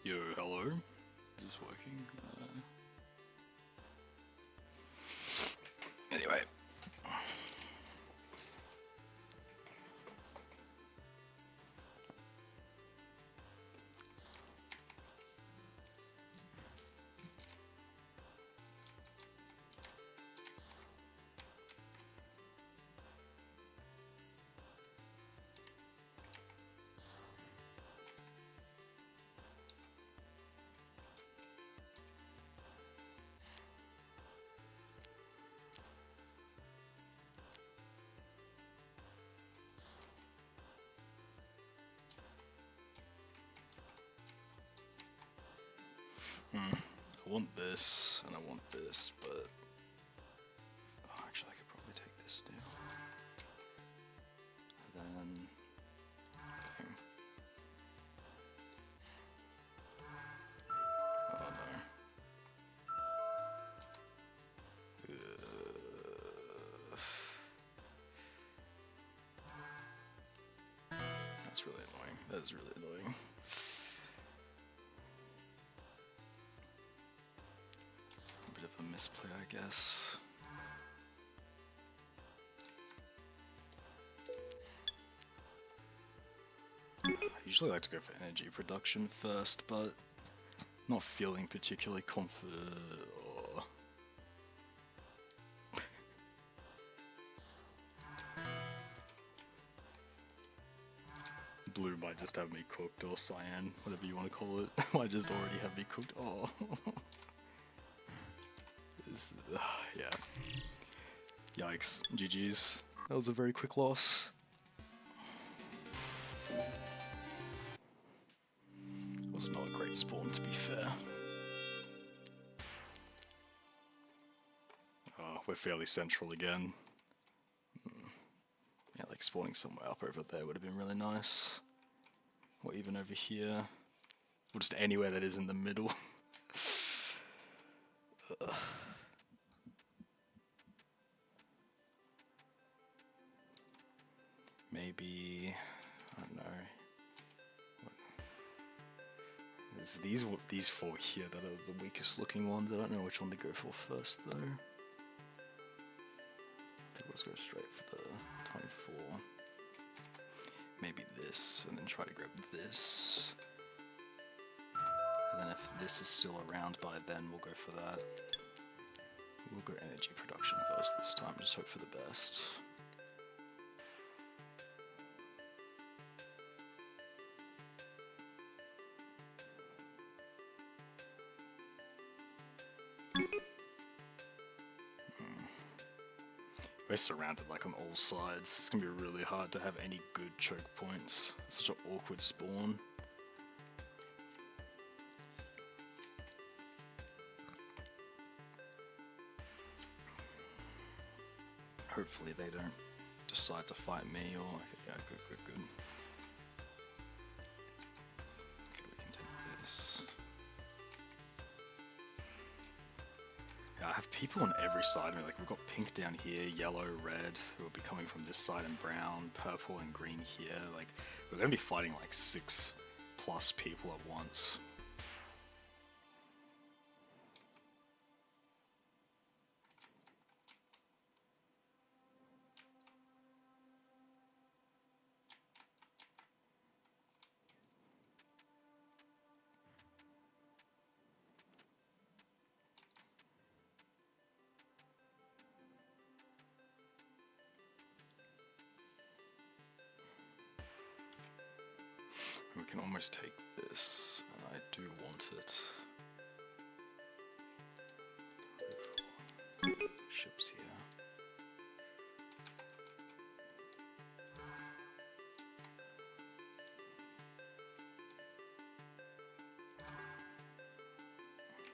Yo, hello. Is this working? Anyway. I want this, and I want this, but... Oh, actually, I could probably take this down. And then... Bang. Oh no. That's really annoying. That is really annoying. A bit of a misplay, I guess. I usually like to go for energy production first, but not feeling particularly confident. Or... Blue might just have me cooked, or cyan, whatever you want to call it, might just already have me cooked. Oh. Yeah. Yikes. GG's. That was a very quick loss. Was not a great spawn, to be fair. Oh, we're fairly central again. Yeah, like spawning somewhere up over there would have been really nice. Or even over here. Or just anywhere that is in the middle. Maybe... I don't know. It's these four here that are the weakest looking ones. I don't know which one to go for first though. I think let's go straight for the 24. Maybe this, and then try to grab this. And then if this is still around by then, we'll go for that. We'll go energy production first this time, just hope for the best. We're surrounded like on all sides. It's gonna be really hard to have any good choke points. It's such an awkward spawn. Hopefully they don't decide to fight me or... Yeah, good. Okay, we can take this. I have people on every side of me, like we've got pink down here, yellow, red, who will be coming from this side, and brown, purple, and green here. Like, we're going to be fighting like 6+ people at once. We can almost take this, and I do want it. Ships here.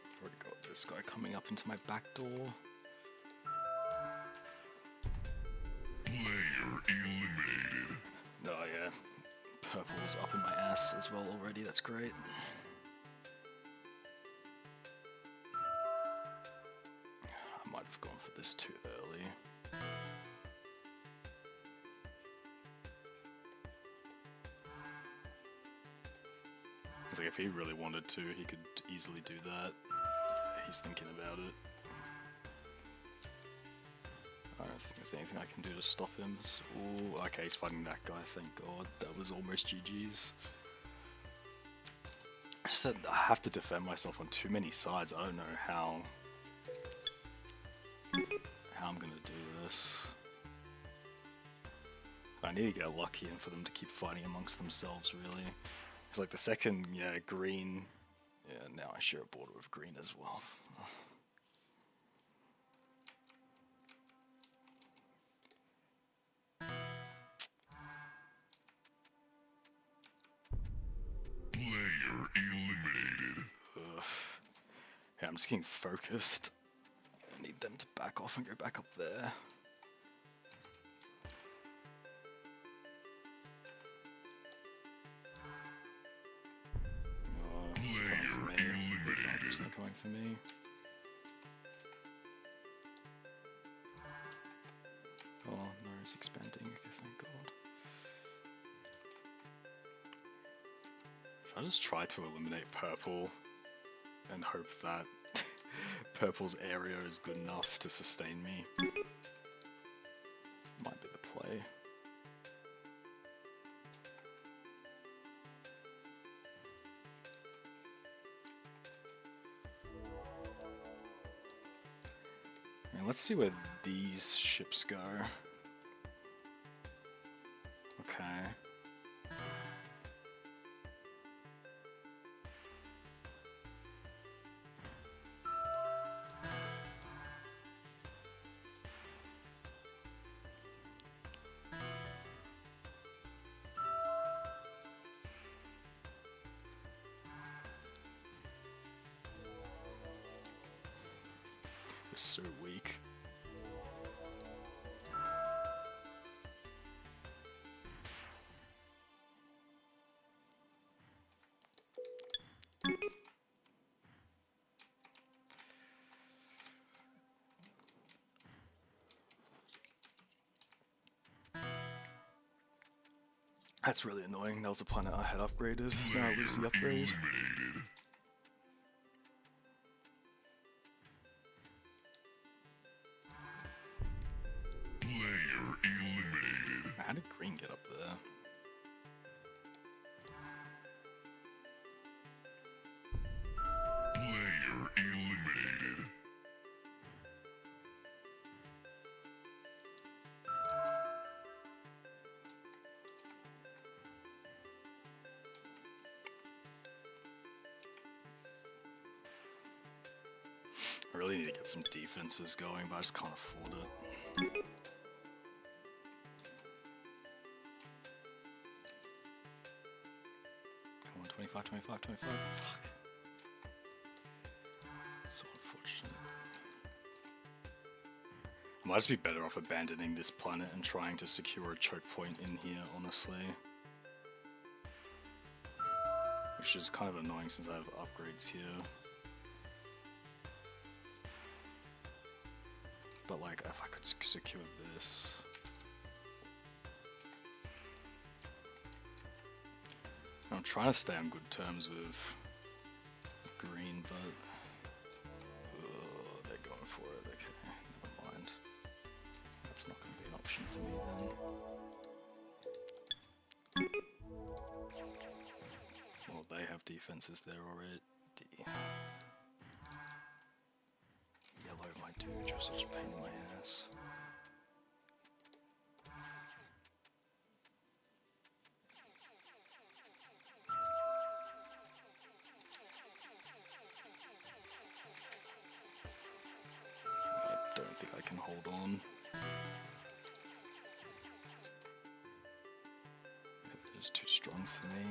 I've already got this guy coming up into my back door. Player eliminated. Oh yeah. Purple's up in my ass as well already, that's great. I might have gone for this too early. It's like if he really wanted to, he could easily do that. He's thinking about it. I don't think there's anything I can do to stop him. Oh, okay, he's fighting that guy, thank god. That was almost GG's. I said I have to defend myself on too many sides. I don't know how I'm gonna do this. I need to get lucky and for them to keep fighting amongst themselves, really. It's like the second, yeah, green. Yeah, now I share a border with green as well. Player eliminated. Ugh. Yeah, I'm just getting focused. I need them to back off and go back up there. Oh, it's coming for me. It's not coming for me. Oh no, it's expanding. Okay, thank god. Should I just try to eliminate purple and hope that purple's area is good enough to sustain me? Might be the play. And let's see where these ships go. Okay. They're so weak. That's really annoying. That was a planet I had upgraded. Now I lose the upgrade. Eliminated. Player eliminated. How did green get up there? Player eliminated. I really need to get some defenses going, but I just can't afford it. Come on, 25, 25, 25. Fuck. So unfortunate. I might just be better off abandoning this planet and trying to secure a choke point in here, honestly. Which is kind of annoying since I have upgrades here. But like, if I could secure this... I'm trying to stay on good terms with green, but... they're going for it, okay, never mind. That's not going to be an option for me then. Well, they have defenses there already. Yellow, my dude, you're such a pain in my ass. I don't think I can hold on. It is too strong for me.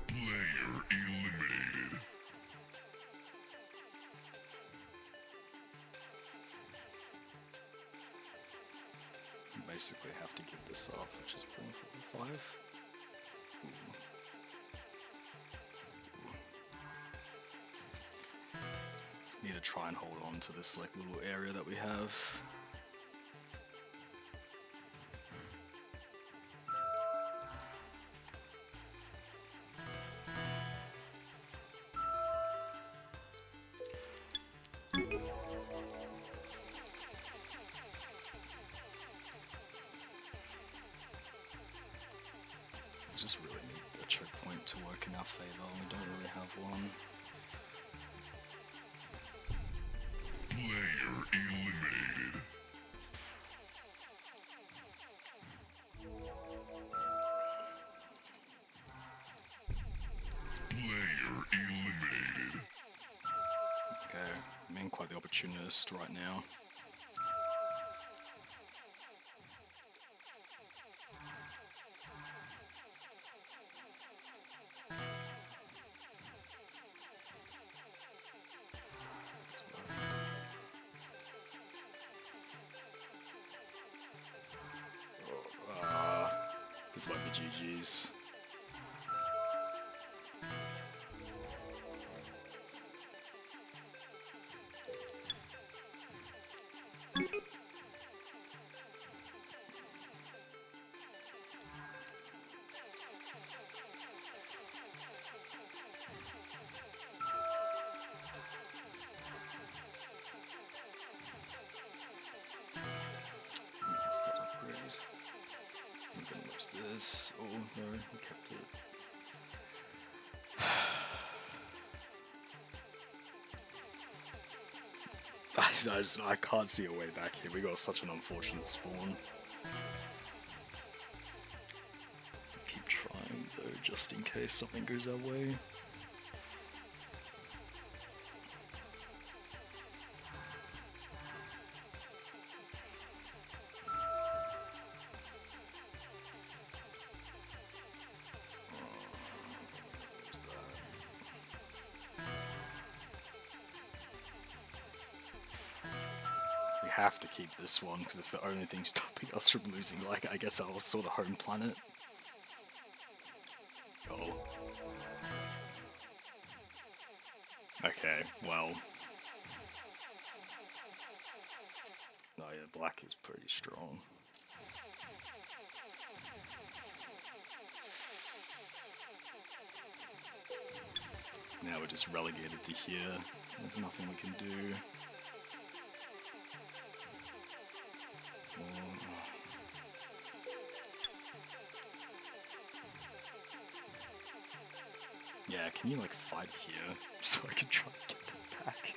Player eliminated. Basically have to give this off, which is 145. to try and hold on to this like little area that we have. Just really need a choke point to work in our favor. We don't really have one. Player eliminated. Player eliminated. Okay, I'm being quite the opportunist right now. This might be GG's. This. Oh no, we kept it. I can't see a way back here. We got such an unfortunate spawn. Keep trying though, just in case something goes our way. Have to keep this one because it's the only thing stopping us from losing, like, I guess our sort of home planet. Oh. Okay, well. Oh yeah, black is pretty strong. Now we're just relegated to here. There's nothing we can do. Yeah, can you like fight here so I can try and get them back?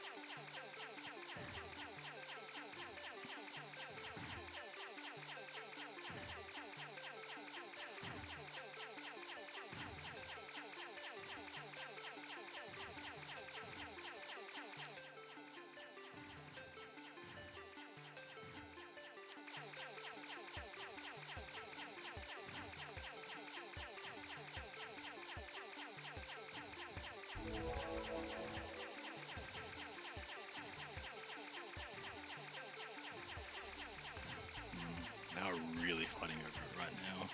Now we're really fighting over it right now.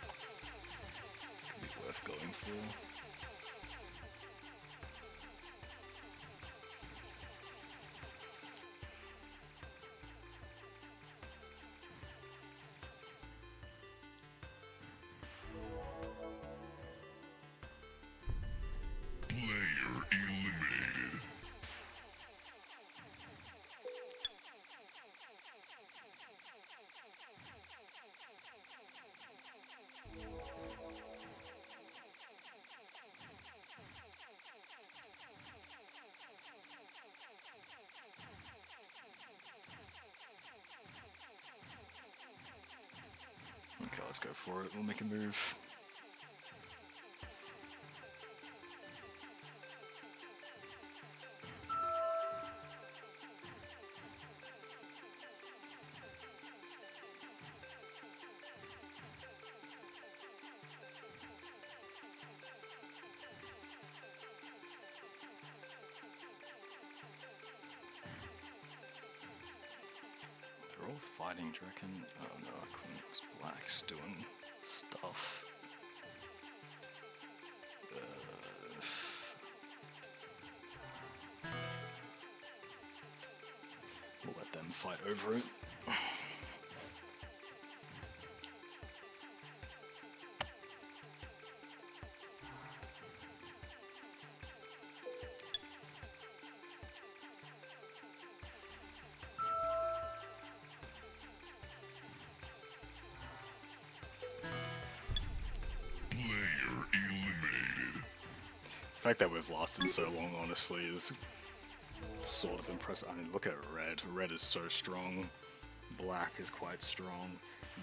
Could be worth going for. Player eliminated. Okay, let's go for it. We'll make a move. They're all fighting, do you reckon? Oh no, I couldn't. It was Black's doing stuff. fight over it. Player eliminated. The fact that we've lasted so long, honestly, is sort of impressive. I mean, look at red. Red is so strong. Black is quite strong.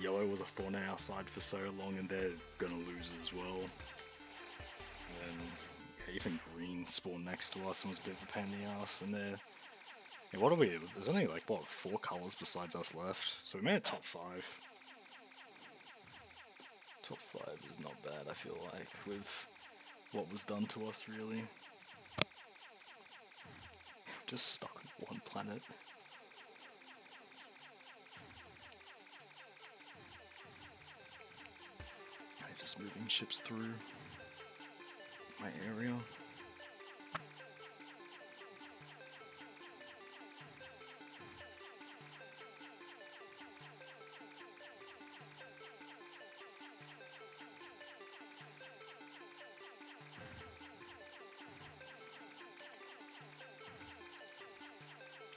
Yellow was a thorn in our side for so long, and they're gonna lose as well. And yeah, even green spawned next to us and was a bit of a pain in the ass. And they're yeah, what are we? There's only like what 4 colors besides us left, so we made a top 5. Top 5 is not bad, I feel like, with what was done to us, really. Just stuck on one planet. I'm just moving ships through my area.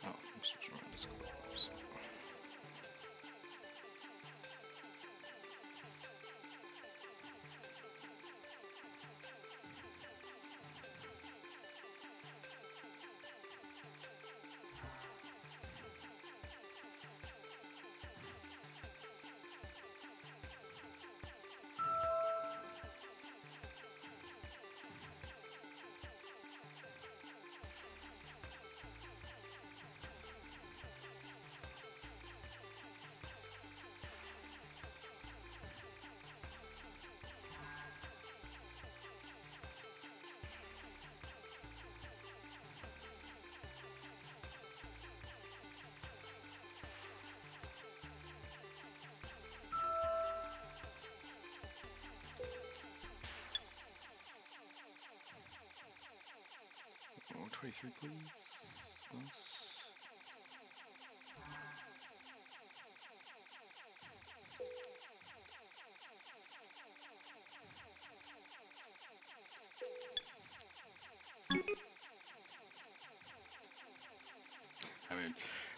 Oh, I'm switching around this colors. Oh, 23, please. Nice. I mean,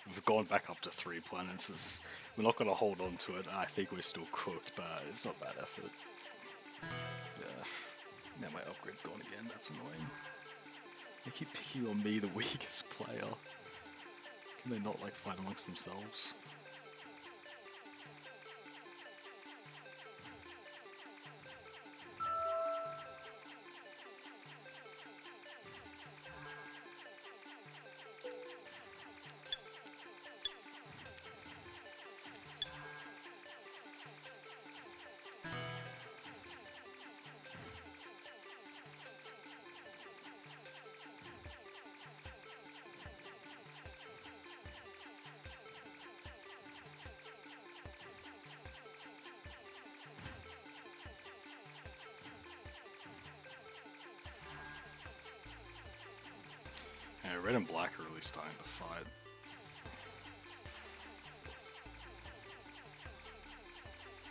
we've gone back up to 3 planets. We're not going to hold on to it. I think we're still cooked, but it's not bad effort. Yeah. Now my upgrade's gone again. That's annoying. They keep picking on me, the weakest player. Can they not, like, fight amongst themselves? Yeah, red and black are really starting to fight.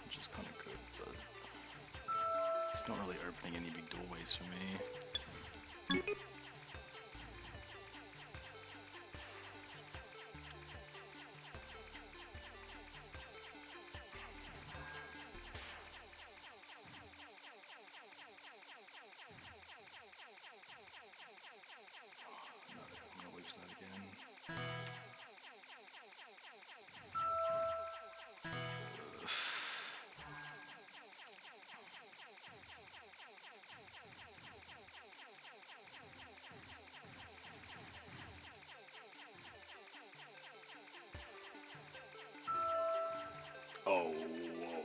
Which is kind of good, but it's not really opening any big doorways for me. I'm gonna lose that again. Oh, whoa.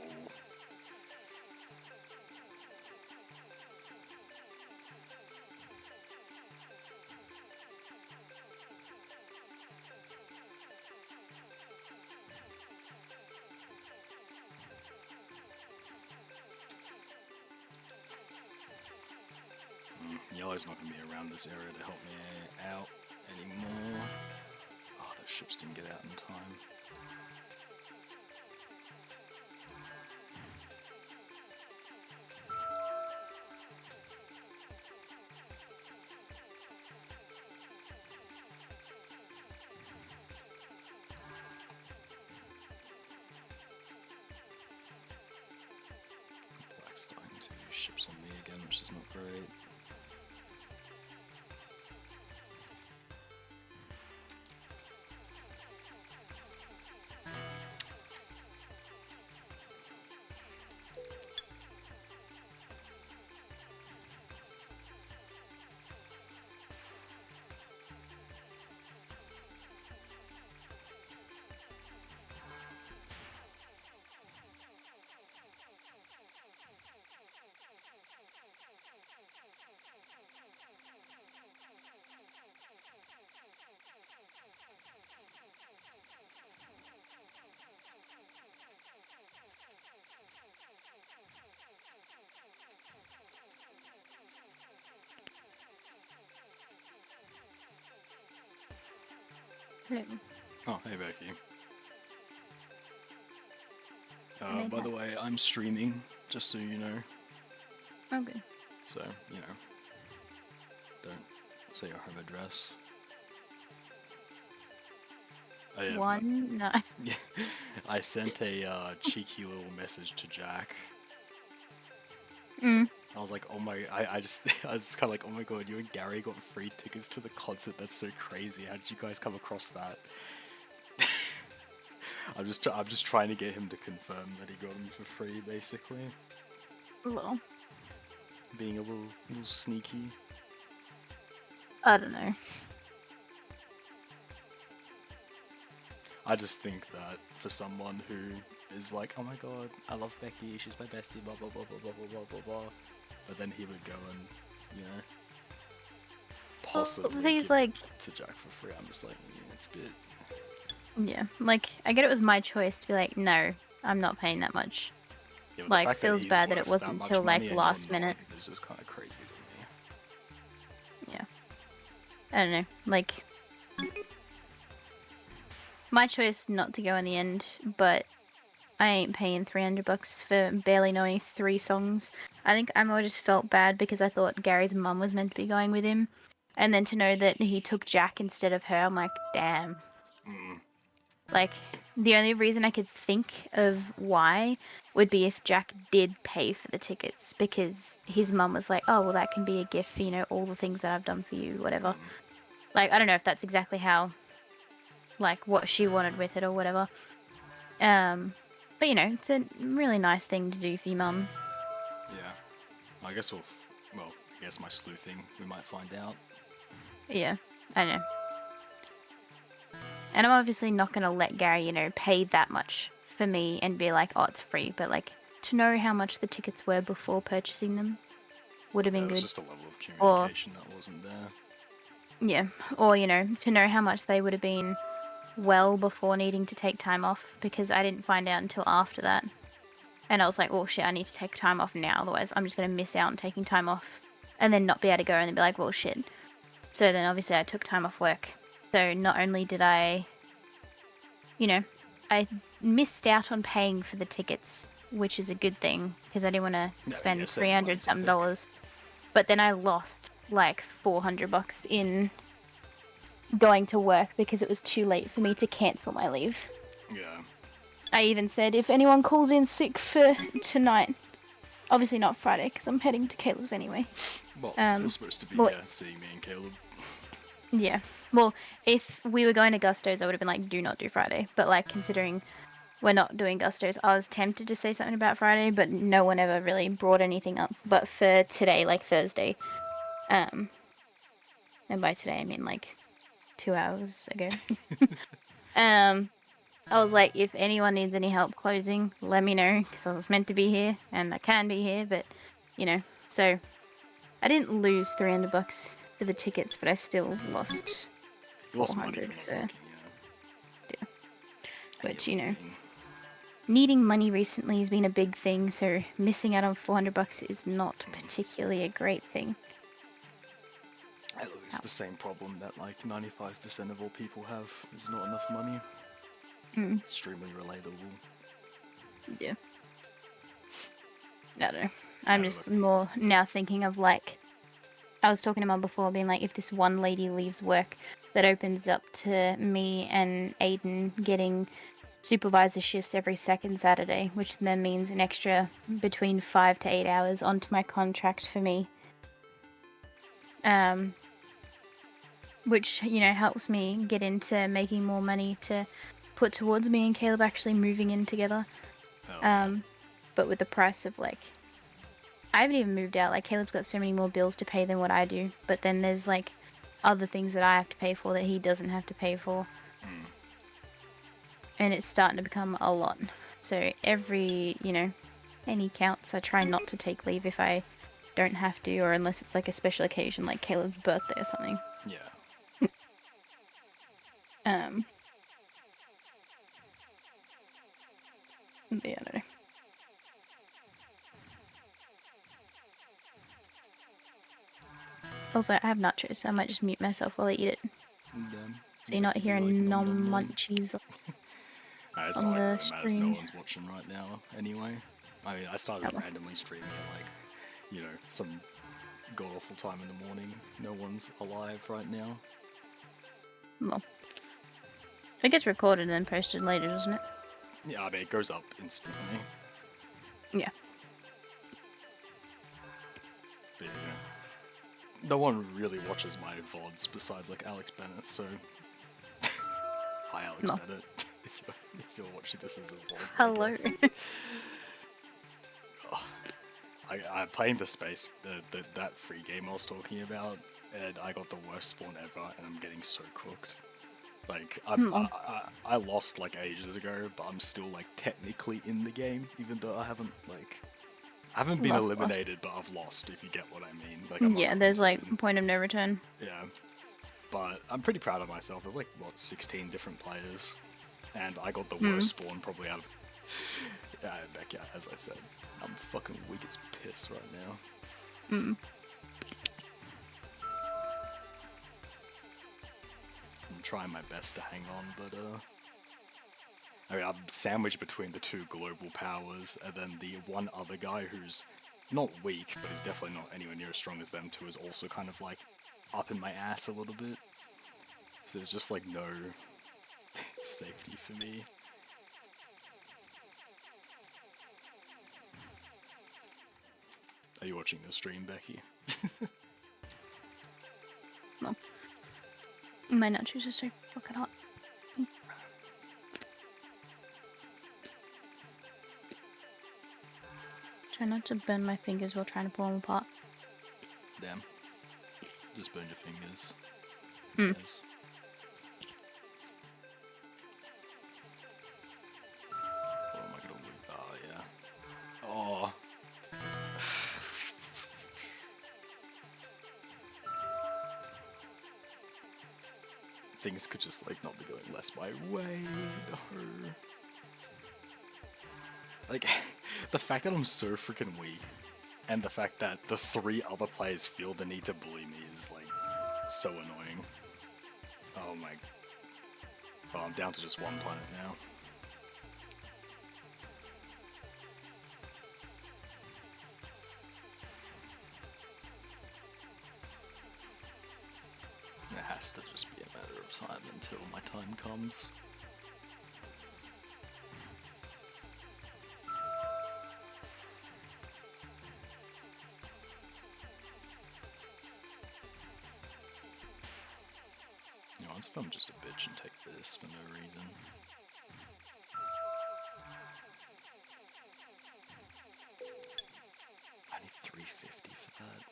Yellow's not going to be around this area to help me out anymore. Oh, those ships didn't get out in time. Black's starting to ships on me again, which is not great. Hello. Oh, hey Becky. By the way, I'm streaming, just so you know. Okay. So, you know, don't say your home address. No. Yeah, I sent a cheeky little message to Jack. Mm. I was like, oh my, I was kind of like, oh my god, you and Gary got free tickets to the concert. That's so crazy. How did you guys come across that? I'm just trying to get him to confirm that he got them for free, basically. Well, Being a little sneaky. I don't know. I just think that for someone who is like, oh my god, I love Becky, she's my bestie, blah blah blah blah blah blah blah blah blah, but then he would go and, you know, possibly he's give like, it to Jack for free. I'm just like, it's a bit. yeah, like I get it was my choice to be like, no, I'm not paying that much. Yeah, but the Like, fact feels he's bad that it worth wasn't much till, like, money and last you're not minute. is just kind of crazy to me. Yeah. I don't know. Like, my choice not to go in the end, but I ain't paying $300 for barely knowing 3 songs. I think I more just felt bad because I thought Gary's mum was meant to be going with him. And then to know that he took Jack instead of her, I'm like, damn. Like, the only reason I could think of why would be if Jack did pay for the tickets, because his mum was like, oh, well, that can be a gift for, you know, all the things that I've done for you, whatever. Like, I don't know if that's exactly how, like, what she wanted with it or whatever. But, you know, it's a really nice thing to do for your mum. Yeah. I guess I guess my sleuthing, we might find out. Yeah, I know. And I'm obviously not going to let Gary, you know, pay that much for me and be like, oh, it's free. But, like, to know how much the tickets were before purchasing them would have been It was good. just a level of communication that wasn't there. Yeah, or, you know, to know how much they would have been well before needing to take time off, because I didn't find out until after that. And I was like, oh, shit, I need to take time off now. Otherwise, I'm just going to miss out on taking time off and then not be able to go and then be like, well, shit. So then, obviously, I took time off work. So not only did I, you know, I missed out on paying for the tickets, which is a good thing, because I didn't want to spend $300-something. But then I lost like $400 in going to work because it was too late for me to cancel my leave. Yeah. I even said, if anyone calls in sick for tonight, obviously not Friday, because I'm heading to Caleb's anyway. Well, you're supposed to be seeing me and Caleb. Yeah. Well, if we were going to Gusto's, I would have been like, do not do Friday. But, like, considering we're not doing Gusto's, I was tempted to say something about Friday, but no one ever really brought anything up. But for today, like Thursday, and by today I mean like 2 hours ago, I was like, if anyone needs any help closing, let me know, because I was meant to be here, and I can be here, but, you know, so I didn't lose $300 for the tickets, but I still lost $400 for, yeah. Which, you know, needing money recently has been a big thing, so missing out on $400 is not particularly a great thing. Hello, It's the same problem that like 95% of all people have. There's not enough money. Extremely relatable. Yeah. I don't know. I'm just more now thinking of like, I was talking to Mum before, being like, if this one lady leaves work, that opens up to me and Aiden getting supervisor shifts every second Saturday, which then means an extra between 5 to 8 hours onto my contract for me. Which, you know, helps me get into making more money to put towards me and Caleb actually moving in together. But with the price of like, I haven't even moved out. Like, Caleb's got so many more bills to pay than what I do. But then there's like other things that I have to pay for that he doesn't have to pay for. And it's starting to become a lot. So every, you know, any counts. I try not to take leave if I don't have to, or unless it's like a special occasion like Caleb's birthday or something. Yeah. But yeah, I don't know. Also, I have nachos, so I might just mute myself while I eat it. So you're not hearing munchies It's on not the really matters, stream. no one's watching right now anyway. I mean, I started randomly streaming at like, you know, some god-awful time in the morning. No one's alive right now. Well, it gets recorded and then posted later, doesn't it? Yeah, I mean, it goes up instantly. Yeah. But yeah, no one really watches my VODs besides like Alex Bennett, so... Hi, Alex Bennett, if you're watching this as a VOD. Hello. I'm playing the space, that free game I was talking about, and I got the worst spawn ever, and I'm getting so cooked. Like, I lost like ages ago, but I'm still like technically in the game, even though I haven't been eliminated, but I've lost, if you get what I mean. Like, yeah, there's like point of no return. Yeah, but I'm pretty proud of myself. There's like, what, 16 different players, and I got the worst spawn probably out of... Yeah, as I said, I'm fucking weak as piss right now. I'm trying my best to hang on, but I mean, I'm sandwiched between the two global powers, and then the one other guy who's not weak, but is definitely not anywhere near as strong as them two, is also kind of like up in my ass a little bit. So there's just like no safety for me. Are you watching the stream, Becky? No. My nachos are so fucking hot. Try not to burn my fingers while trying to pull them apart. Damn. Just burn your fingers. Yes. Oh, am I gonna lose? Oh, yeah. Oh. Things could just like not be going less my way. No. Like, the fact that I'm so freaking weak, and the fact that the 3 other players feel the need to bully me is like so annoying. Oh my. Oh, I'm down to just 1 planet now. It has to just be a matter of time until my time comes. You know, what if I'm just a bitch and take this for no reason? I need 350 for that.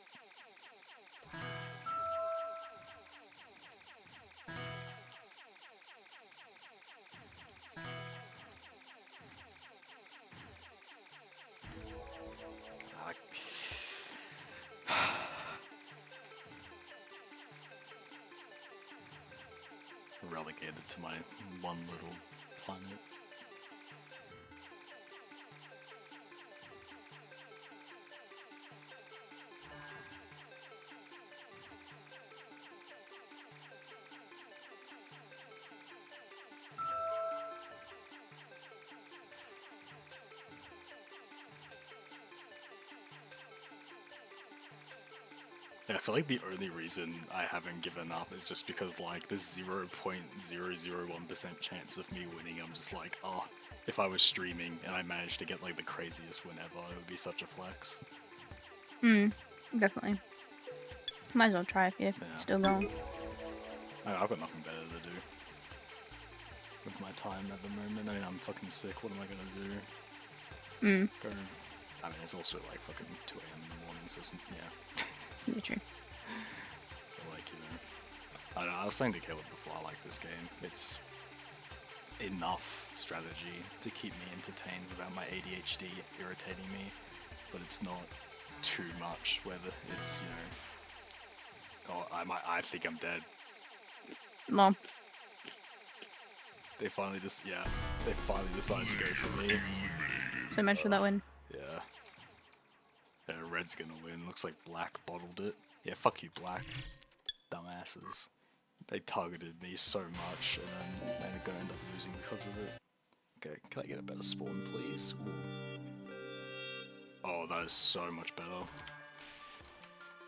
Relegated to my one little planet. Yeah, I feel like the only reason I haven't given up is just because like there's 0.001% chance of me winning. I'm just like, oh, if I was streaming and I managed to get like the craziest win ever, it would be such a flex. Definitely. Might as well try if you're still going. I've got nothing better to do with my time at the moment. I mean, I'm fucking sick. What am I gonna do? Go. I mean, it's also like fucking 2 a.m. in the morning, so it's, yeah. Yeah, true. Like, you know, I don't know, I was saying to Caleb before, I like this game. It's enough strategy to keep me entertained without my ADHD irritating me, but it's not too much where it's, you know, oh, I think I'm dead. Well, They finally decided to go for me. so much for that win. Yeah. Yeah, red's gonna win. Looks like black bottled it. Yeah, fuck you, black. Dumbasses. They targeted me so much, and then they're gonna end up losing because of it. Okay, can I get a better spawn, please? Ooh. Oh, that is so much better.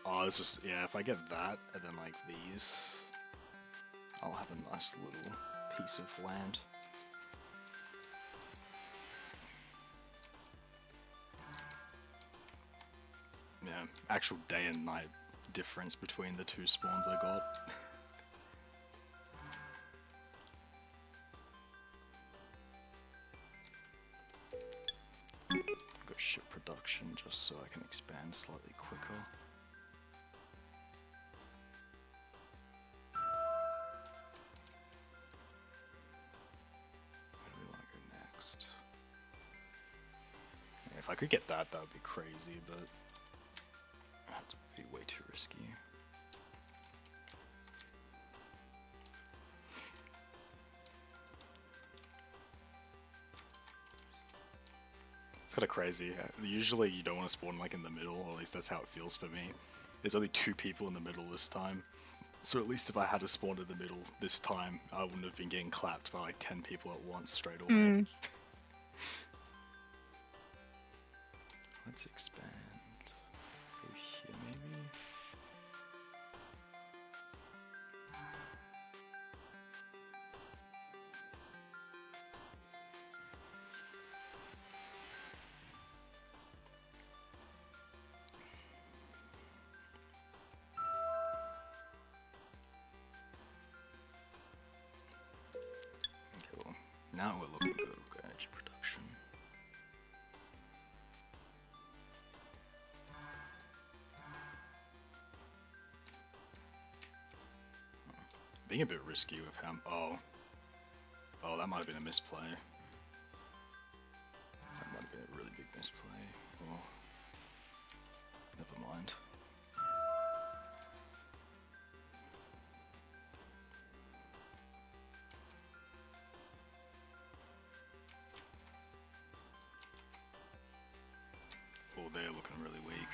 Oh, this is, yeah, if I get that, and then like these, I'll have a nice little piece of land. Yeah, actual day and night difference between the two spawns I got. Go ship production just so I can expand slightly quicker. Where do we want to go next? Yeah, if I could get that, that would be crazy, but that'd be way too risky. It's kind of crazy. Usually you don't want to spawn like in the middle, or at least that's how it feels for me. There's only 2 people in the middle this time. So at least if I had to spawn in the middle this time, I wouldn't have been getting clapped by like 10 people at once straight away. Let's expand. Go here maybe? Okay, well, now we're looking good. We've got energy production. Being a bit risky with how... Oh, that might have been a misplay. That might have been a really big misplay. Oh. Never mind. Oh, they're looking really weak.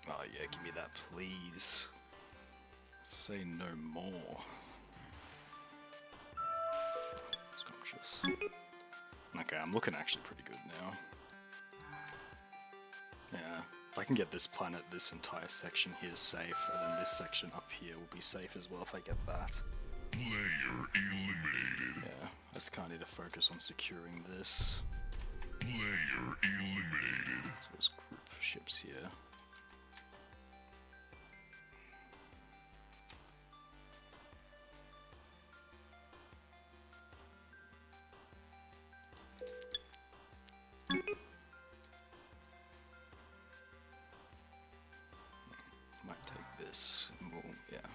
Oh yeah, give me that, please. Say no more. Scrumptious. Okay, I'm looking actually pretty good now. Yeah, if I can get this planet, this entire section here safe, and then this section up here will be safe as well if I get that. Player eliminated. Yeah, I just kind of need to focus on securing this. Player eliminated. So there's group ships here. Might take this. Well, yeah.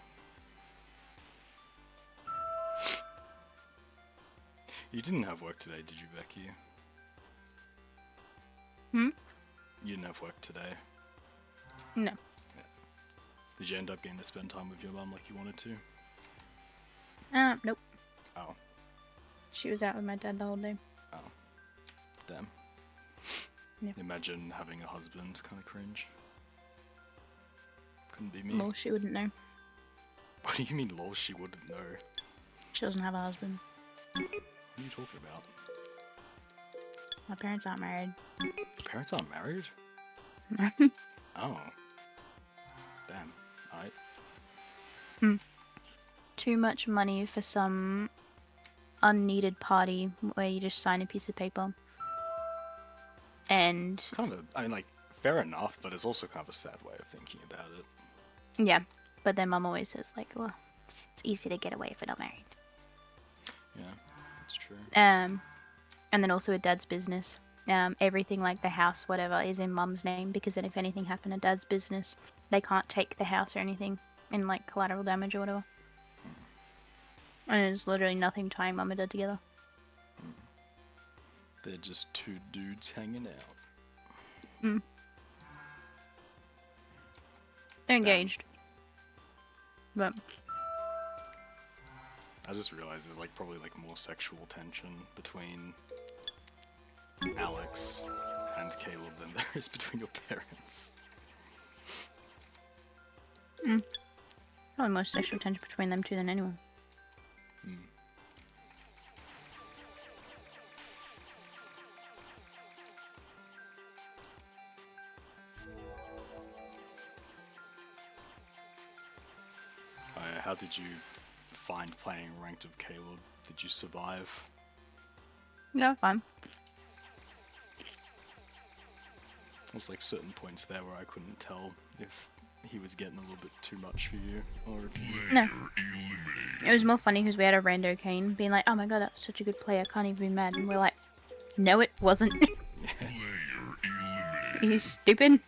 You didn't have work today, did you, Becky? You didn't have work today. No. Yeah. Did you end up getting to spend time with your mum like you wanted to? Nope. Oh. She was out with my dad the whole day. Oh. Damn. Yeah. Imagine having a husband, kind of cringe. Couldn't be me. Well, she wouldn't know. What do you mean, lol, she wouldn't know? She doesn't have a husband. What are you talking about? My parents aren't married. Your parents aren't married? Oh. Damn. Alright. Too much money for some unneeded party where you just sign a piece of paper. And It's kind of, I mean, like, fair enough, but it's also kind of a sad way of thinking about it. yeah, but then mum always says like, well, it's easy to get away if we're not married. Yeah, that's true. And then also a dad's business. Everything like the house, whatever, is in mum's name because then if anything happened to dad's business, they can't take the house or anything in like collateral damage or whatever. And there's literally nothing tying mum and dad together. They're just two dudes hanging out. They're engaged. But I just realized there's like probably like more sexual tension between Alex and Caleb than there is between your parents. probably more sexual tension between them two than anyone. How did you find playing ranked of Caleb? Did you survive? No, fine. There's like certain points there where I couldn't tell if he was getting a little bit too much for you, or if you... No. It was more funny because we had a rando Kane being like, oh my god, that's such a good player, I can't even be mad. And we're like, no it wasn't. Are you stupid?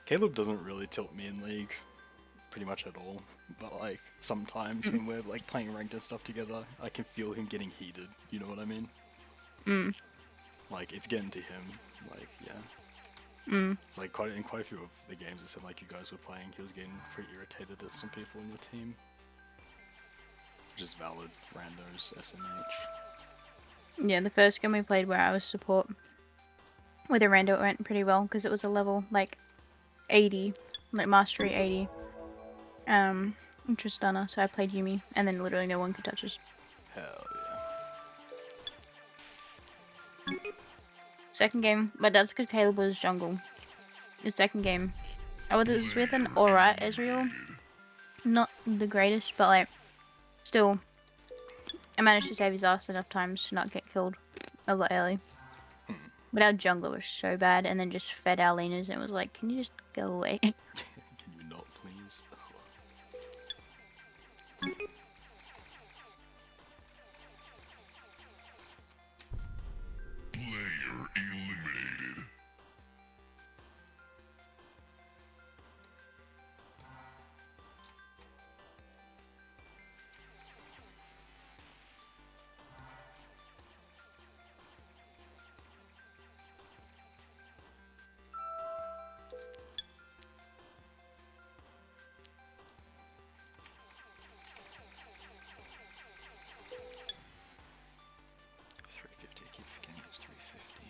Caleb doesn't really tilt me in League, pretty much at all. But like, sometimes when we're like playing ranked and stuff together, I can feel him getting heated, you know what I mean? Like, it's getting to him, like, yeah. It's like in quite a few of the games it said like you guys were playing, he was getting pretty irritated at some people in your team. Which is valid, randos, SMH. Yeah, the first game we played where I was support with a rando, it went pretty well because it was a level like 80, like mastery 80. Tristana, so I played Yumi, and then literally no one could touch us. Hell yeah. Second game, but that's because Caleb was jungle. The second game, I was with an alright Ezreal. Not the greatest, but like, still, I managed to save his ass enough times to not get killed a lot early. But our jungler was so bad, and then just fed our laners, and it was like, can you just go away? Can you not, please? Player eliminated. I keep forgetting it's 350.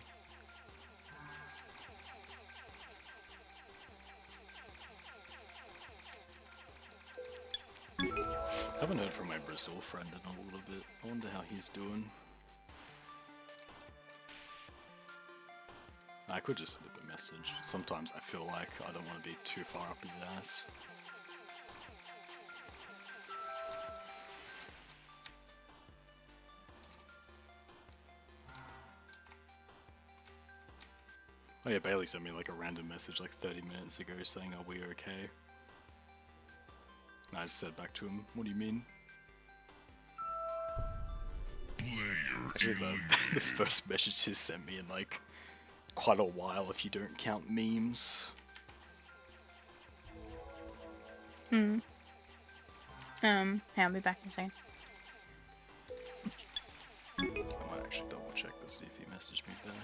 I haven't heard from my Brazil friend in a little bit. I wonder how he's doing. I could just send him a message. Sometimes I feel like I don't want to be too far up his ass. Oh yeah, Bailey sent me like a random message like 30 minutes ago saying, are we okay? And I just said back to him, what do you mean? It's actually the first message he sent me in like quite a while if you don't count memes. I'll be back in a second. I might actually double check to see if he messaged me back.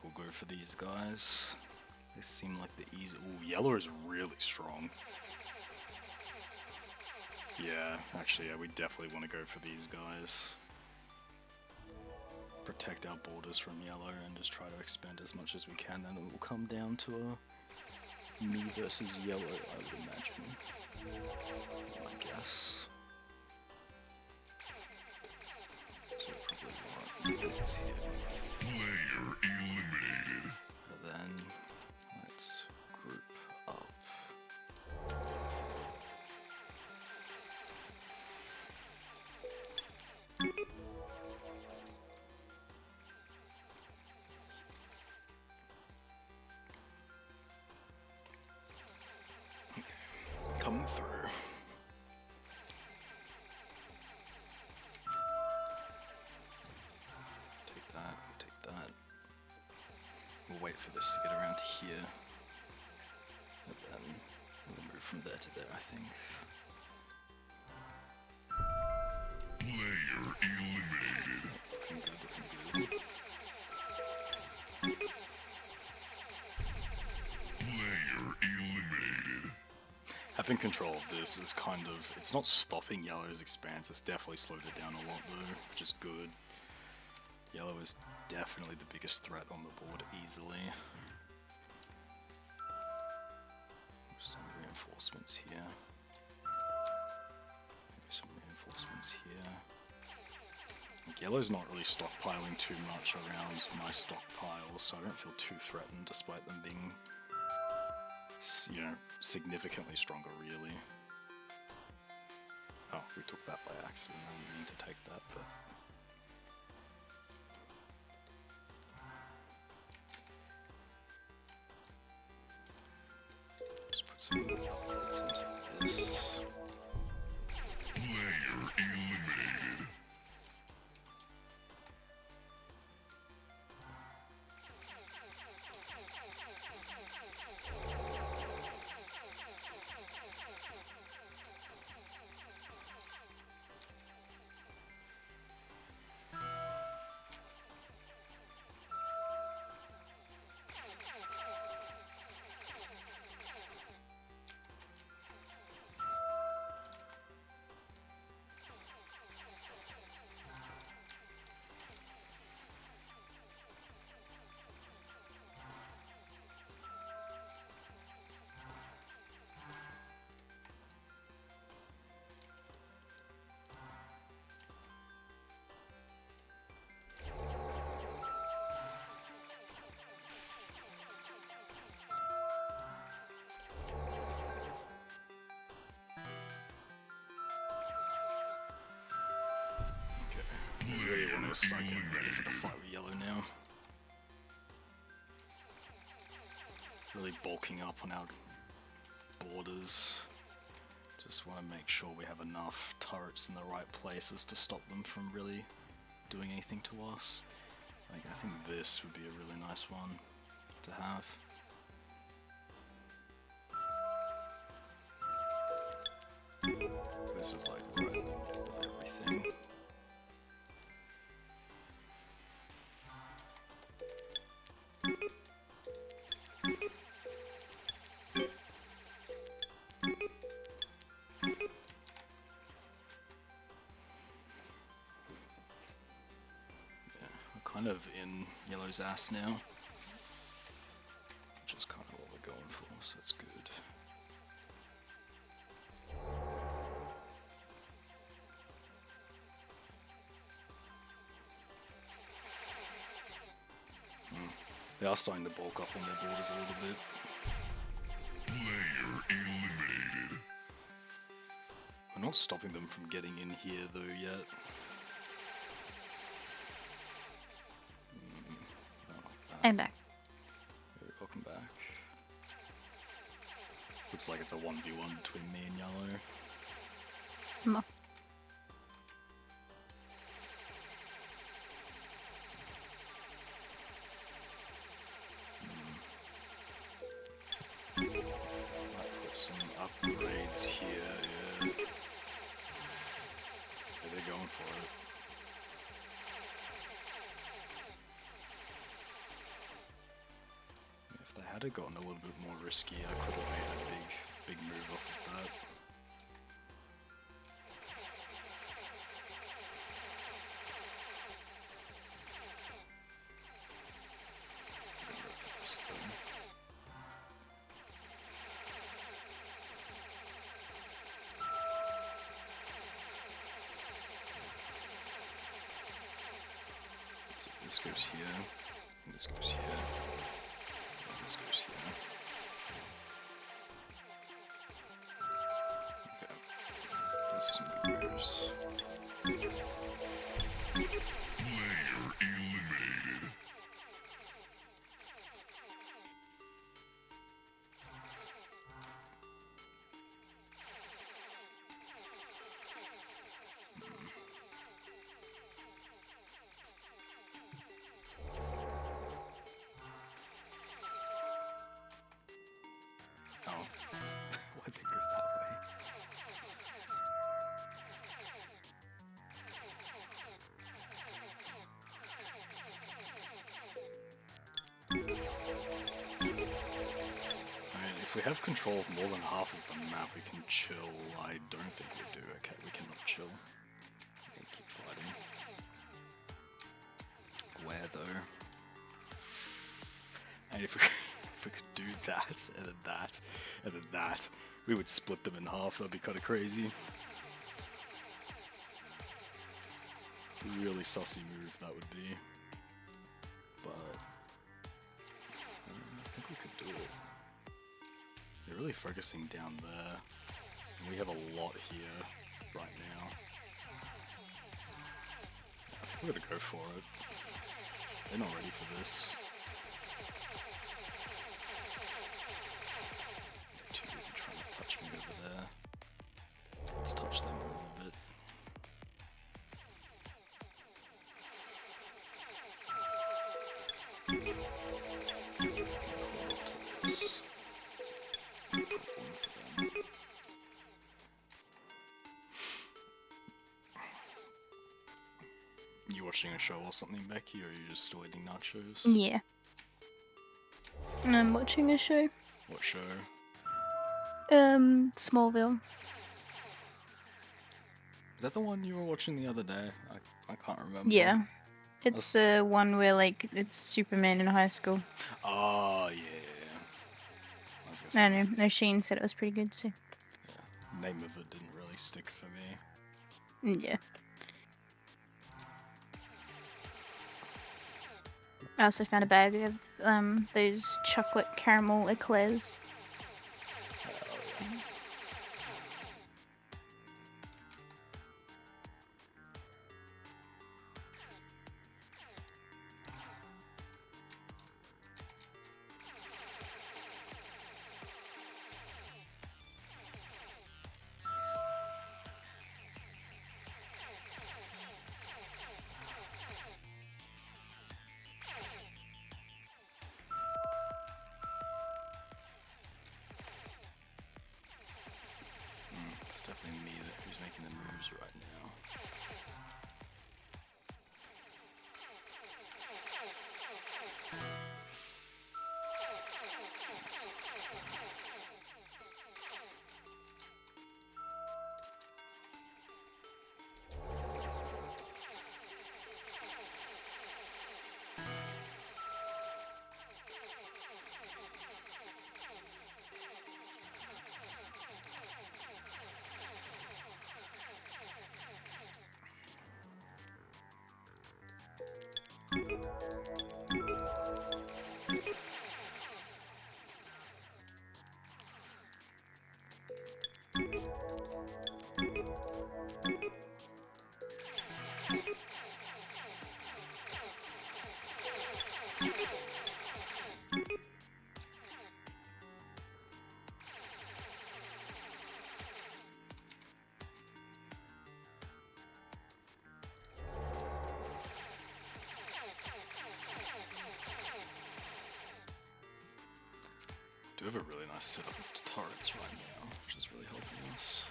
we'll go for these guys. They seem like the easy. Ooh, yellow is really strong. Yeah, actually, yeah, we definitely want to go for these guys. Protect our borders from yellow and just try to expand as much as we can, and it will come down to a me versus yellow, I would imagine. I guess. So probably want defenses here. Player eliminated. And then let's group up. Coming through. Take that, take that. We'll wait for this to get around to here. And then we'll move from there to there, I think. Player eliminated. Looking good, looking good. Player eliminated. Having control of this is kind of, it's not stopping yellow's expanse, it's definitely slowed it down a lot though, which is good. Yellow is definitely the biggest threat on the board easily. Some reinforcements here. Maybe some reinforcements here. Like, yellow's not really stockpiling too much around my stockpile, so I don't feel too threatened despite them being, you know, significantly stronger, really. Oh, we took that by accident. I didn't mean to take that, but... Just put some into this. Player eliminated. We really want to start getting ready for the fight with yellow now. Really bulking up on our borders. Just want to make sure we have enough turrets in the right places to stop them from really doing anything to us. Like, I think this would be a really nice one to have. So this is like right in the middle of everything. Kind of in yellow's ass now, which is kind of what we're going for, so that's good. They are starting to bulk up on their borders a little bit. Player eliminated. We're not stopping them from getting in here though yet. I'm back. Welcome back. Looks like it's a 1v1 between me and yellow. Mo. Might put some upgrades here, yeah. They're going for it. Had it gotten a little bit more risky, I could have made a big move off of that. So this goes here, and this goes here, and this goes here. Okay, those are some good moves. Player eliminated. Oh, why'd they go that way? I mean, if we have control of more than half of the map, we can chill. I don't think we do. Okay, we cannot chill. We keep fighting. Where though? And if we, if we could do that, and then that, and then that, we would split them in half. That'd be kind of crazy. Really sussy move that would be. But I think we could do it. They're really focusing down there. And we have a lot here right now. I think we're gonna go for it. They're not ready for this. They're too busy trying to touch me over there. Let's touch them a little bit. You watching a show or something, Becky, or are you just still eating nachos? Yeah. I'm watching a show. What show? Smallville. Is that the one you were watching the other day? I can't remember. Yeah. It's the one where, like, it's Superman in high school. Oh, yeah. I was gonna say, I don't know. Sheen said it was pretty good, so. yeah. Name of it didn't really stick for me. Yeah. I also found a bag of those chocolate caramel eclairs. It's definitely me who's making the moves right now. We have a really nice setup of turrets right now, which is really helping us.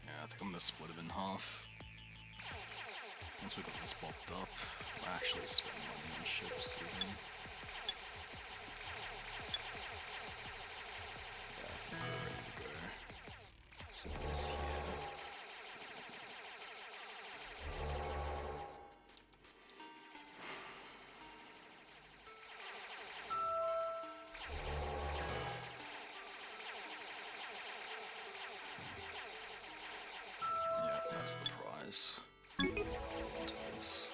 Yeah, I think I'm gonna split them in half. Once we got this popped up, I actually spend money on ships even. Yeah, we're ready to go. So this here. Yeah, that's the prize. Onto this.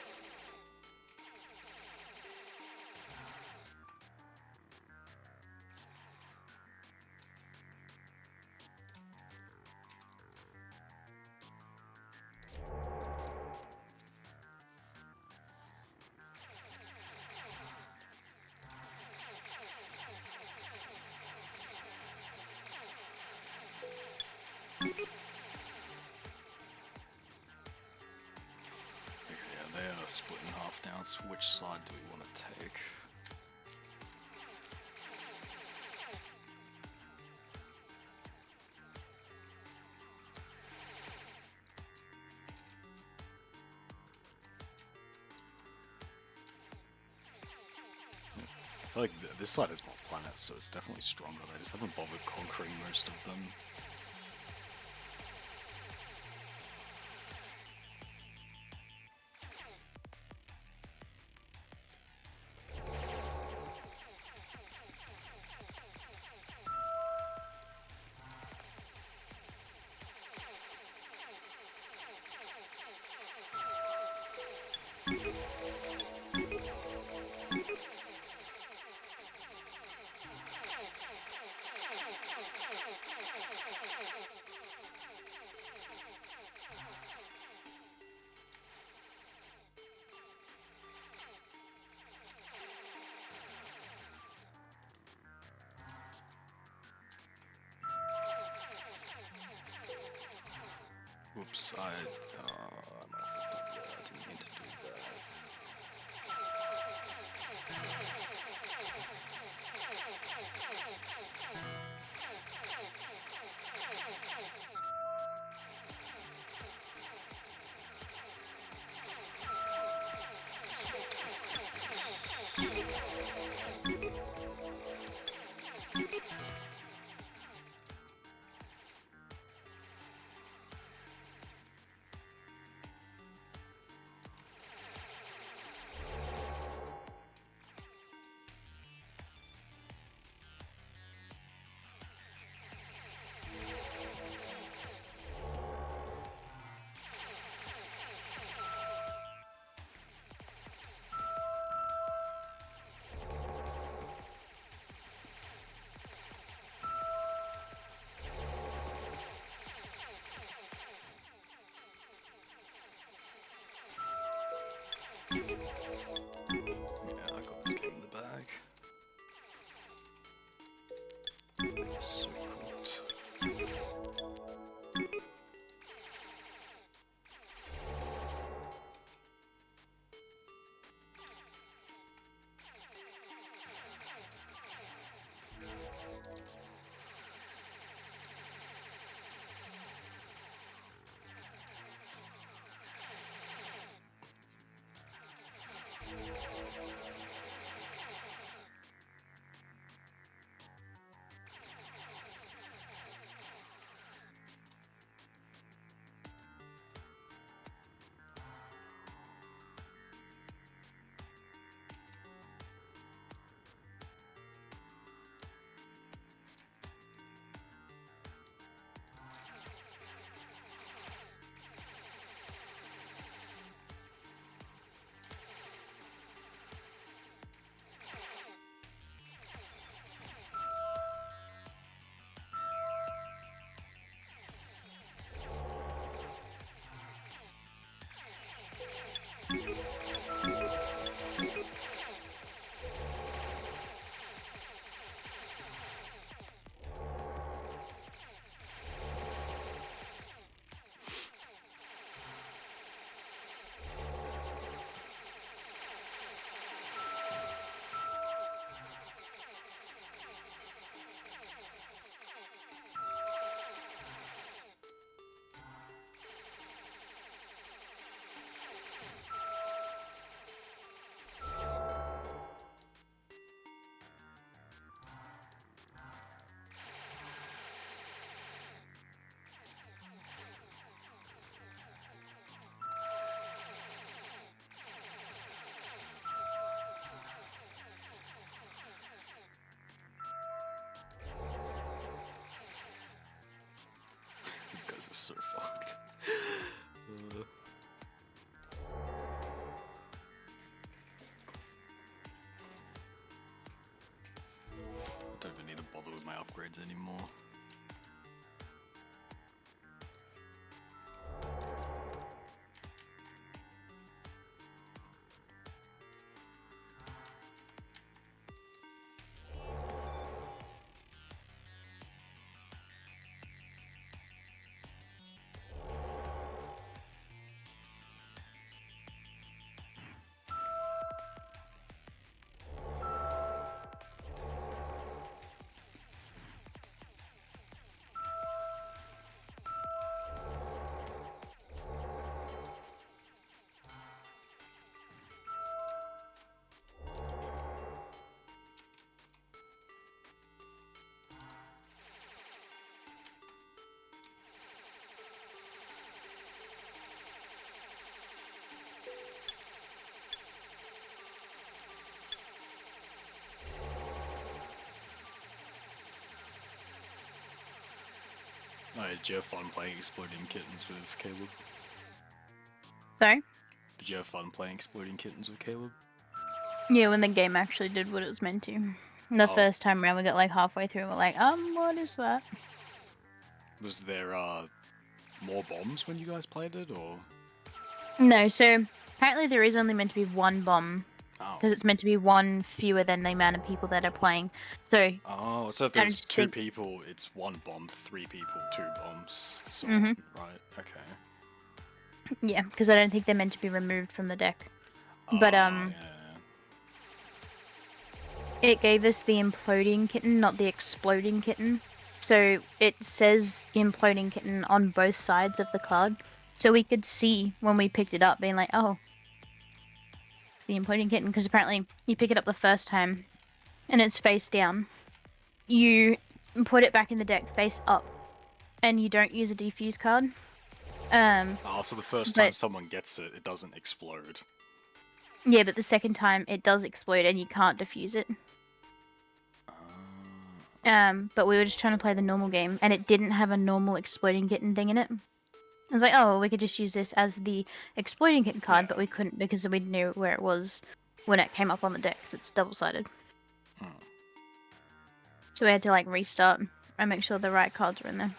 Okay, yeah, they are split in half now, so which side do we want to take? I feel like this side has more planets, so it's definitely stronger. They just haven't bothered conquering most of them. Whoops, I might have fucked up there. I didn't mean to do that. Yeah, I got this game in the bag. So cooked. cards anymore. Oh, did you have fun playing Exploding Kittens with Caleb? Sorry? Did you have fun playing Exploding Kittens with Caleb? Yeah, when the game actually did what it was meant to. The Oh. first time around, we got like halfway through and we're like, what is that? Was there more bombs when you guys played it, or? No, so apparently there is only meant to be one bomb. Oh. Because it's meant to be one fewer than the amount of people that are playing. So, Oh, so if I there's just two think- people, it's one bomb, 3 people, 2 bombs, so Mhm. on, right? Okay. yeah, because I don't think they're meant to be removed from the deck. But, Yeah. it gave us the imploding kitten, not the exploding kitten. So it says imploding kitten on both sides of the card. So we could see when we picked it up, being like, oh, it's the imploding kitten. Because apparently you pick it up the first time and it's face down. You put it back in the deck face up and you don't use a defuse card. Oh, so the first but- time someone gets it, it doesn't explode. Yeah, but the second time it does explode and you can't defuse it. But we were just trying to play the normal game, and it didn't have a normal exploding kitten thing in it. I was like, oh, we could just use this as the exploding kitten card, but we couldn't because we knew where it was when it came up on the deck, because it's double-sided. So we had to, like, restart and make sure the right cards were in there.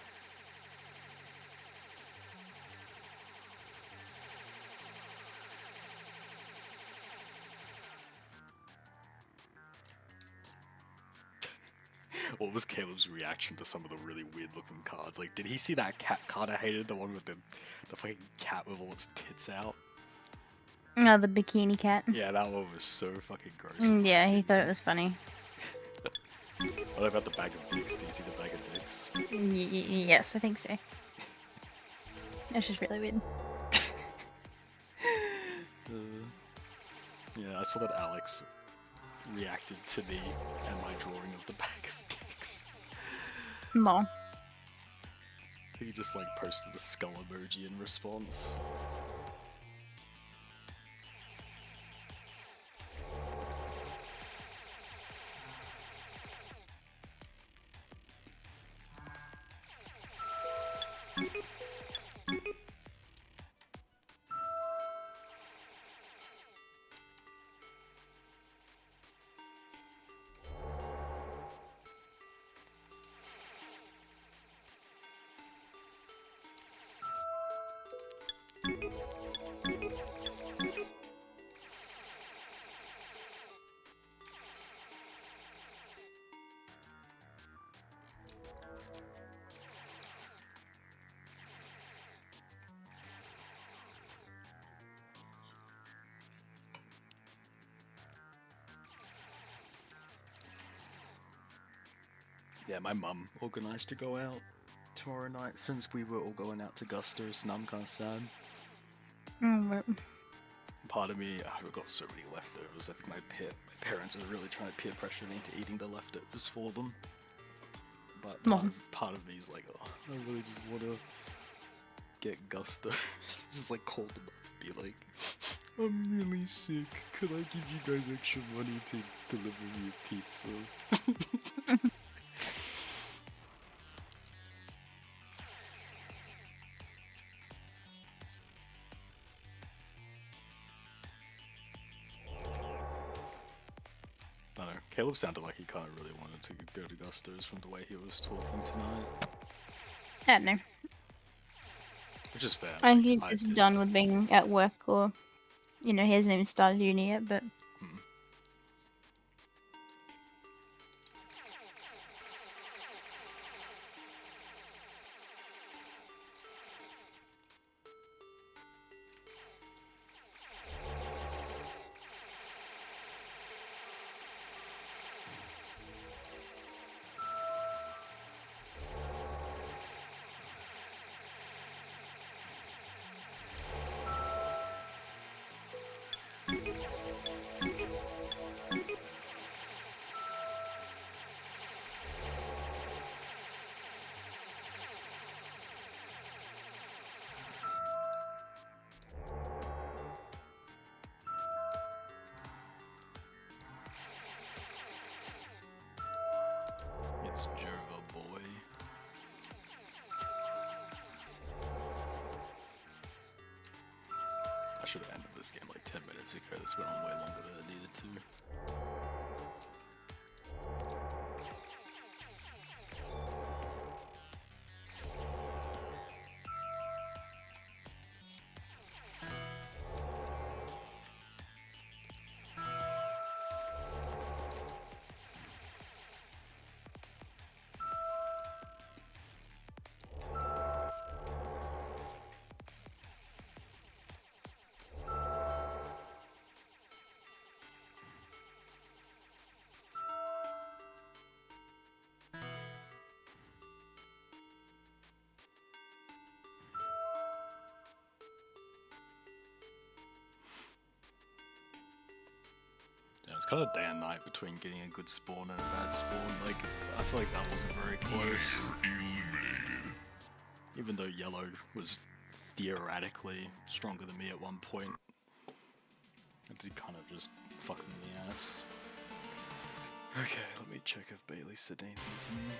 What was Caleb's reaction to some of the really weird looking cards? Like, did he see that cat card I hated? The one with the fucking cat with all its tits out? Oh, the bikini cat. Yeah, that one was so fucking gross. Yeah, he thought it was funny. What about the bag of dicks? Do you see the bag of dicks? Yes, I think so. That's just really weird. Yeah, I saw that Alex reacted to me and my drawing of the bag of dicks. More. He just like posted a skull emoji in response. Yeah, my mum organised to go out tomorrow night since we were all going out to Gusto's, and I'm kind of sad. Part of me, I've got so many leftovers. I think my parents are really trying to peer pressure me into eating the leftovers for them. But part of me is like, oh, I really just want to get Gusto's. Just like call them up and be like, I'm really sick. Could I give you guys extra money to deliver me a pizza? Caleb sounded like he kind of really wanted to go to Gusto's from the way he was talking tonight. I don't know. Which is fair. I like, think he's just done with being at work, or, you know, he hasn't even started uni yet, but... It's Jova boy. I should have ended this game like 10 minutes ago. This went on way longer than it needed to. Yeah, it's kind of day and night between getting a good spawn and a bad spawn. Like, I feel like that wasn't very close. Even though yellow was theoretically stronger than me at one point, it did kind of just fuck them in the ass. Okay, let me check if Bailey said anything to me.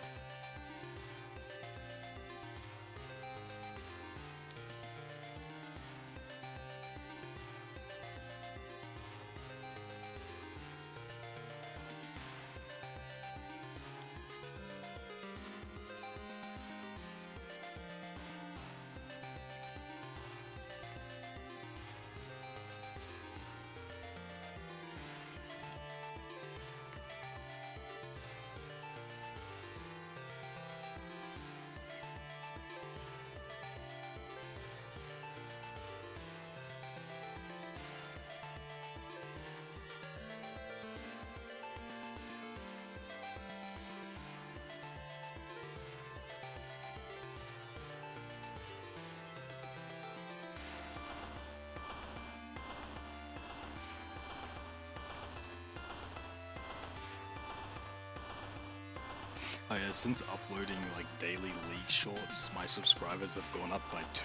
Oh yeah, since uploading like daily league shorts, my subscribers have gone up by 2.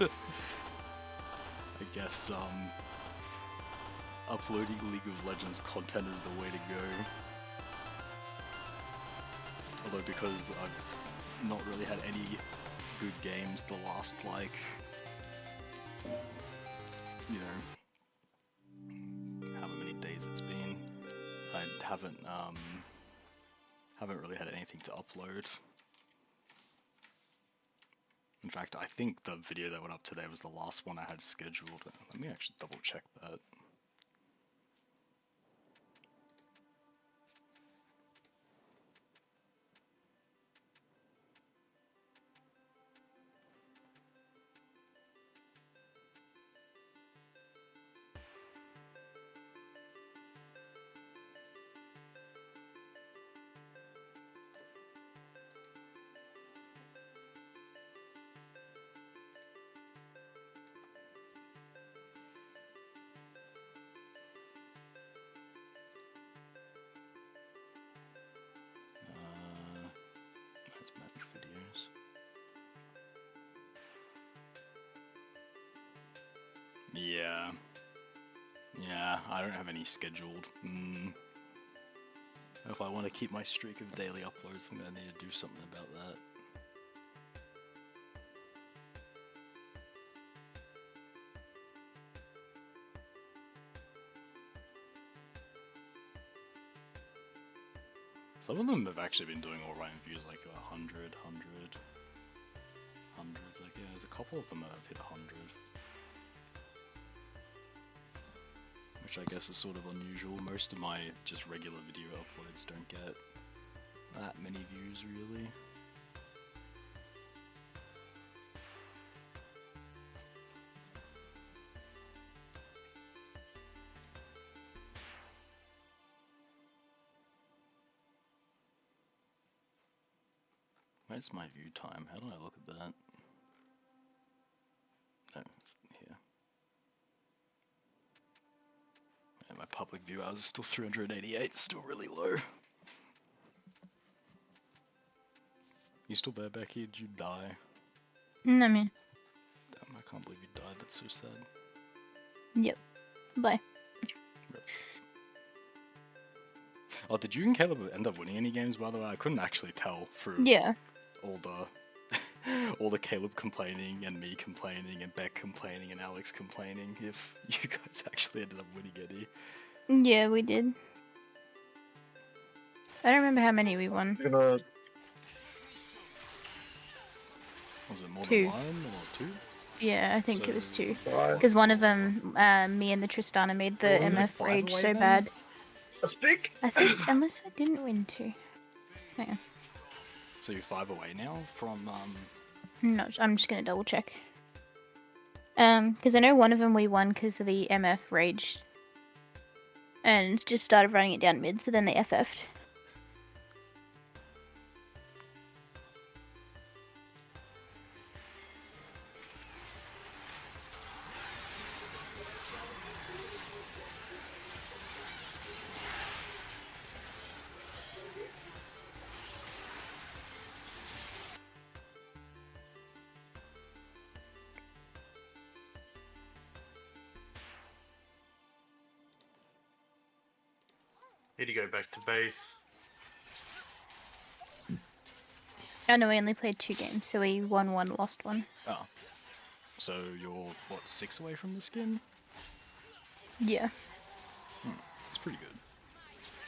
I guess uploading League of Legends content is the way to go. Although because I've not really had any good games the last like, you know, however many days it's been, I haven't really had anything to upload. In fact, I think the video that went up today was the last one I had scheduled. Let me actually double check that. Let's manage videos. Yeah, I don't have any scheduled. If I want to keep my streak of daily uploads, I'm gonna need to do something about that. Some of them have actually been doing alright in views, like 100, 100, 100. Like, yeah, there's a couple of them that have hit 100. Which I guess is sort of unusual. Most of my just regular video uploads don't get that many views, really. Where's my view time? How do I look at that? No, here. And my public view hours is still 388, still really low. You still there, Becky? Did you die? No, man. Damn, I can't believe you died, that's so sad. Yep. Bye. Oh, did you and Caleb end up winning any games, by the way? I couldn't actually tell through Yeah. all the Caleb complaining and me complaining and Beck complaining and Alex complaining if you guys actually ended up winning any. Yeah, we did. I don't remember how many we won. Was it more Two. than one or two? Yeah, I think So, it was 2. 5. Because one of them, me and the Tristana made the Oh, you had MF 5 rage away so then? bad. That's big. I think, unless I didn't win 2. Hang on. So you're 5 away now from No, I'm just gonna double check. Because I know one of them we won because of the MF raged. And just started running it down mid, so then they FF'd. Need to go back to base. Oh no, we only played 2 games, so we won 1, lost 1. oh. So you're what, 6 away from the skin? Yeah. It's pretty good.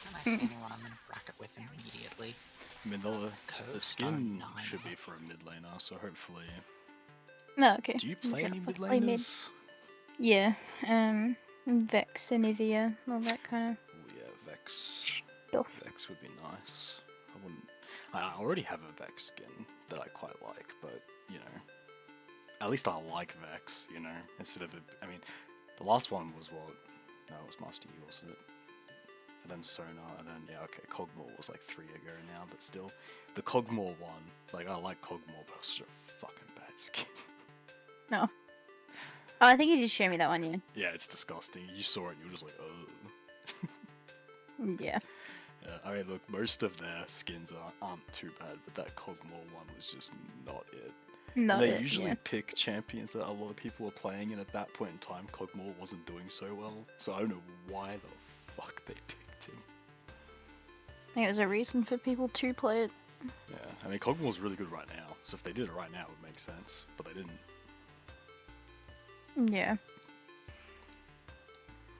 Can I see anyone I'm in a bracket with immediately? I mean the Coast skin on 9. should be for a mid laner, so hopefully. No, okay. Do you I'm just play gonna any mid play mid. laners? Yeah. Vex, Anivia, all that kind of Oh yeah, Vex. stuff. Vex would be nice. I wouldn't. I already have a Vex skin that I quite like, but you know, at least I like Vex. You know, instead of I mean, the last one was what? No, it was Master Yi, wasn't it? And then Sonar, and then yeah, okay, Cogmore was like 3 ago now, but still, the Cogmore one, like I like Cogmore, but it was such a fucking bad skin. No. Oh, I think you just showed me that one, yeah. Yeah, it's disgusting. You saw it, and you were just like, oh. Yeah. Yeah, I mean, look, most of their skins aren't too bad, but that Cogmore one was just not it. Not And they it, usually yeah. pick champions that a lot of people are playing, and at that point in time, Cogmore wasn't doing so well. So I don't know why the fuck they picked him. I think it was a reason for people to play it. Yeah, I mean, Cogmore's really good right now, so if they did it right now, it would make sense, but they didn't. Yeah.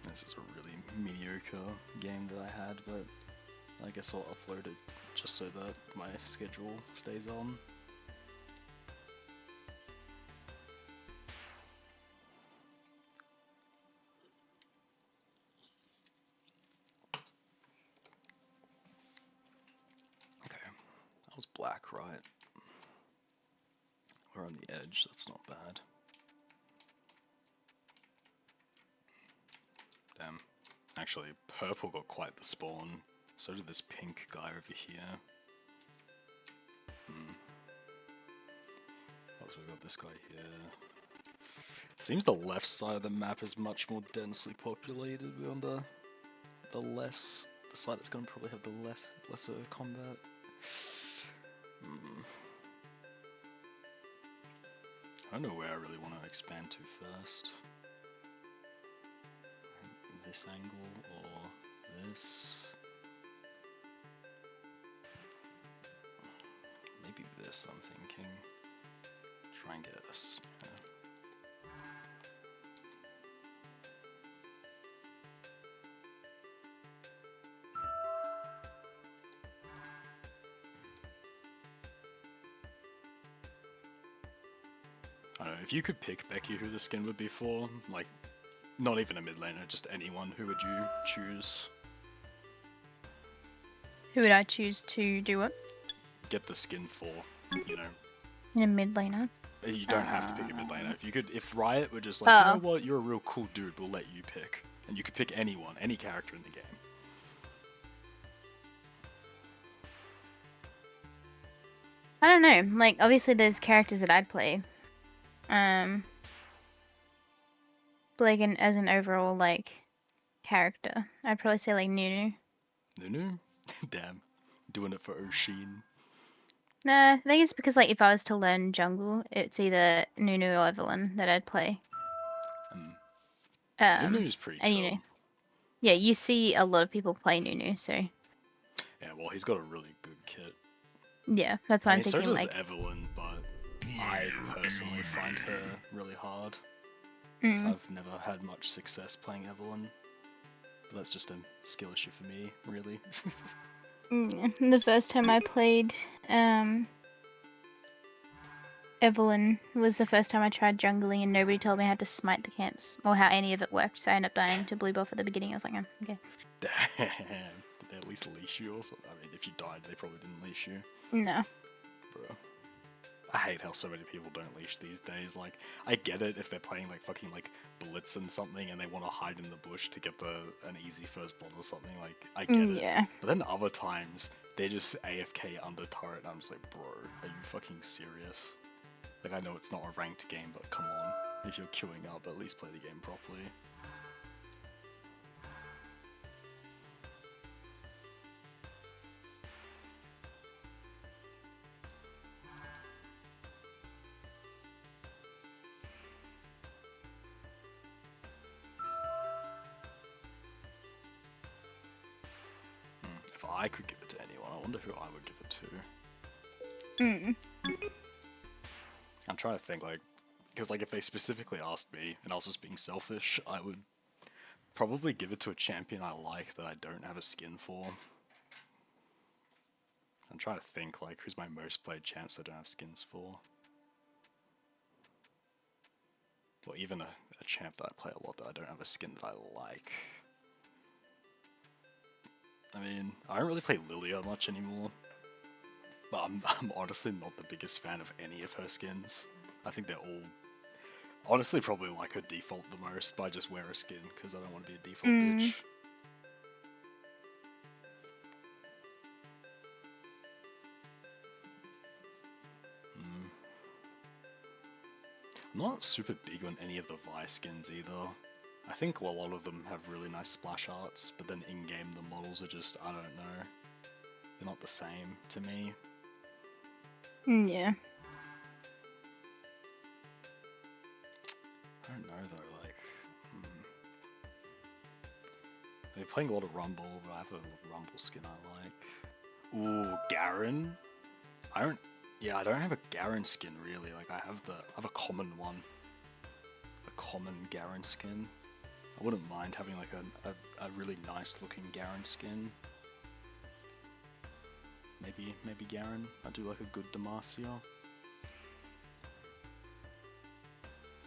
This is a really mediocre game that I had, but I guess I'll upload it just so that my schedule stays on. Okay, that was black, right? We're on the edge, that's not bad. Damn. Actually, purple got quite the spawn. So did this pink guy over here. Also, we got this guy here. Seems the left side of the map is much more densely populated. We're on the side that's gonna probably have the lesser combat. I don't know where I really want to expand to first. This angle or this? Maybe this, I'm thinking. Try and get us. if you could pick Becky who the skin would be for, like, not even a mid laner, just anyone, who would you choose? Who would I choose to do it Get the skin for, you know. in a mid laner? You don't have to pick a mid laner. If you could, if Riot were just like, you know Oh. what, you're a real cool dude, we'll let you pick. And you could pick anyone, any character in the game. I don't know. Like, obviously, there's characters that I'd play. But like, as an overall like character, I'd probably say like Nunu. Nunu? Damn. Doing it for Oshin. Nah, I think it's because like if I was to learn jungle, it's either Nunu or Evelyn that I'd play. Nunu's pretty and chill. you know, yeah, you see a lot of people play Nunu, so Yeah, well, he's got a really good kit. yeah, that's why I I'm mean, so thinking does like. Evelyn, but I personally find her really hard. Mm. I've never had much success playing Evelyn. But that's just a skill issue for me, really. The first time I played Evelyn was the first time I tried jungling, and nobody told me how to smite the camps or how any of it worked. So I ended up dying to blue buff at the beginning. I was like, oh, okay. Damn. Did they at least leash you or something? I mean, if you died, they probably didn't leash you. No. Bro. I hate how so many people don't leash these days. Like, I get it if they're playing like fucking like Blitz and something and they want to hide in the bush to get an easy first blood or something. Like, I get it. Yeah. But then other times they're just AFK under turret, and I'm just like, bro, are you fucking serious? Like, I know it's not a ranked game, but come on, if you're queuing up, at least play the game properly. If I could give it to anyone, I wonder who I would give it to. I'm trying to think, like, because like if they specifically asked me and I was just being selfish, I would probably give it to a champion I like that I don't have a skin for. I'm trying to think, like, who's my most played champs I don't have skins for. Or even a champ that I play a lot that I don't have a skin that I like. I mean, I don't really play Lilia much anymore. But I'm honestly not the biggest fan of any of her skins. I think they're all... Honestly, probably like her default the most, but I just wear a skin because I don't want to be a default bitch. I'm not super big on any of the Vi skins either. I think a lot of them have really nice splash arts, but then in-game the models are just, I don't know. They're not the same to me. Yeah. I don't know though, like... I've been playing a lot of Rumble, but I have a Rumble skin I like. Ooh, Garen? I don't have a Garen skin really, like I have a common one. A common Garen skin. I wouldn't mind having like a really nice looking Garen skin. Maybe Garen. I do like a good Demacia.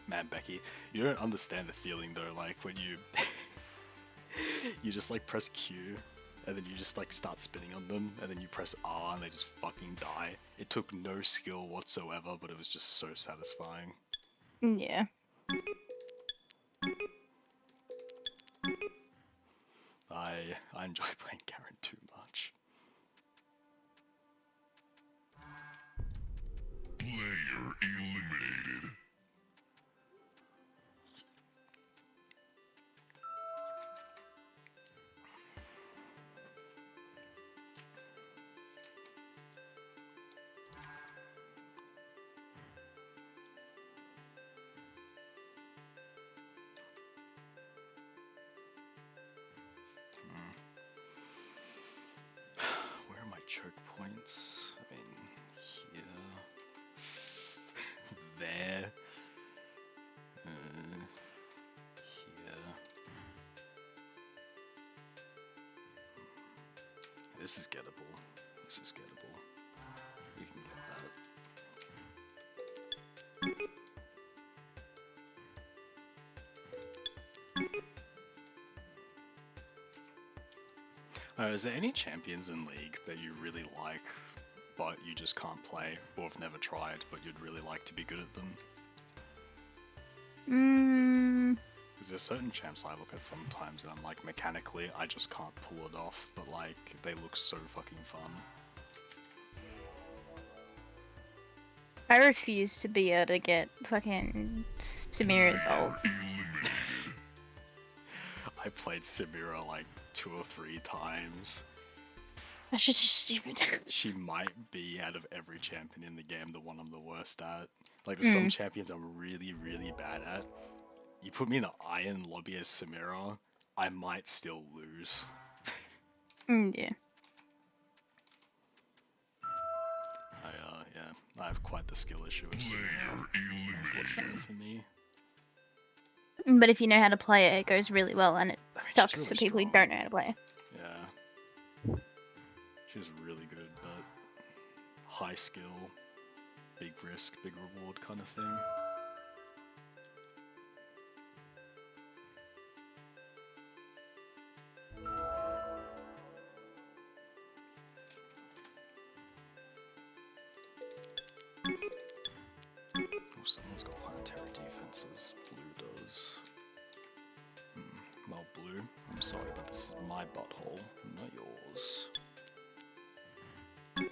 Man, Becky, you don't understand the feeling though, like when you you just like press Q and then you just like start spinning on them and then you press R and they just fucking die. It took no skill whatsoever, but it was just so satisfying. Yeah. I enjoy playing Garen too much. Player eliminated. Where are my choke points? I mean, here, there, here. This is gettable. This is gettable. We can get that. Is there any champions in League that you really like, but you just can't play, or have never tried, but you'd really like to be good at them? Because there's certain champs I look at sometimes and I'm like, mechanically, I just can't pull it off, but like, they look so fucking fun. I refuse to be able to get fucking Samira's ult. I played Samira like 2 or 3 times. That's just stupid. She might be, out of every champion in the game, the one I'm the worst at. Like, there's some champions I'm really, really bad at. You put me in an iron lobby as Samira, I might still lose. Yeah. I have quite the skill issue of Samira, unfortunately for me. But if you know how to play it, it goes really well, and it sucks really for people who strong. don't know how to play it. Yeah. She's really good, but high skill, big risk, big reward kind of thing. Oh, someone's got planetary defenses. Blue does. Well, Blue, I'm sorry, but this is my butthole, not yours. I mean,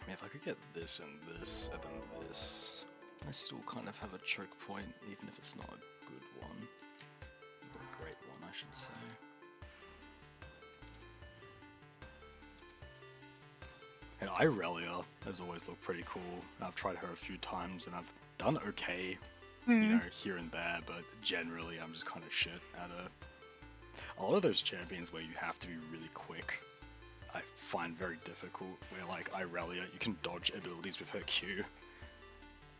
if I could get this and this, and then this, I still kind of have a choke point, even if it's not a good one. Or a great one, I should say. And Irelia has always looked pretty cool. I've tried her a few times and I've done okay, you know, here and there, but generally I'm just kind of shit at her. A lot of those champions where you have to be really quick, I find very difficult, where like Irelia, you can dodge abilities with her Q,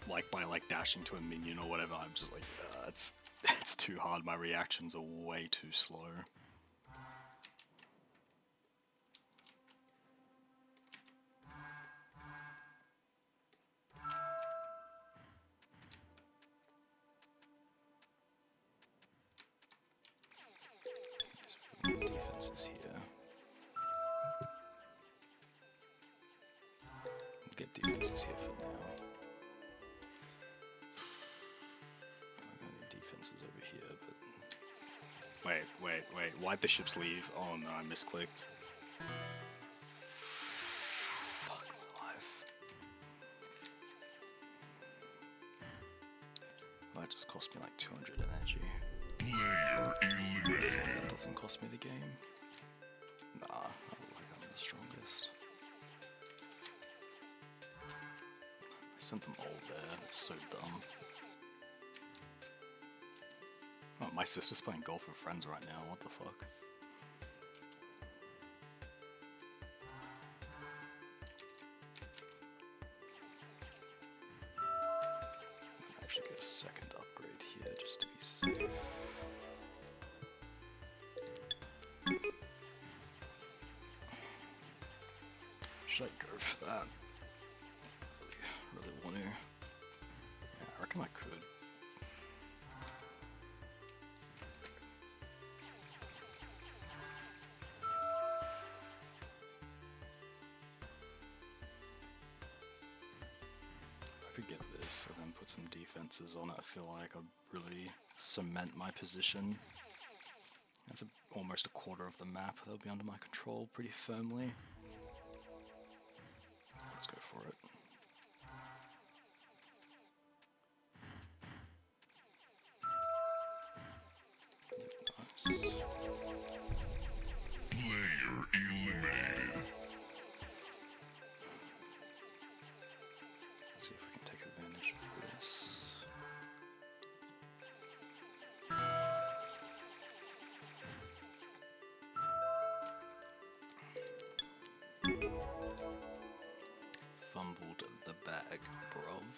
like by like dashing to a minion or whatever. I'm just like, it's too hard, my reactions are way too slow. Defenses here. We'll get defenses here for now. I'm gonna need defenses over here, but... Wait. Why'd the ships leave? Oh no, I misclicked. Fuck my life. That just cost me like 200 energy. Player eliminated. That doesn't cost me the game. Nah, I look like I'm the strongest. I sent them all there, that's so dumb. Oh, my sister's playing golf with friends right now, what the fuck? I'm actually get a second upgrade here just to be safe. Should I go for that? Really want to. Yeah, I reckon I could. If I could get this and then put some defenses on it, I feel like I'd really cement my position. That's almost a quarter of the map that'll be under my control pretty firmly. Let's go for it. Nice. Player eliminated. See if we can take advantage of this. Fumbled the bag, bruv.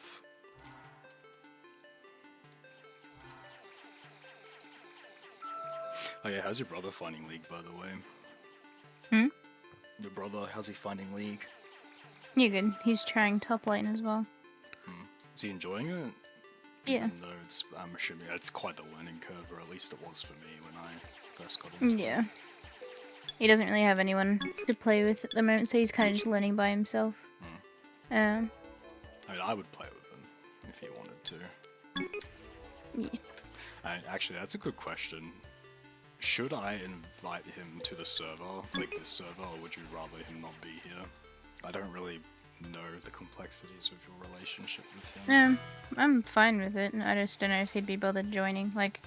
Oh yeah, how's your brother finding League, by the way? Your brother, how's he finding League? You're good. He's trying top lane as well. Is he enjoying it? Yeah. Even though I'm assuming it's quite the learning curve, or at least it was for me when I first got into it. Yeah. He doesn't really have anyone to play with at the moment, so he's kind of just learning by himself. I mean, I would play with him if he wanted to. Yeah. Actually, that's a good question. Should I invite him to the server, like this server, or would you rather him not be here? I don't really know the complexities of your relationship with him. I'm fine with it. I just don't know if he'd be bothered joining. Like,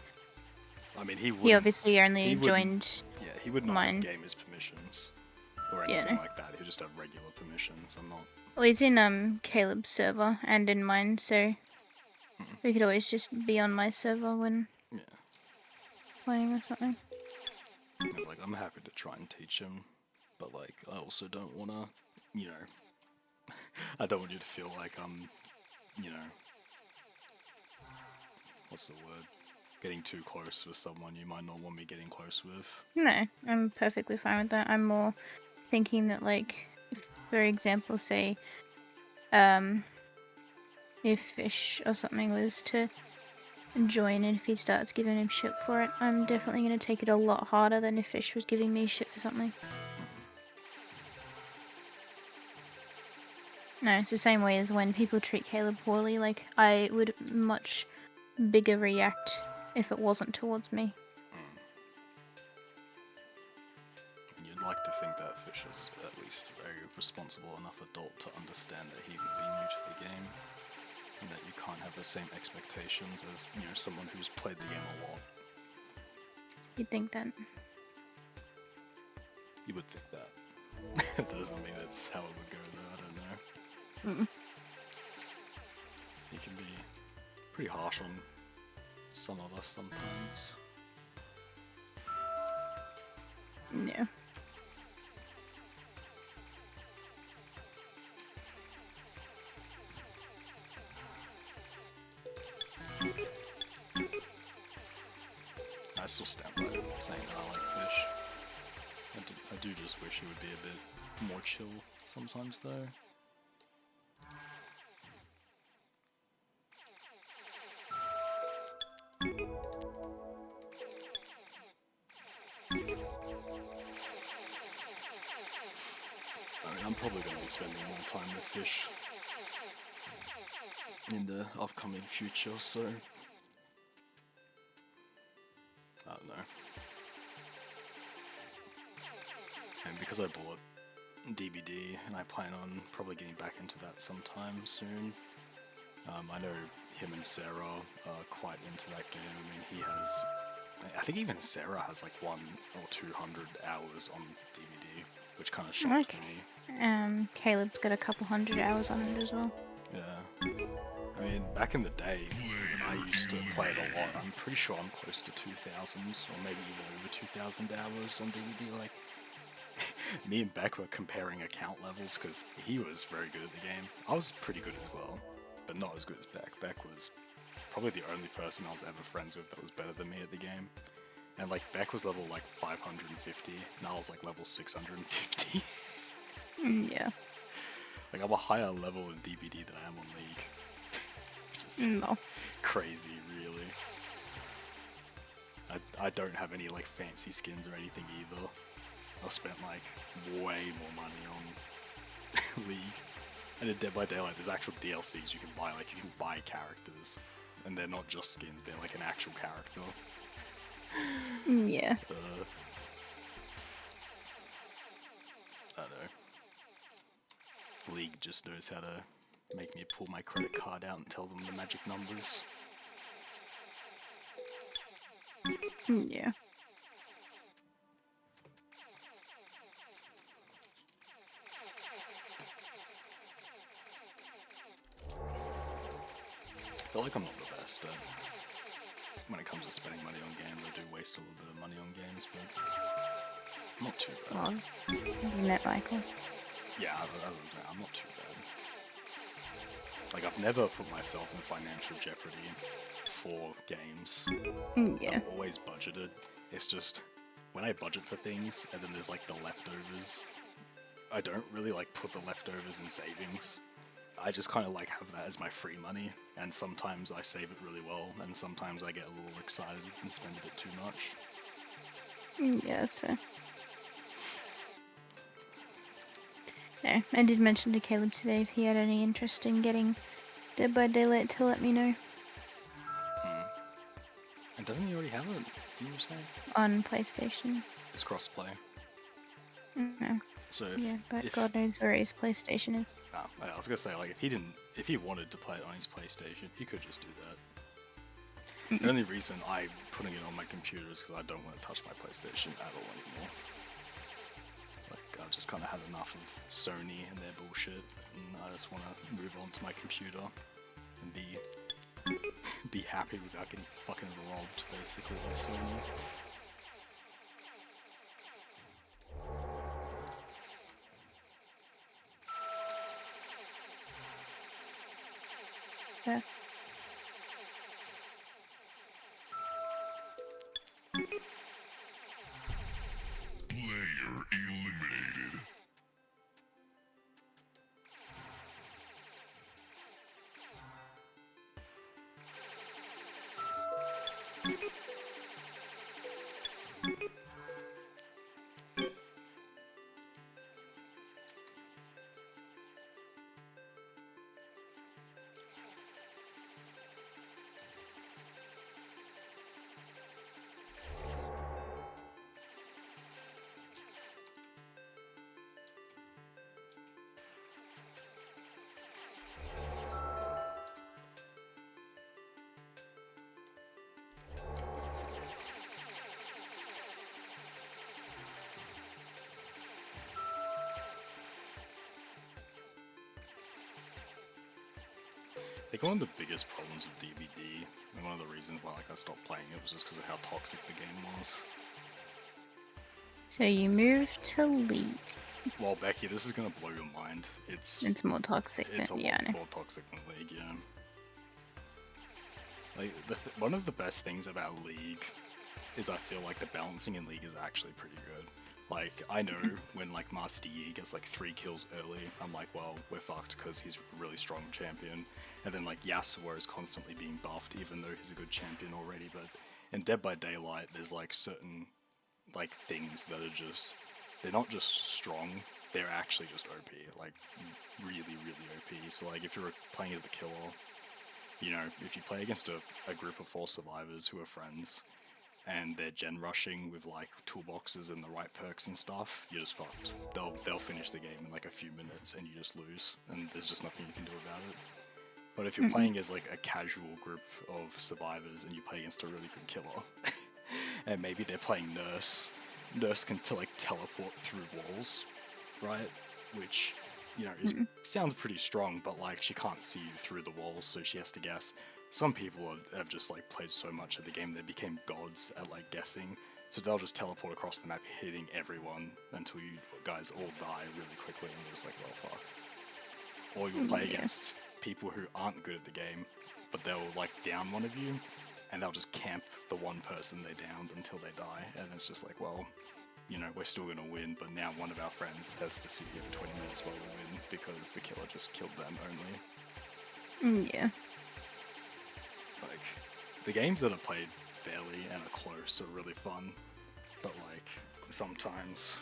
I mean, he obviously only joined. Yeah, he would not mine. have gamers permissions or Yeah, anything no. like that. He'd just have regular permissions. I'm not. Well, he's in Caleb's server and in mine, so we could always just be on my server when Yeah. playing or something. It's like I'm happy to try and teach him, but like I also don't wanna, you know, I don't want you to feel like I'm, you know, what's the word? Getting too close with someone you might not want me getting close with. No, I'm perfectly fine with that. I'm more thinking that, like, for example, say, if Fish or something was to join and if he starts giving him shit for it, I'm definitely going to take it a lot harder than if Fish was giving me shit for something. No, it's the same way as when people treat Caleb poorly. Like, I would much bigger react if it wasn't towards me. And you'd like to think that Fish is at least a very responsible enough adult to understand that he would be new to the game, and that you can't have the same expectations as, you know, someone who's played the game a lot. You'd think that. You would think that. It doesn't mean that's how it would go though, I don't know. You can be pretty harsh on some of us sometimes. No. I still stand by saying that I like Fish. I do just wish he would be a bit more chill sometimes though. I mean, I'm probably going to be spending more time with Fish in the upcoming future, so I don't know. And because I bought DBD, and I plan on probably getting back into that sometime soon, I know him and Sarah are quite into that game. I mean, he has, I think even Sarah has like 100 or 200 hours on DVD, which kind of shocked me. Caleb's got a couple hundred hours on it as well. Yeah. I mean, back in the day, when I used to play it a lot, I'm pretty sure I'm close to 2,000, or maybe even over 2,000 hours on DVD. Like, me and Beck were comparing account levels, because he was very good at the game. I was pretty good as well, but not as good as Beck. Beck was probably the only person I was ever friends with that was better than me at the game. And, like, Beck was level, like, 550, and I was, like, level 650. Yeah. Like, I'm a higher level in DBD than I am on League. Which is No. crazy, really. I don't have any, like, fancy skins or anything either. I spent, like, way more money on League. And in Dead by Daylight, there's actual DLCs you can buy. Like, you can buy characters. And they're not just skins, they're, like, an actual character. Yeah. I don't know. League just knows how to make me pull my credit card out and tell them the magic numbers. Yeah. I feel like I'm not the best at, when it comes to spending money on games. I do waste a little bit of money on games, but I'm not too bad. Well, you met Michael. Yeah, I'm not too bad. Like, I've never put myself in financial jeopardy for games. Yeah. I'm always budgeted. It's just, when I budget for things, and then there's, like, the leftovers, I don't really, like, put the leftovers in savings. I just kind of like have that as my free money, and sometimes I save it really well, and sometimes I get a little excited and spend a bit too much. Yeah, so. No, I did mention to Caleb today if he had any interest in getting Dead by Daylight to let me know. And doesn't he already have it? Did you say? On PlayStation. It's crossplay. No. So Yeah, but if, God knows where his PlayStation is. I was gonna say, like, if he wanted to play it on his PlayStation, he could just do that. The only reason I'm putting it on my computer is because I don't want to touch my PlayStation at all anymore. Like, I've just kind of had enough of Sony and their bullshit, and I just want to move on to my computer and be happy without getting fucking robbed, basically, by Sony. Yeah. Player eliminated. I think one of the biggest problems with DVD, and one of the reasons why I stopped playing it, was just because of how toxic the game was. So you moved to League. Well, Becky, this is gonna blow your mind. It's It's more toxic a than yeah, I lot know. more toxic than League, yeah. Like, one of the best things about League is I feel like the balancing in League is actually pretty good. Like, I know when, like, Master Yi gets, like, 3 kills early, I'm like, well, we're fucked, because he's a really strong champion. And then, like, Yasuo is constantly being buffed, even though he's a good champion already. But in Dead by Daylight, there's, like, certain, like, things that are just... They're not just strong, they're actually just OP. Like, really, really OP. So, like, if you're playing as the killer, you know, if you play against a group of 4 survivors who are friends, and they're gen rushing with like toolboxes and the right perks and stuff, you're just fucked. They'll finish the game in like a few minutes and you just lose, and there's just nothing you can do about it. But if you're playing as like a casual group of survivors and you play against a really good killer, and maybe they're playing Nurse can like teleport through walls, right? Which, you know, sounds pretty strong, but like she can't see you through the walls, so she has to guess. Some people have just like played so much of the game they became gods at like guessing, so they'll just teleport across the map hitting everyone until you guys all die really quickly and you're just like, well, fuck. Or you'll play against people who aren't good at the game, but they'll like down one of you and they'll just camp the one person they downed until they die, and it's just like, well, you know, we're still gonna win, but now one of our friends has to sit here for 20 minutes while we win because the killer just killed them only. Yeah. Like, the games that are played fairly and are close are really fun, but like, sometimes,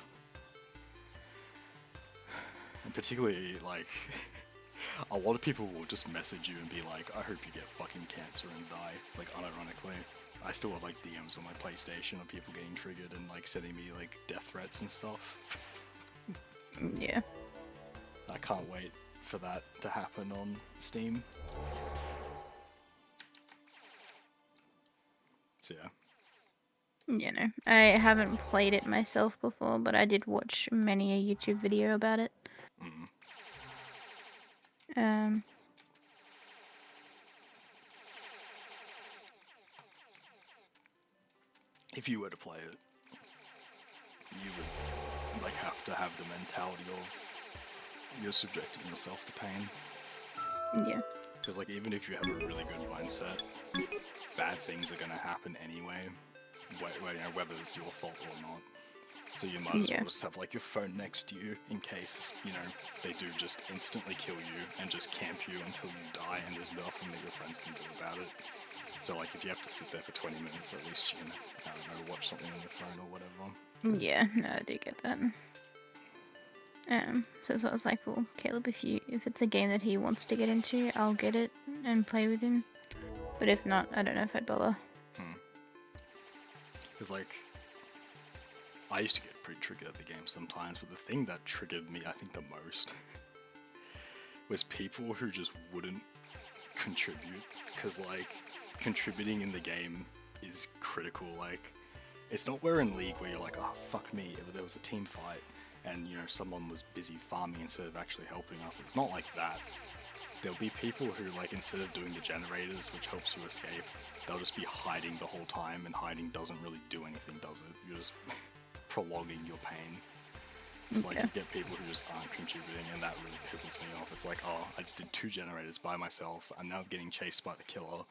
and particularly like, a lot of people will just message you and be like, I hope you get fucking cancer and die, like unironically. I still have like DMs on my PlayStation of people getting triggered and like sending me like death threats and stuff. Yeah. I can't wait for that to happen on Steam. So yeah. You know, I haven't played it myself before, but I did watch many a YouTube video about it. If you were to play it, you would like have to have the mentality of you're subjecting yourself to pain. Yeah. Because like even if you have a really good mindset, bad things are gonna happen anyway, you know, whether it's your fault or not. So you might as Yeah. well just have like your phone next to you in case, you know, they do just instantly kill you and just camp you until you die and there's nothing that your friends can do about it. So like if you have to sit there for 20 minutes, at least you can, I don't know, watch something on your phone or whatever. Yeah, no, I do get that. So that's what I was like, well, Caleb, if it's a game that he wants to get into, I'll get it and play with him. But if not, I don't know if I'd bother. Because like, I used to get pretty triggered at the game sometimes, but the thing that triggered me, I think, the most was people who just wouldn't contribute. Because like, contributing in the game is critical. Like, it's not where in League where you're like, oh fuck me, if there was a team fight and you know someone was busy farming instead of actually helping us. It's not like that. There'll be people who, like, instead of doing the generators, which helps you escape, they'll just be hiding the whole time, and hiding doesn't really do anything, does it? You're just prolonging your pain. It's like you get people who just aren't contributing, and that really pisses me off. It's like, oh, I just did 2 generators by myself, I'm now getting chased by the killer,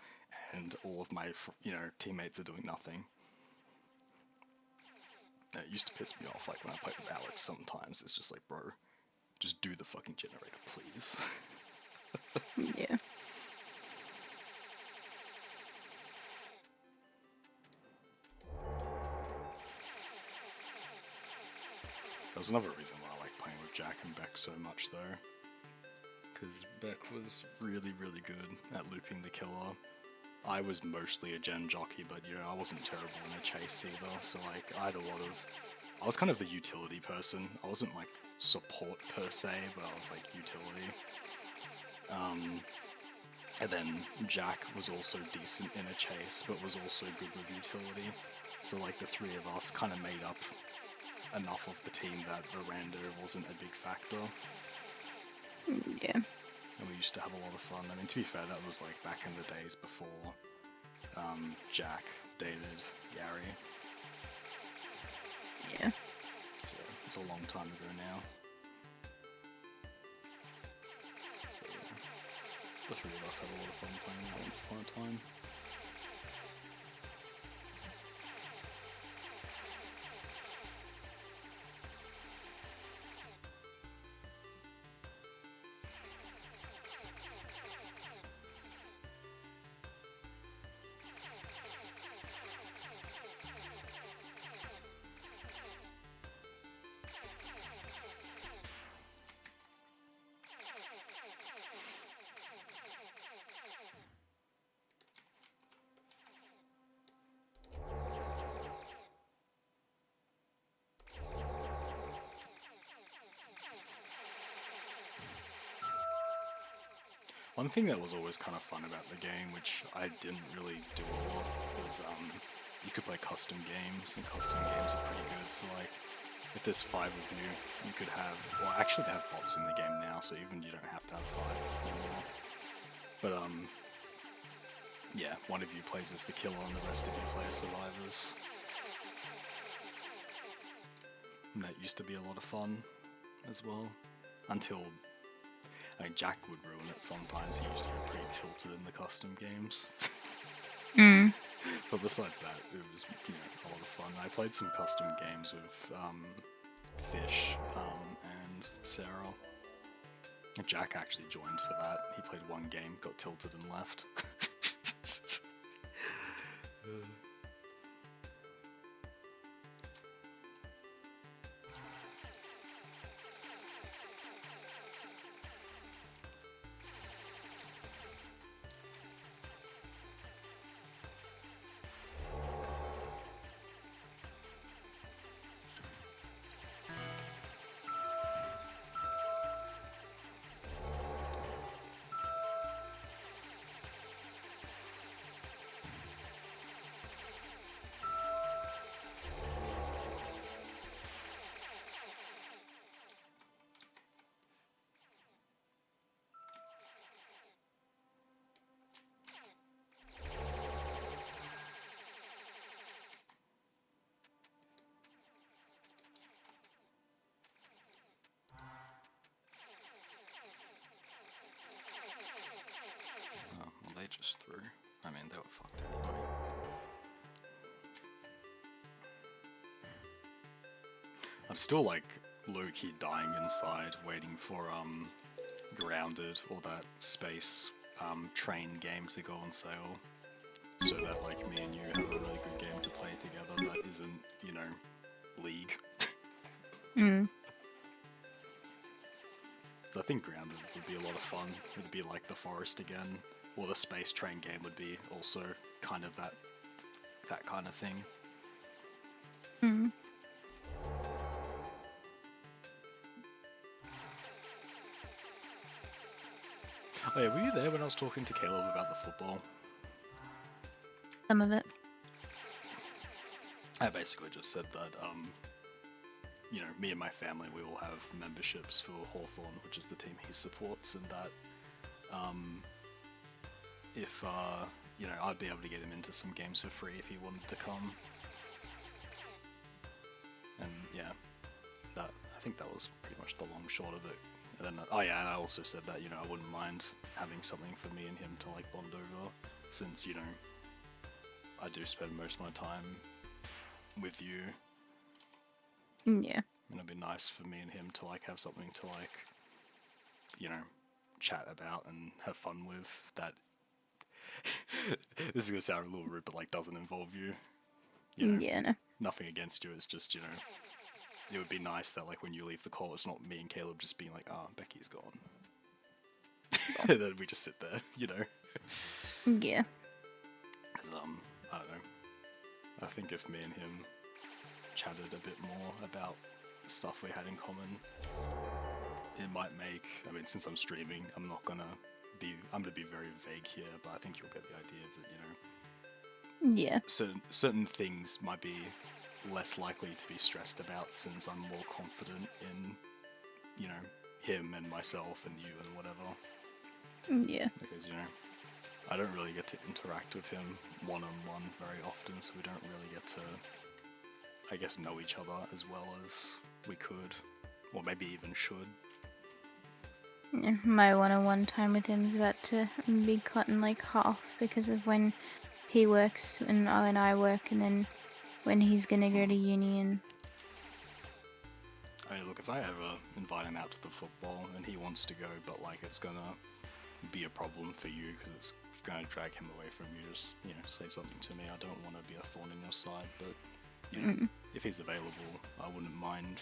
and all of my, you know, teammates are doing nothing. And it used to piss me off, like when I played with Alex sometimes, it's just like, bro, just do the fucking generator, please. Yeah. There's another reason why I like playing with Jack and Beck so much though. Because Beck was really, really good at looping the killer. I was mostly a gen jockey, but you know, I wasn't terrible in a chase either, so like, I had a lot of... I was kind of the utility person. I wasn't like support per se, but I was like utility. And then Jack was also decent in a chase, but was also good with utility. So like the 3 of us kind of made up enough of the team that the rando wasn't a big factor. Yeah. And we used to have a lot of fun. I mean, to be fair, that was like back in the days before Jack dated Gary. Yeah. So it's a long time ago now. But, yeah, the 3 of us had a lot of fun playing that once upon a time. One thing that was always kind of fun about the game, which I didn't really do a lot, was you could play custom games, and custom games are pretty good. So like, if there's 5 of you, you could have, well, actually they have bots in the game now, so even you don't have to have 5 anymore. But yeah, one of you plays as the killer and the rest of you play as survivors. And that used to be a lot of fun as well, until... I mean, Jack would ruin it sometimes. He used to get pretty tilted in the custom games. But besides that, it was, you know, a lot of fun. I played some custom games with Fish and Sarah. Jack actually joined for that. He played 1 game, got tilted and left. Oh, well, they just threw. I mean, they were fucked anyway. still like low-key dying inside, waiting for Grounded or that space train game to go on sale, so that like me and you have a really good game to play together that isn't, you know, League. Mm. So I think Grounded would be a lot of fun. It'd be like the Forest again, or the space train game would be also kind of that kind of thing. Mm. Oh yeah, were you there when I was talking to Caleb about the football? Some of it. I basically just said that, you know, me and my family, we all have memberships for Hawthorn, which is the team he supports, and that, if, you know, I'd be able to get him into some games for free if he wanted to come. And yeah, that, I think that was pretty much the long short of it. And then, oh yeah, and I also said that, you know, I wouldn't mind having something for me and him to like bond over, since, you know, I do spend most of my time with you. Yeah. And it'd be nice for me and him to like have something to like, you know, chat about and have fun with that. This is gonna sound a little rude, but like doesn't involve you. You know, Yeah, no. nothing against you. It's just, you know, it would be nice that like when you leave the call, it's not me and Caleb just being like, "Ah, Becky's gone," and then we just sit there, you know. Yeah. 'Cause, I don't know. I think if me and him chatted a bit more about stuff we had in common, it might make, I mean, since I'm streaming, I'm gonna be very vague here, but I think you'll get the idea of it, you know. Yeah. Certain things might be less likely to be stressed about since I'm more confident in, you know, him and myself and you and whatever. Yeah. Because, you know, I don't really get to interact with him one-on-one very often, so we don't really get to, I guess, know each other as well as we could, or maybe even should. Yeah, my one-on-one time with him is about to be cut in like half because of when he works and I work, and then when he's gonna go to uni. And I mean, look, if I ever invite him out to the football and he wants to go, but like it's gonna be a problem for you because it's gonna drag him away from you, just, you know, say something to me. I don't want to be a thorn in your side, but, you know, if he's available, I wouldn't mind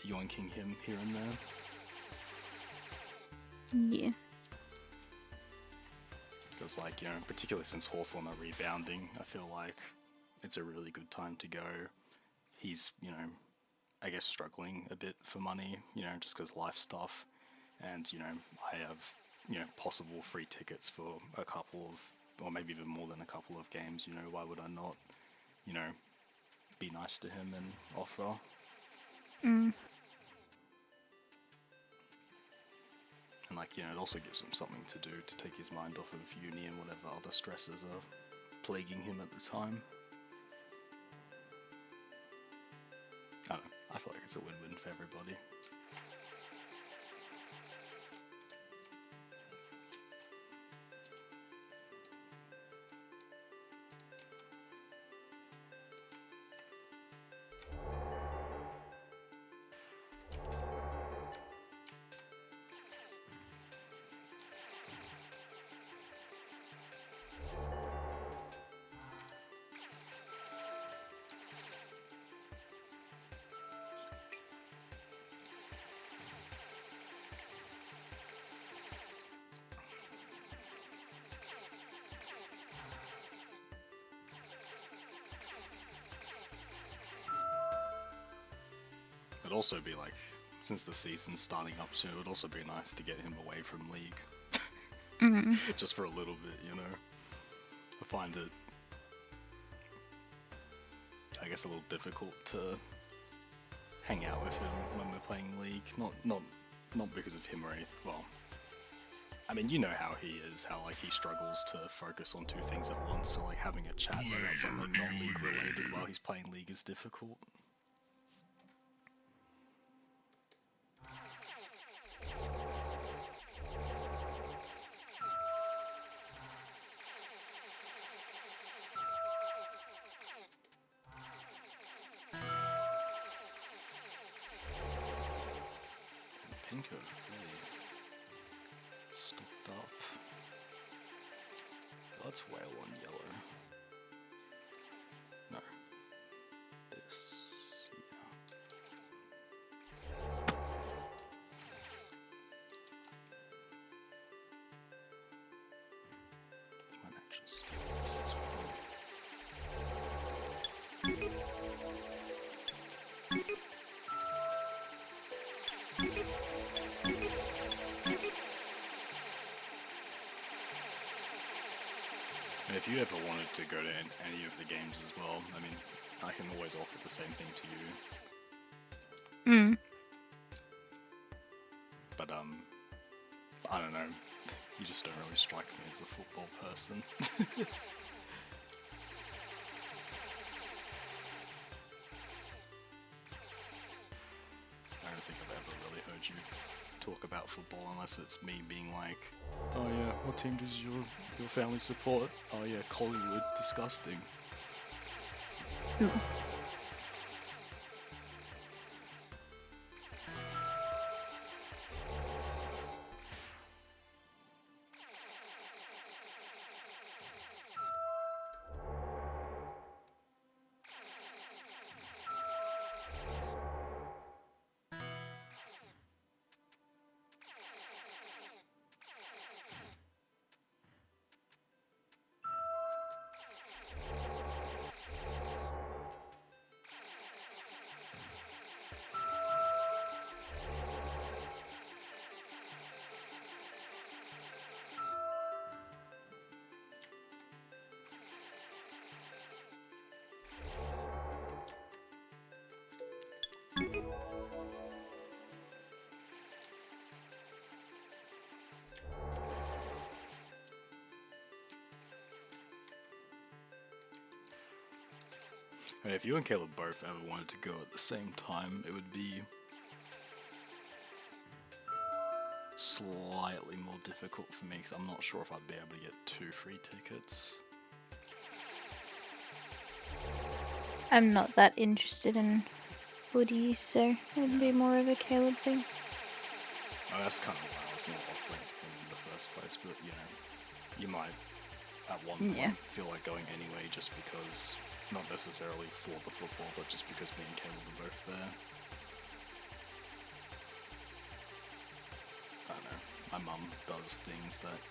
yoinking him here and there. yeah. Because, like, you know, particularly since Hawthorn are rebounding, I feel like it's a really good time to go. He's, you know, I guess struggling a bit for money, you know, just because life stuff. And, you know, I have, you know, possible free tickets for a couple of, or maybe even more than a couple of games. You know, why would I not, you know, be nice to him and offer? Mm. And, like, you know, it also gives him something to do to take his mind off of uni and whatever other stresses are plaguing him at the time. I don't know, I feel like it's a win-win for everybody. It'd also be like, since the season's starting up soon, it would also be nice to get him away from League. Just for a little bit, you know. I find it, I guess, a little difficult to hang out with him when we're playing League. Not because of him or anything. Well, I mean, you know how he is, how like he struggles to focus on two things at once. So like having a chat about something not League related while he's playing League is difficult. that's whale on yellow. No. This. Yeah. Might actually steal this as well. And if you ever wanted to go to any of the games as well, I mean, I can always offer the same thing to you. Mm. But I don't know. You just don't really strike me as a football person. I don't think I've ever really heard you talk about football unless it's me being like, oh yeah, what team does your family support? Oh yeah, Collingwood, disgusting. I mean, if you and Caleb both ever wanted to go at the same time, it would be slightly more difficult for me because I'm not sure if I'd be able to get 2 free tickets. I'm not that interested in footy, so it'd be more of a Caleb thing. Oh, that's kind of why I was not offering to him in the first place, but you know, you might at one point Yeah. feel like going anyway just because, not necessarily for the football, but just because me and Caleb are both there. I don't know, my mum does things that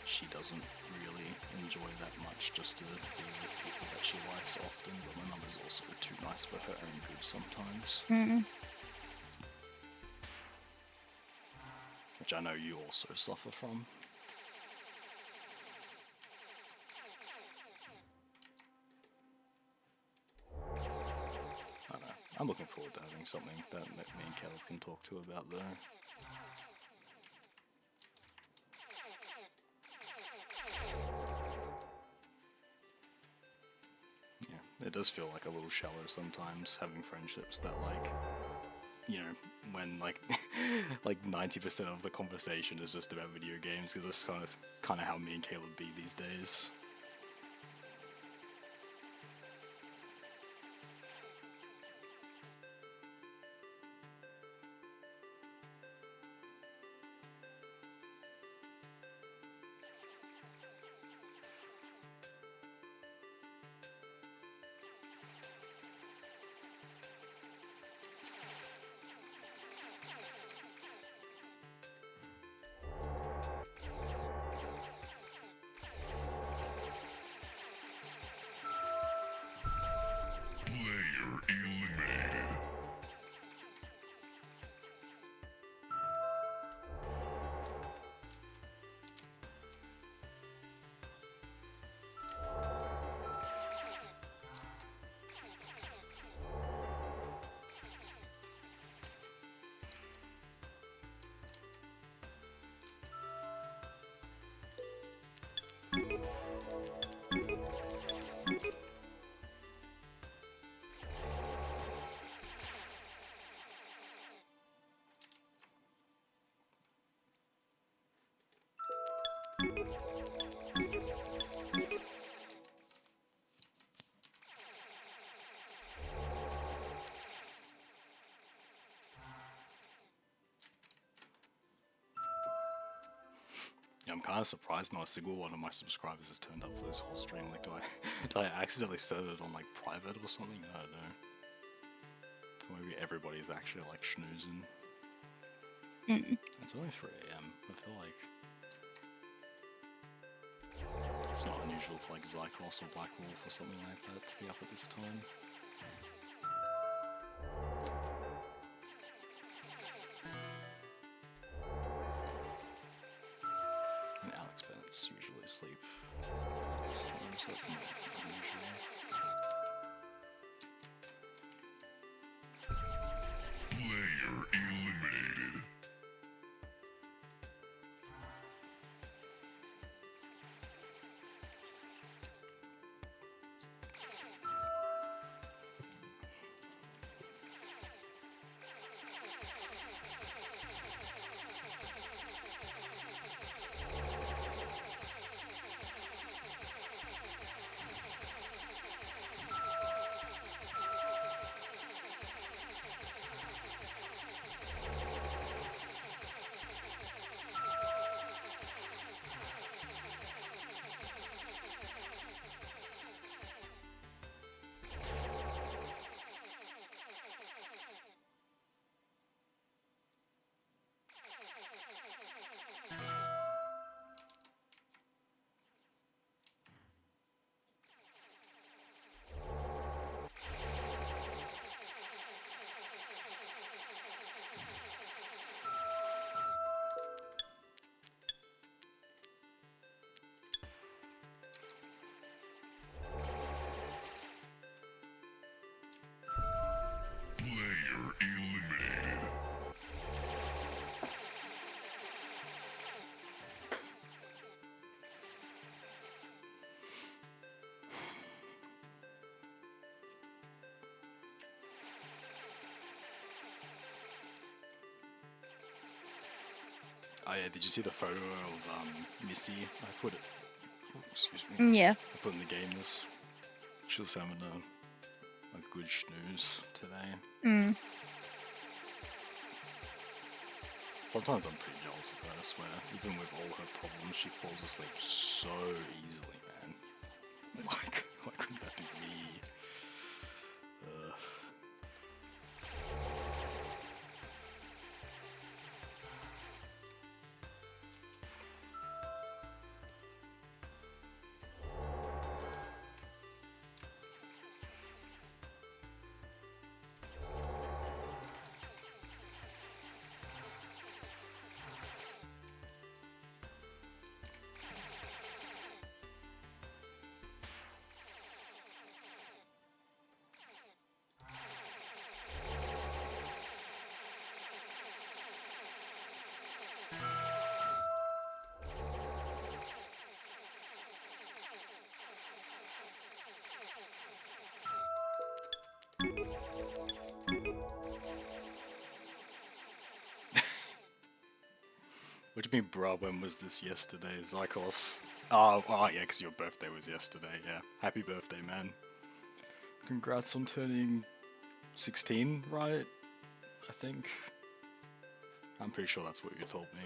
she doesn't really enjoy that much just to be with people that she likes often, but my mum is also too nice for her own good sometimes. Which I know you also suffer from. I don't know. I'm looking forward to having something that me and Caleb can talk to about though. Yeah, it does feel like a little shallow sometimes having friendships that like, you know, when like like 90% of the conversation is just about video games, because that's kind of how me and Caleb be these days. I'm kind of surprised not a single one of my subscribers has turned up for this whole stream. Like, do I accidentally set it on like private or something? I don't know. Maybe everybody's actually like schnoozing. It's only 3 AM. I feel like it's not unusual for like Zykos or Black Wolf or something like that to be up at this time. And Alex Bennett's usually asleep at this time, so that's not unusual. Player eliminated. Player eliminated. Oh yeah, did you see the photo of Missy? I put it. Oh, excuse me. Yeah. I put in the game this. She was having a good snooze today. Sometimes I'm pretty jealous of her, I swear. Even with all her problems, she falls asleep so easily, man. Why couldn't that be me? Ugh. What do you mean, bruh, when was this yesterday, Zykos? Oh, yeah, because your birthday was yesterday, yeah. Happy birthday, man. Congrats on turning 16, right? I think. I'm pretty sure that's what you told me.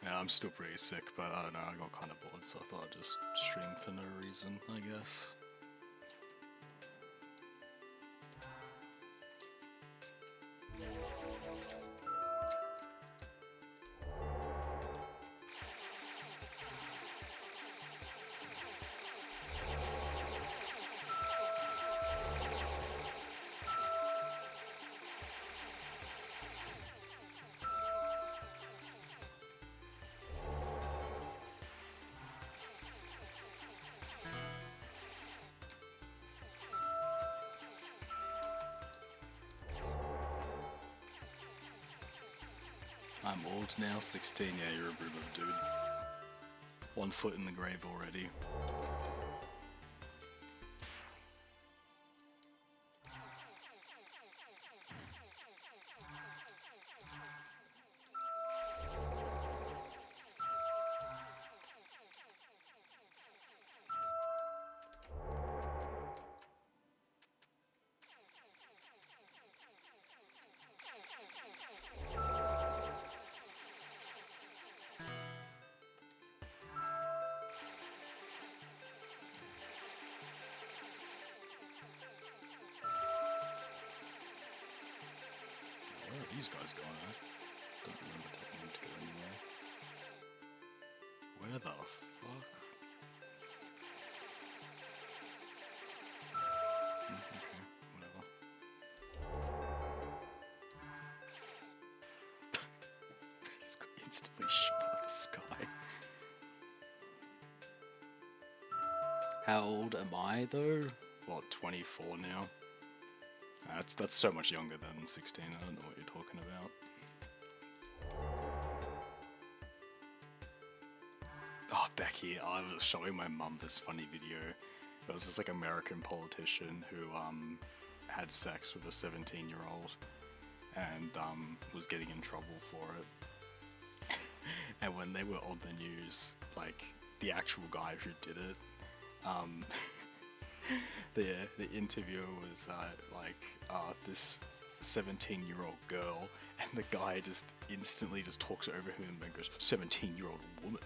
Yeah, I'm still pretty sick, but I don't know, I got kind of bored, so I thought I'd just stream for no reason, I guess. I'm old now, 16, yeah, you're a boomer, dude. 1 foot in the grave already. these guys going, eh? Don't remember taking them to go anywhere. Where the fuck? Okay, whatever. He's got instantly shot out of the sky. How old am I though? What, 24 now? That's so much younger than 16, I don't know what you're talking about. Oh, Becky, I was showing my mum this funny video. There was this like American politician who had sex with a 17-year-old and was getting in trouble for it. And when they were on the news, like the actual guy who did it, the interviewer was this 17-year-old girl, and the guy just instantly just talks over him and goes, 17-year-old woman.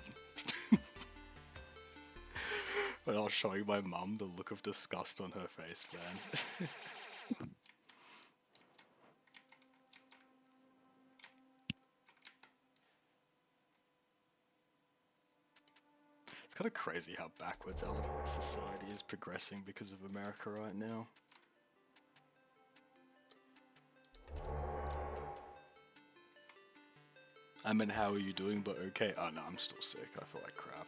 But I was showing my mum the look of disgust on her face, man. It's kind of crazy how backwards our society is progressing because of America right now. I mean, how are you doing? But okay. Oh no, I'm still sick. I feel like crap.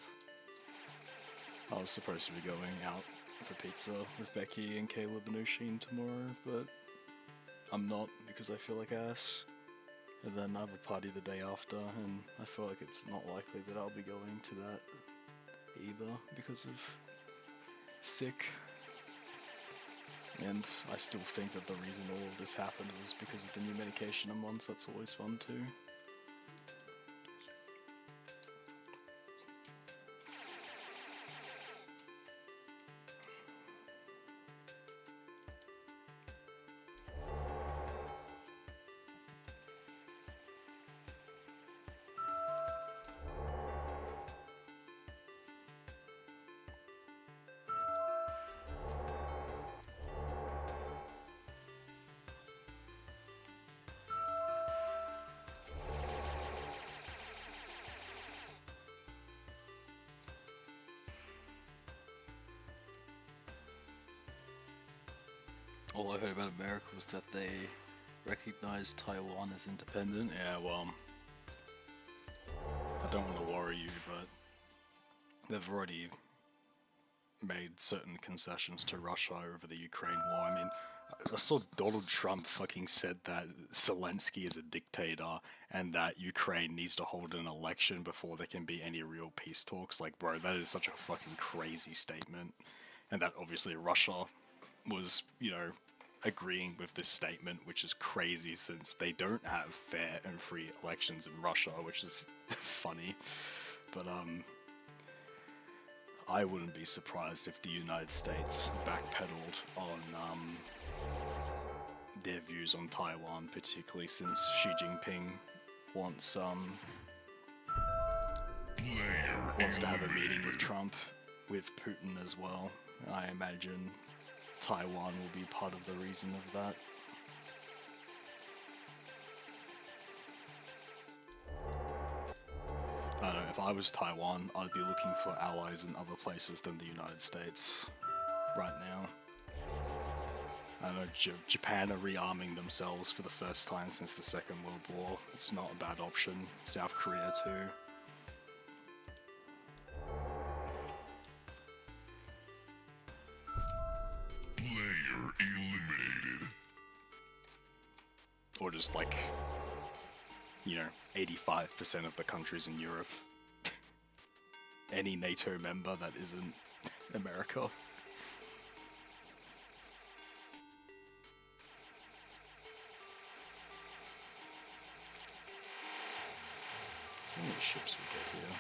I was supposed to be going out for pizza with Becky and Caleb and Oshin tomorrow, but I'm not because I feel like ass. And then I have a party the day after, and I feel like it's not likely that I'll be going to that either because of sick. And I still think that the reason all of this happened was because of the new medication I'm on, so that's always fun too. All I heard about America was that they recognized Taiwan as independent. Yeah, well, I don't want to worry you, but they've already made certain concessions to Russia over the Ukraine war. I mean, I saw Donald Trump fucking said that Zelensky is a dictator and that Ukraine needs to hold an election before there can be any real peace talks. Like, bro, that is such a fucking crazy statement. And that obviously Russia was, you know, agreeing with this statement, which is crazy since they don't have fair and free elections in Russia, which is funny. But, I wouldn't be surprised if the United States backpedaled on, their views on Taiwan, particularly since Xi Jinping wants to have a meeting with Trump, with Putin as well. I imagine Taiwan will be part of the reason of that. I don't know, if I was Taiwan, I'd be looking for allies in other places than the United States right now. I know Japan are rearming themselves for the first time since the Second World War. It's not a bad option. South Korea too. Player eliminated. Or just like, you know, 85% of the countries in Europe. Any NATO member that isn't America. How many ships we get here?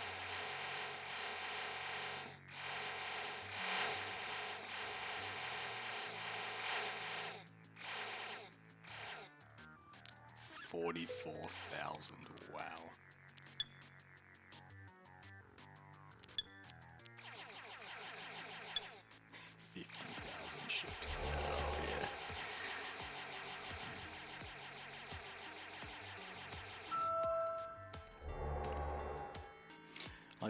$44,000. Wow. 50,000 ships. Oh yeah.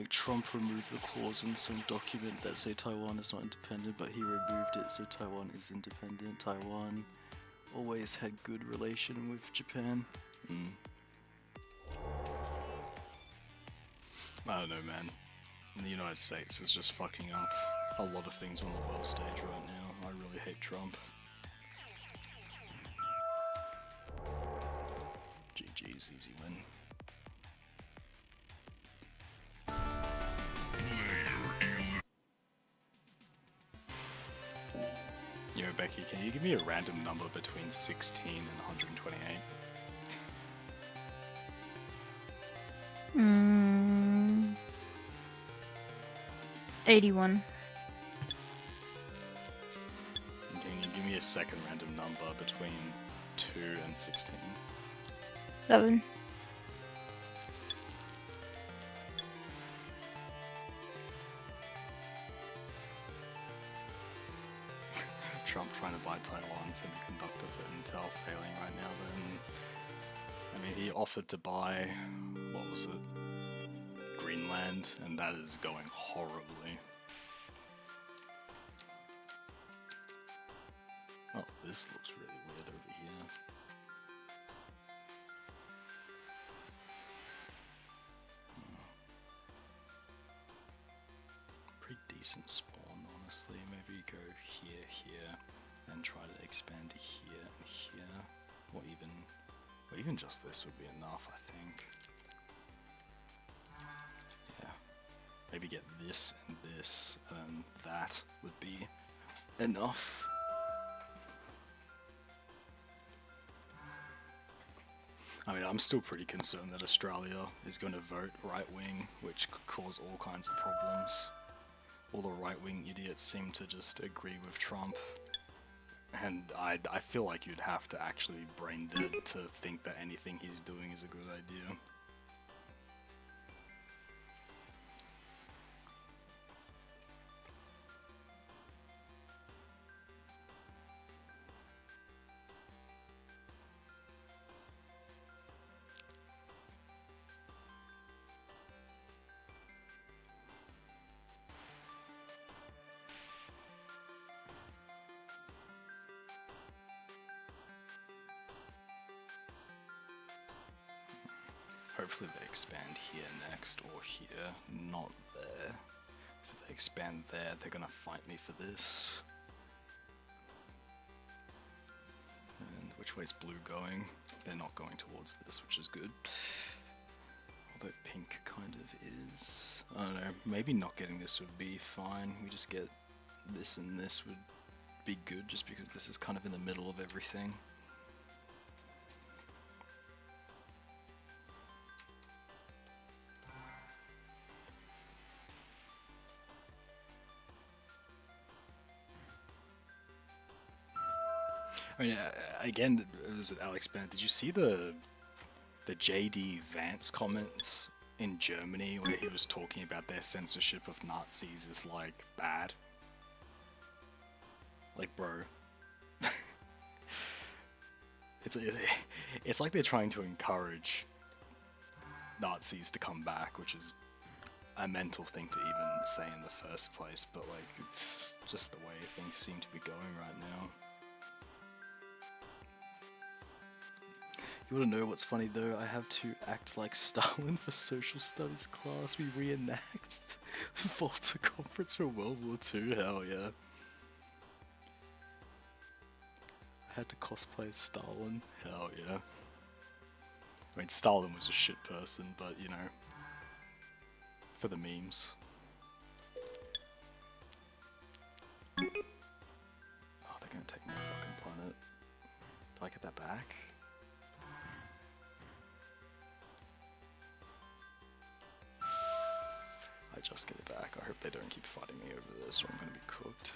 like Trump removed the clause in some document that say Taiwan is not independent, but he removed it so Taiwan is independent. Taiwan always had good relation with Japan. I don't know, man. The United States is just fucking up a lot of things on the world stage right now. I really hate Trump. GG's, easy win. Yo, Becky, can you give me a random number between 16 and 128? 81. Can you give me a second random number between 2 and 16? 11. Trump trying to buy Taiwan semiconductor for Intel failing right now then. I mean, he offered to buy, what was it, Greenland, and that is going horribly. Oh, this looks really weird over here. Pretty decent spawn, honestly. Maybe go here, here, and try to expand to here and here, or even just this would be enough, I think. Yeah, maybe get this and this, and that would be enough. I mean, I'm still pretty concerned that Australia is going to vote right-wing, which could cause all kinds of problems. All the right-wing idiots seem to just agree with Trump. And I feel like you'd have to actually brain dead to think that anything he's doing is a good idea. Hopefully they expand here next, or here, not there. So if they expand there, they're gonna fight me for this. And which way's blue going? They're not going towards this, which is good. Although pink kind of is. I don't know, maybe not getting this would be fine. We just get this and this would be good, just because this is kind of in the middle of everything. I mean, again, was it Alex Bennett? Did you see the JD Vance comments in Germany where he was talking about their censorship of Nazis is like bad? Like, bro, it's like they're trying to encourage Nazis to come back, which is a mental thing to even say in the first place. But like, it's just the way things seem to be going right now. You wanna know what's funny though? I have to act like Stalin for social studies class. We reenact Volta Conference for World War II. Hell yeah. I had to cosplay as Stalin. Hell yeah. I mean, Stalin was a shit person, but you know, for the memes. Oh, they're gonna take my fucking planet. Do I get that back? I just get it back. I hope they don't keep fighting me over this or I'm gonna be cooked.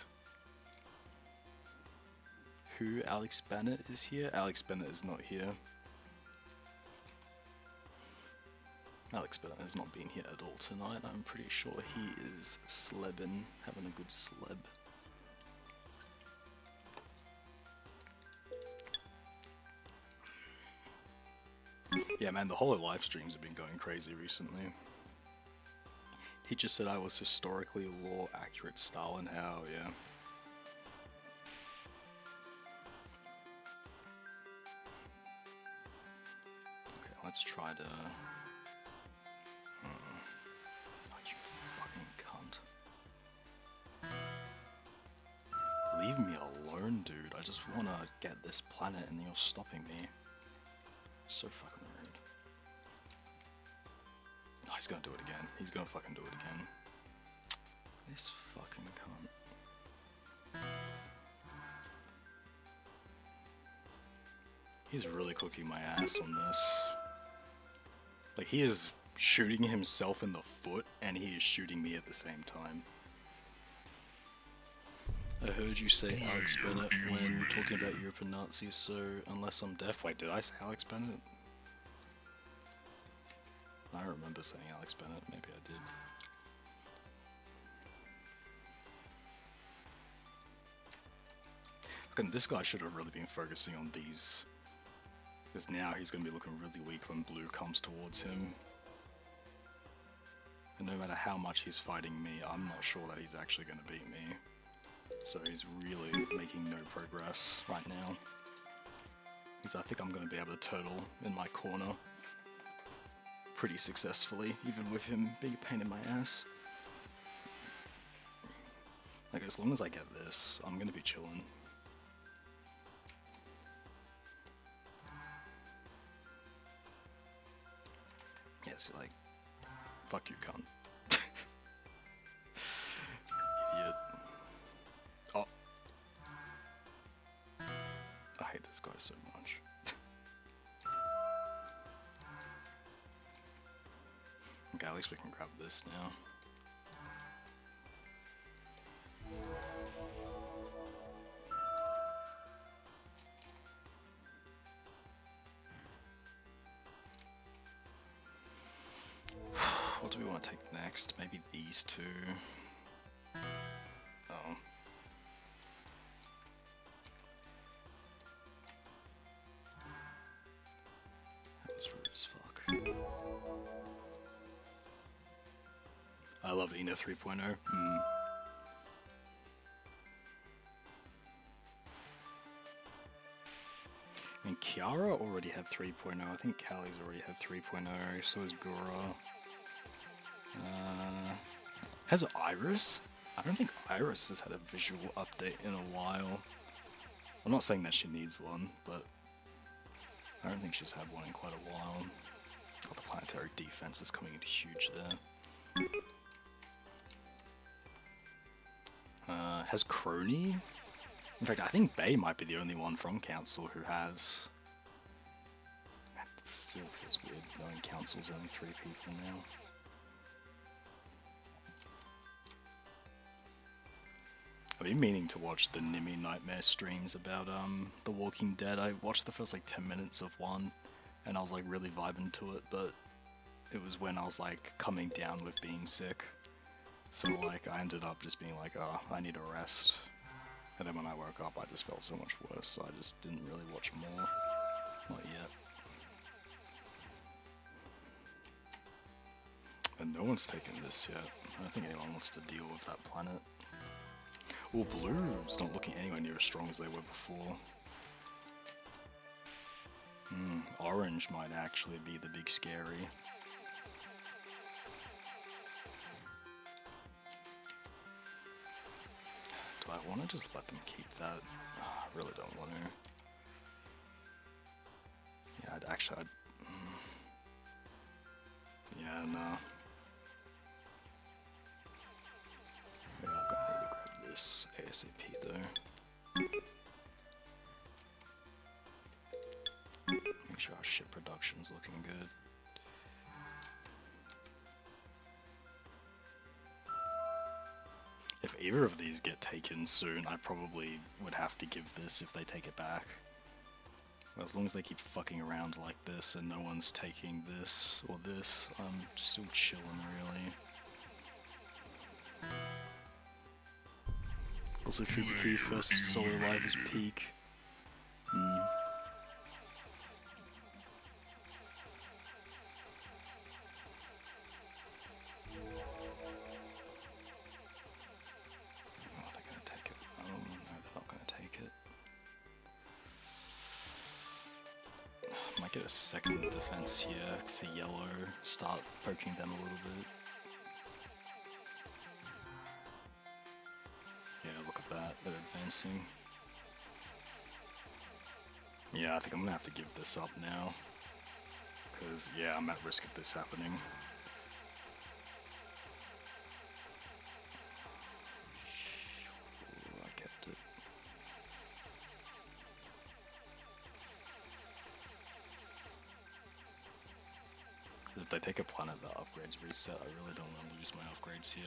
Who? Alex Bennett is here? Alex Bennett is not here. Alex Bennett has not been here at all tonight. I'm pretty sure he is slebbing, having a good sleb. Yeah man, the whole live streams have been going crazy recently. He just said I was historically lore accurate Stalin. How, yeah. Okay, let's try to. Oh, you fucking cunt. Leave me alone, dude. I just wanna get this planet and you're stopping me. So fucking rude. Oh, he's gonna do it again. He's gonna fucking do it again. This fucking cunt. He's really cooking my ass on this. Like, he is shooting himself in the foot, and he is shooting me at the same time. I heard you say Alex Bennett when talking about European Nazis, so unless I'm deaf. Wait, did I say Alex Bennett? I remember saying Alex Bennett, maybe I did. Fucking, this guy should have really been focusing on these. Because now he's going to be looking really weak when blue comes towards him. And no matter how much he's fighting me, I'm not sure that he's actually going to beat me. So he's really making no progress right now. Because I think I'm going to be able to turtle in my corner pretty successfully, even with him being a pain in my ass. Like, as long as I get this, I'm going to be chillin'. Yes, like, fuck you, cunt. Idiot. Oh. I hate this guy so much. Okay, at least we can grab this now. What do we want to take next? Maybe these two. Oh. That was rude as fuck. I love Ina 3.0. And Kiara already had 3.0. I think Callie's already had 3.0. So is Gura. Has Iris? I don't think Iris has had a visual update in a while. I'm not saying that she needs one, but I don't think she's had one in quite a while. Oh, the planetary defense is coming in huge there. Has Crony? In fact, I think Bay might be the only one from Council who has. It still feels weird knowing Council's only 3 people now. I've been meaning to watch the Nimmy Nightmare streams about The Walking Dead. I watched the first like 10 minutes of one, and I was like really vibing to it, but it was when I was like coming down with being sick. So like I ended up just being like, oh, I need a rest. And then when I woke up, I just felt so much worse, so I just didn't really watch more. Not yet. And no one's taken this yet. I don't think anyone wants to deal with that planet. Well, blue's not looking anywhere near as strong as they were before. Orange might actually be the big scary. Do I want to just let them keep that? I really don't want to. Yeah, yeah, no. Yeah, I'm gonna need to grab this ASAP though. Make sure our ship production's looking good. If either of these get taken soon, I probably would have to give this if they take it back. Well, as long as they keep fucking around like this and no one's taking this or this, I'm still chilling, really. Also, Fubuki first solo live is peak. get a second defense here for yellow. Start poking them a little bit. Yeah, look at that. They're advancing. Yeah, I think I'm gonna have to give this up now. Because, yeah, I'm at risk of this happening. Ooh, I kept it. If they take a planet that upgrades reset, I really don't want to lose my upgrades here.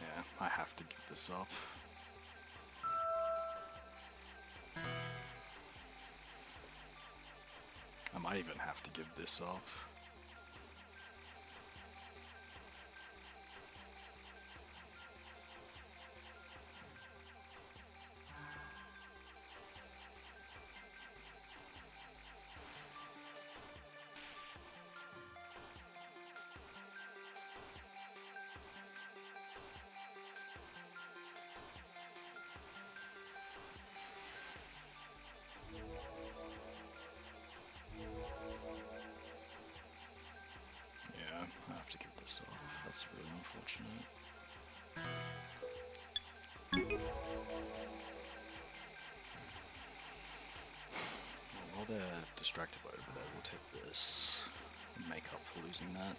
Yeah, I have to give this up. I might even have to give this up. Yeah, I have to give this off. That's really unfortunate. Well, while they're distracted over there, we'll take this and make up for losing that.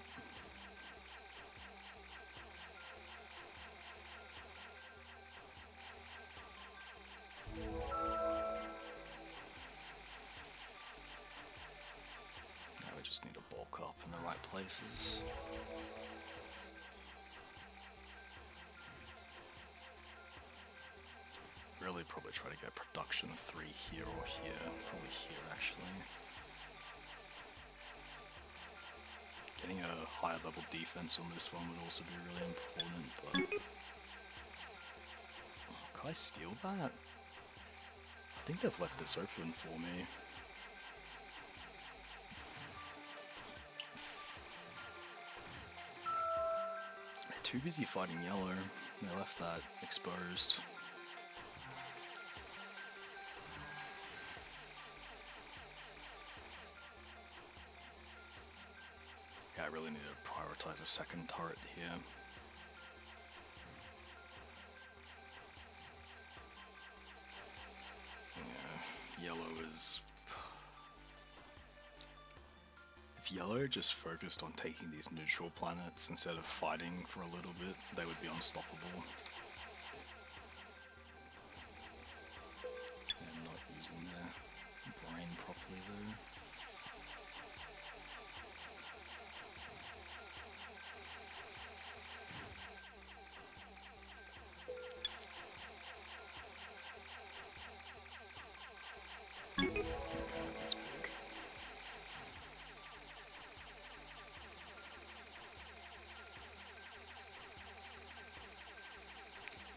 Now we just need to bulk up in the right places. Really probably try to get production 3 here or here. Probably here actually. Getting a higher level defense on this one would also be really important, but... Oh, can I steal that? I think they've left this open for me. They're too busy fighting yellow. They left that exposed. Yeah, I really need to prioritize a second turret here. Yeah, yellow is... If yellow just focused on taking these neutral planets instead of fighting for a little bit, they would be unstoppable. They're not using their brain properly though. Okay, that's big.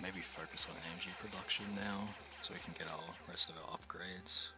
Maybe focus on energy production now, so we can get our rest of our upgrades.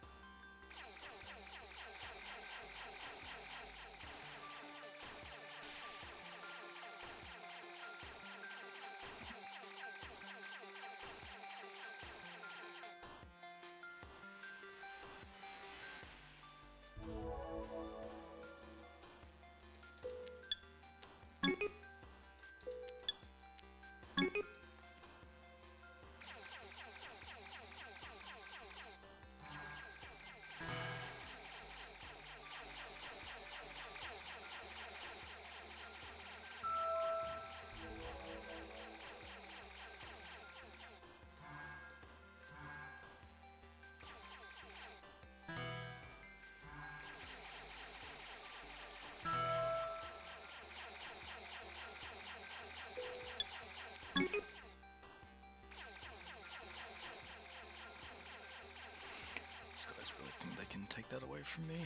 These guys really think they can take that away from me. I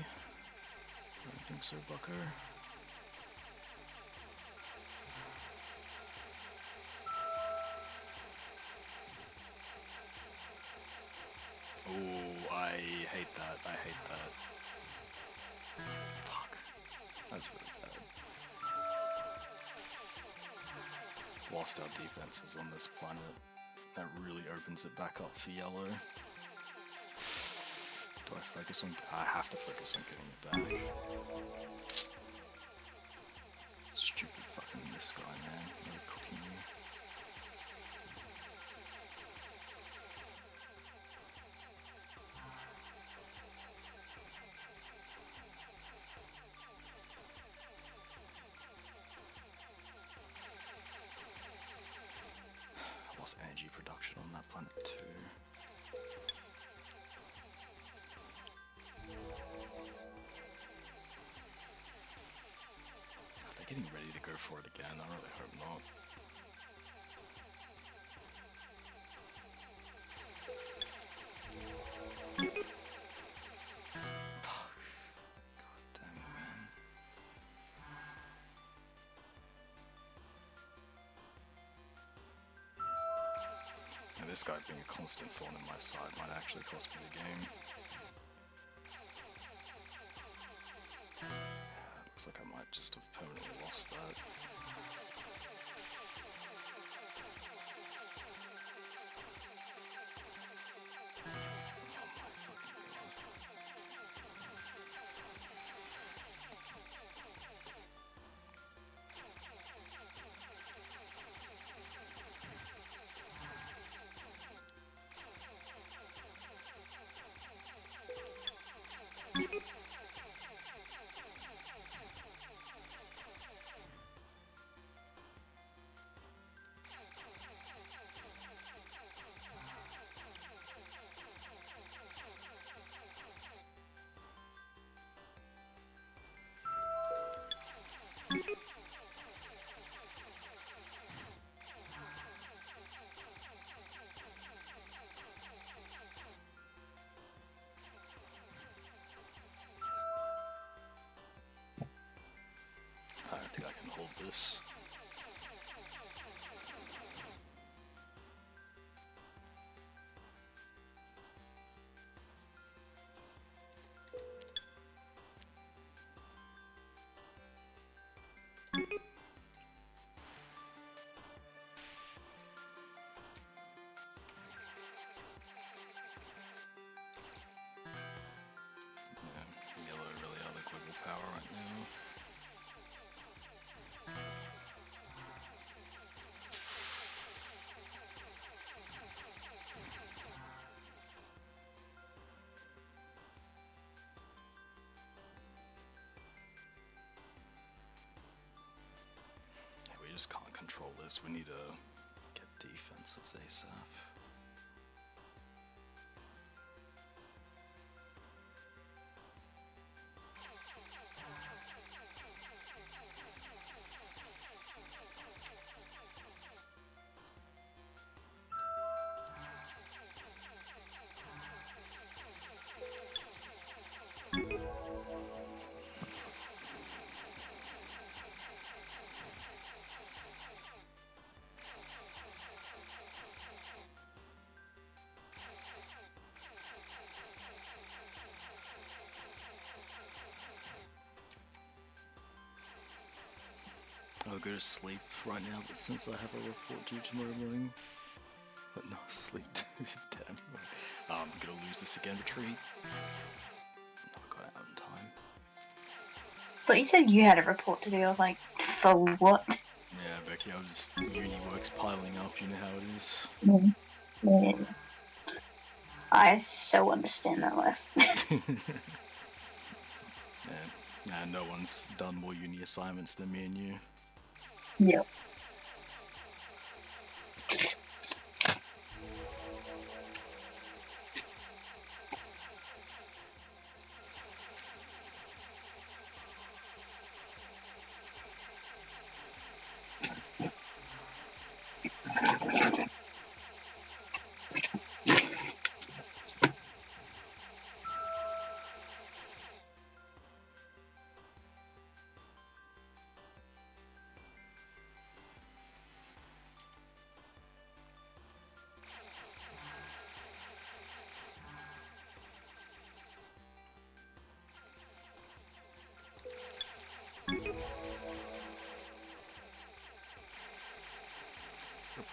don't think so, bucko. Oh, I hate that. I hate that. Fuck. That's really bad. Lost our defenses on this planet. That really opens it back up for yellow. Do I focus on... I have to focus on getting it back. Stupid fucking this guy, man. Really cooking me. I lost energy production on that planet too. They're getting ready to go for it again. I really hope not. Fuck. God damn it, man. Now this guy being a constant thorn in my side might actually cost me the game. Looks like I might just have permanently lost that. Oh my fucking god. I don't think I can hold this. Yeah, yellow really are the global power right now. Yeah, we just can't control this. We need to get defenses ASAP. I'll go to sleep right now, but since I have a report due tomorrow morning, but no sleep. Damn. I'm gonna lose this again. Retreat. Not got out in time. But you said you had a report to do. I was like, for what? Yeah, Becky, I was uni work's piling up. You know how it is. Yeah. I so understand that life. Yeah, nah, no one's done more uni assignments than me and you. Yep.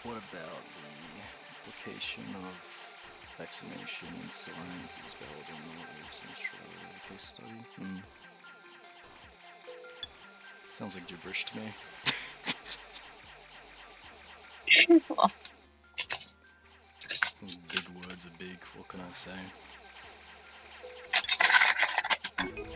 What about the application of vaccination in science is valid or not? A case study? Sounds like gibberish to me. Big words are big, what can I say? Lose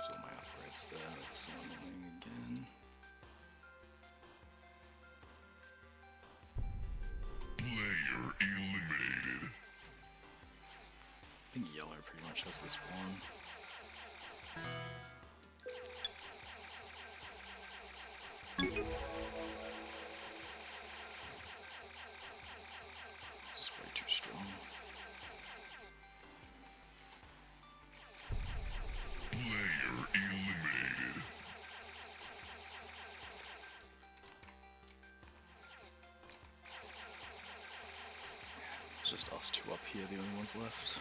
all my upgrades there, that's so annoying again. Player eliminated. I think yellow pretty much has this one. This is way too strong. Player eliminated. It's just us two up here, the only ones left.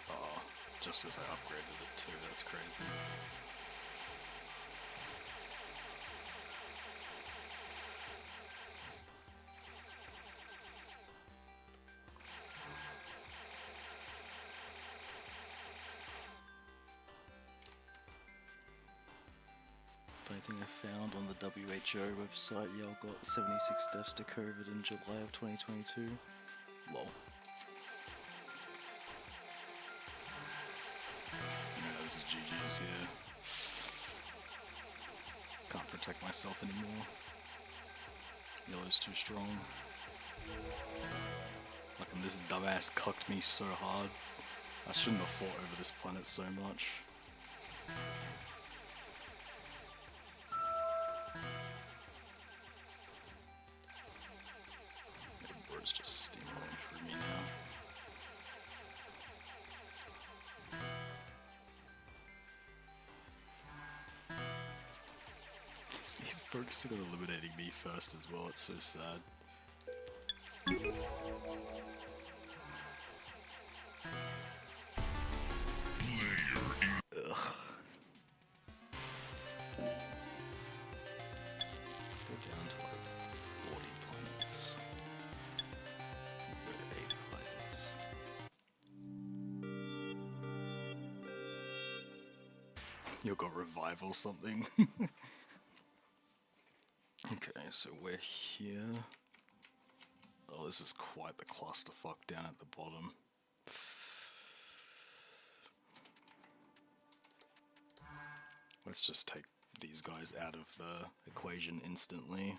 Oh, just as I upgraded it too, that's crazy. Funny thing I found on the WHO website, Yale got 76 deaths to COVID in July of 2022. Lol. Yeah, this is GG's here. Can't protect myself anymore. Yellow's too strong. Fucking this dumbass cucked me so hard. I shouldn't have fought over this planet so much. Yeah, bro's just steamrolling through me now. He's focusing on eliminating me first as well, it's so sad. Ugh. Let's go down to like 40 planets. Go to 8 players. You got revive or something? Okay, so we're here. Oh, this is quite the clusterfuck down at the bottom. Let's just take these guys out of the equation instantly.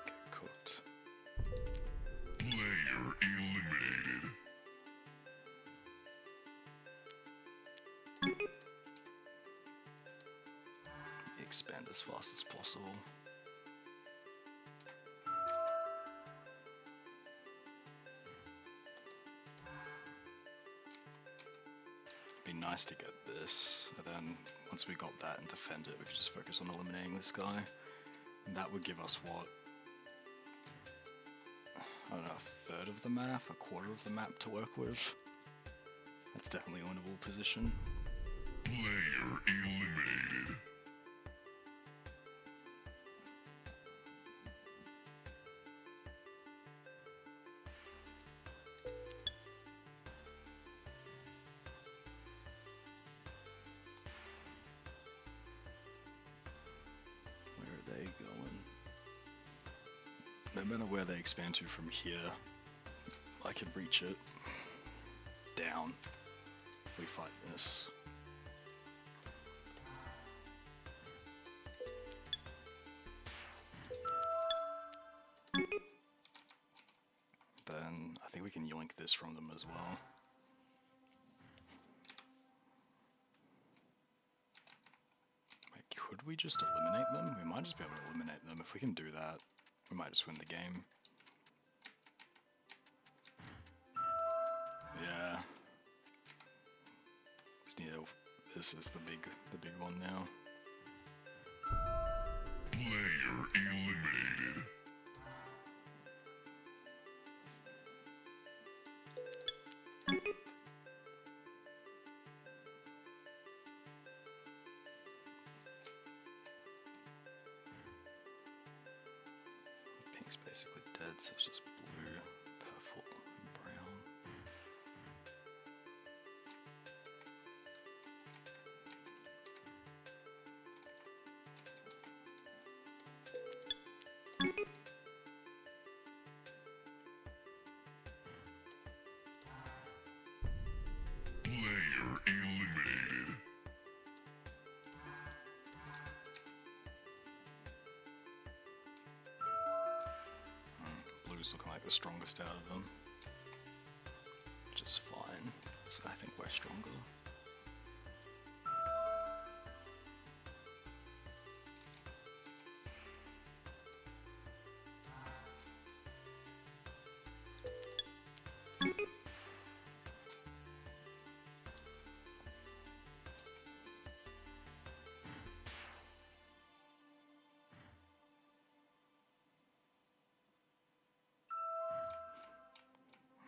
Get cooked. Player eliminated. Expand as fast as possible. Be nice to get this, and then once we got that and defend it, we could just focus on eliminating this guy. And that would give us what? I don't know, a third of the map, a quarter of the map to work with. That's definitely a winnable position. Player eliminated. matter where they expand to from here, I can reach it. Down. We fight this. Then I think we can yoink this from them as well. Wait, could we just eliminate them? We might just be able to eliminate them. If we can do that, we might just win the game. Yeah. Just need to, this is the big one now. Player eliminated. Pink's basically dead, so it's just blue, purple, and brown. Player eliminated. Blue's looking like the strongest out of them. Which is fine. So I think we're stronger.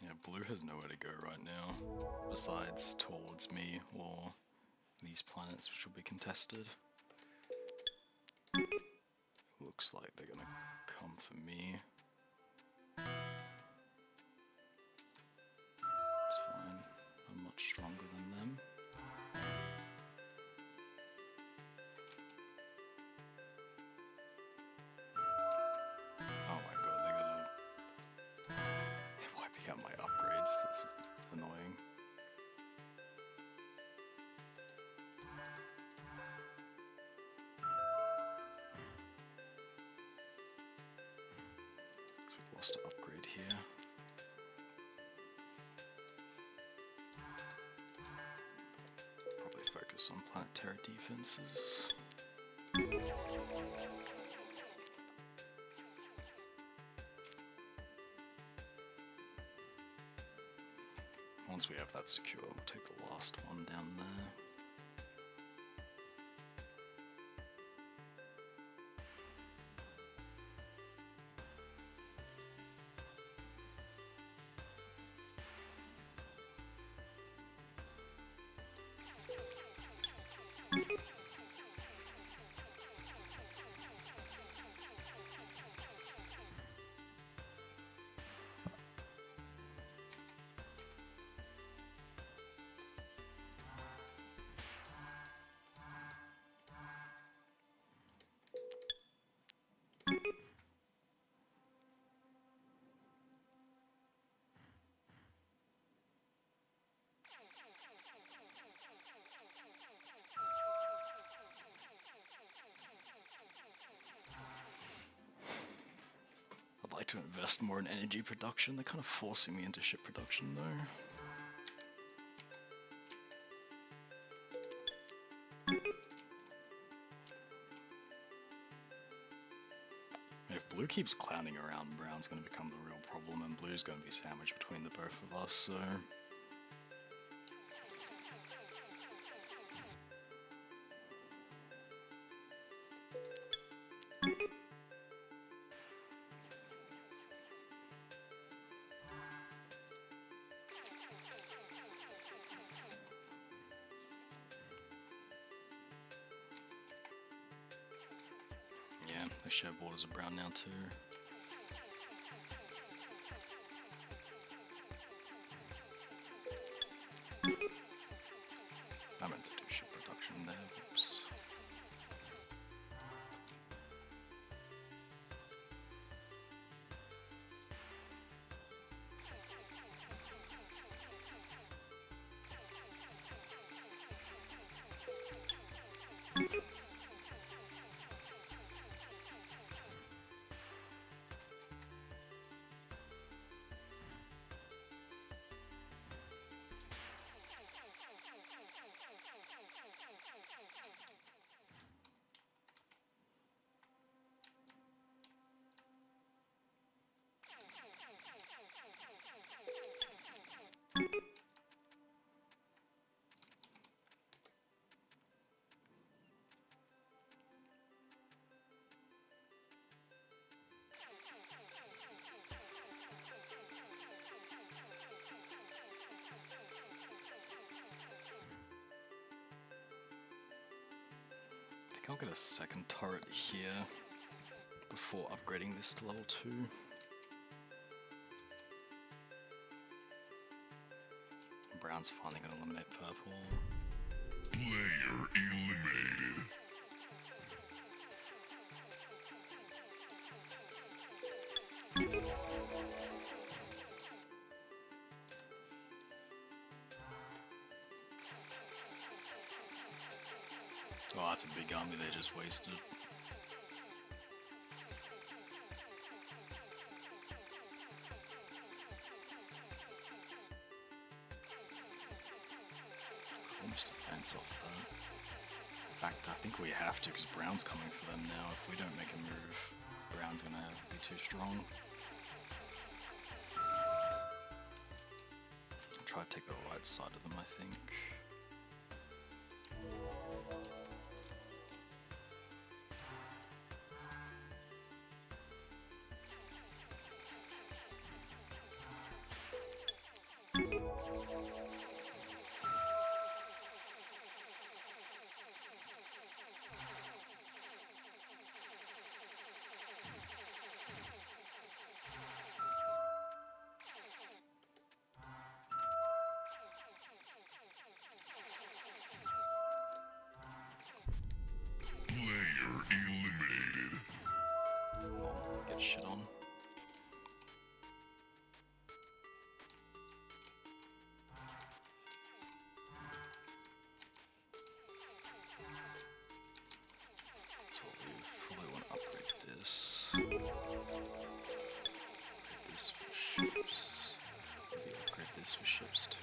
Yeah, blue has nowhere to go right now, besides towards me or these planets, which will be contested. Looks like they're gonna come for me. It's fine, I'm much stronger than them. Oh my god, they're wiping out my upgrades, this is annoying. So we've lost an upgrade here. Probably focus on planetary defenses. Once we have that secure, we'll take the last one down there. I'd like to invest more in energy production. They're kind of forcing me into ship production though. If blue keeps clowning around, brown's going to become the real problem, and blue's going to be sandwiched between the both of us, so... Yeah, they share borders of brown now too. I meant to do ship production there, whoops. I'll get a second turret here before upgrading this to level 2. Brown's finally going to eliminate purple. Player eliminated. Oh, that's a big army they just wasted. Almost defense off that. In fact, I think we have to because Brown's coming for them now. If we don't make a move, Brown's gonna be too strong. I'll try to take the right side of them, I think. Player eliminated. Get shit on. So we probably want to upgrade this. Upgrade this for ships. Maybe upgrade this for ships too.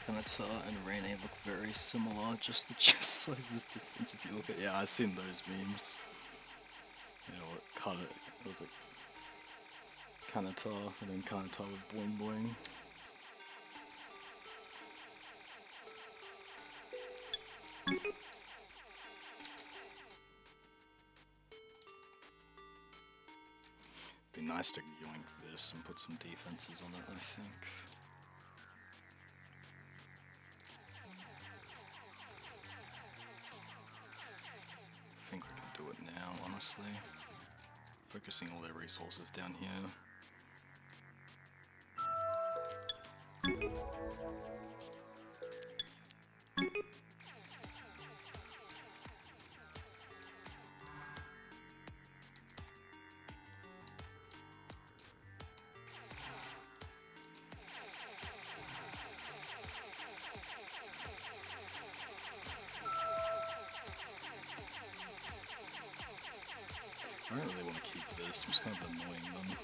Kanata and Rene look very similar, just the chest size is different if you look at. Yeah, I've seen those memes. You know what, it was like Kanata and then Kanata with Boing Boing. Be nice to yoink this and put some defenses on it, I think. I think we can do it now, honestly. Focusing all their resources down here. I don't really want to keep this, I'm just kind of annoying them.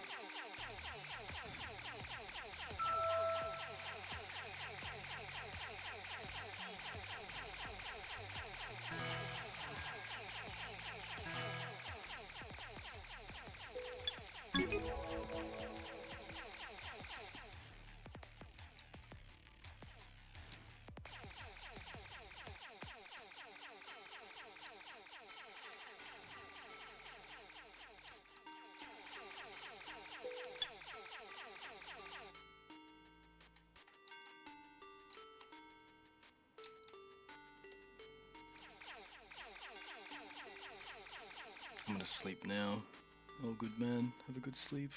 I'm gonna sleep now. Oh, good man. Have a good sleep.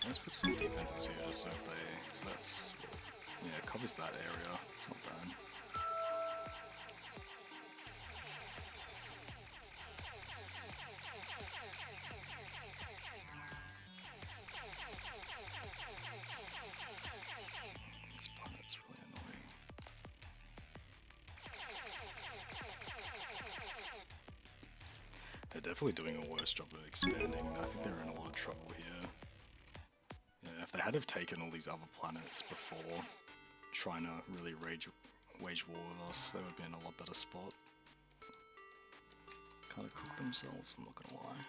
Let's put some defenses here, so if they... So that's... Yeah, it covers that area. It's not bad. This planet's really annoying. They're definitely doing a worse job of expanding. I think they're in a lot of trouble here. Yeah, if they had have taken all these other planets before trying to really wage war with us, they would be in a lot better spot. Kind of cook themselves, I'm not gonna lie.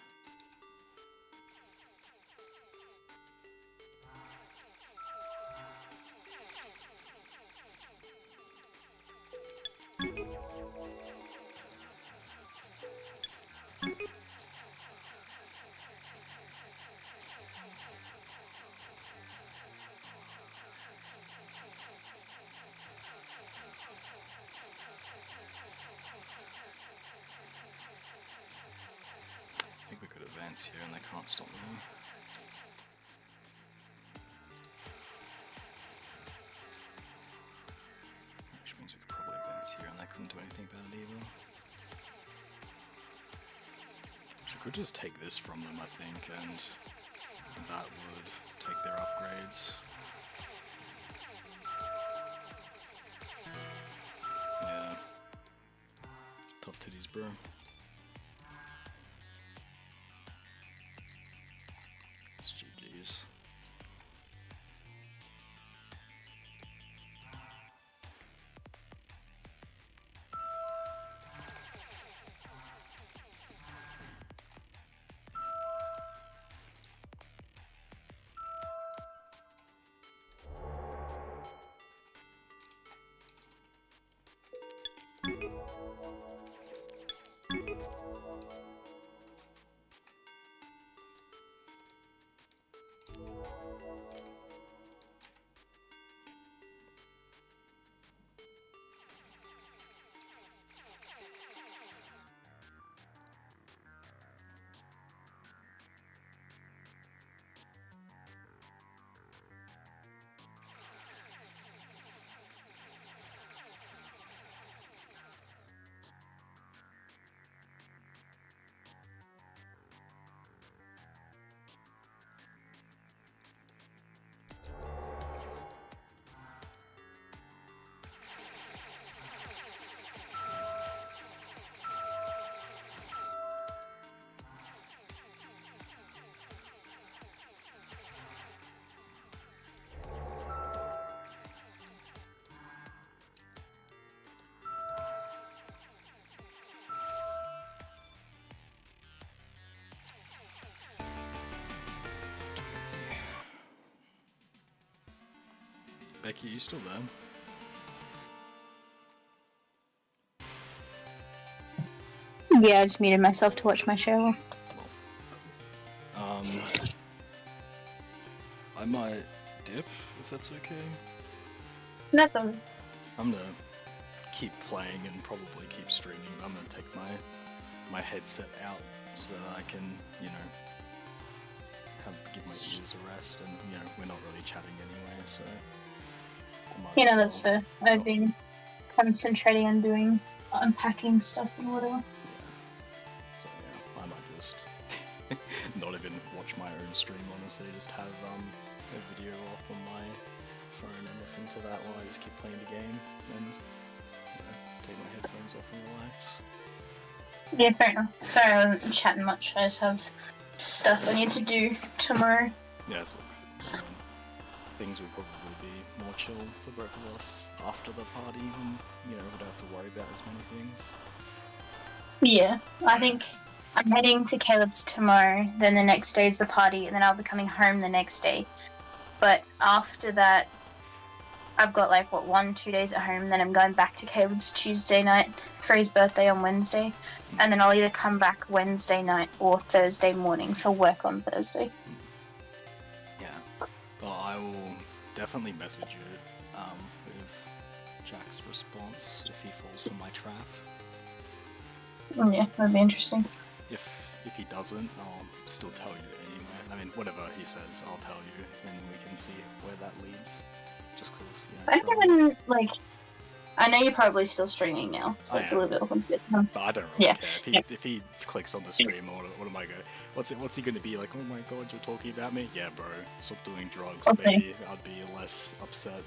I think we could advance here and they can't stop me. Which means we could probably advance here and they couldn't do anything about it either. We could just take this from them, I think, and that would take their upgrades. Yeah. Tough titties, bro. It's GG's. Becky, you still there? Yeah, I just muted myself to watch my show. I might dip, if that's okay. That's all. I'm gonna keep playing and probably keep streaming. I'm gonna take my headset out so that I can, you know, give my ears a rest, and you know, we're not really chatting anyway, so I might You as know, that's well. fair. I've been concentrating on doing unpacking stuff and whatever. Yeah. So yeah, I might just not even watch my own stream, honestly, just have a video off on my phone and listen to that while I just keep playing the game and, you know, take my headphones off and relax. Yeah, fair enough. Sorry I wasn't chatting much. I just have stuff I need to do tomorrow. Yeah, it's all good. Things will probably be more chill for both of us after the party, and you know, we don't have to worry about as many things. Yeah, I think I'm heading to Caleb's tomorrow, then the next day is the party, and then I'll be coming home the next day. But after that, I've got like, 1-2 days at home, then I'm going back to Caleb's Tuesday night for his birthday on Wednesday. And then I'll either come back Wednesday night or Thursday morning for work on Thursday. Yeah. Well, I will definitely message you with Jack's response if he falls for my trap. Yeah, that'd be interesting. If he doesn't, I'll still tell you anyway. I mean, whatever he says, I'll tell you, and we can see where that leads. Just cause, I haven't, like, I know you're probably still streaming now, so I it's a am. little bit awkward. But I don't really Yeah. care. If he clicks on the stream, what am I going? What's he gonna be like? Oh my god, you're talking about me? Yeah, bro. Stop doing drugs, What's maybe I'd be less upset.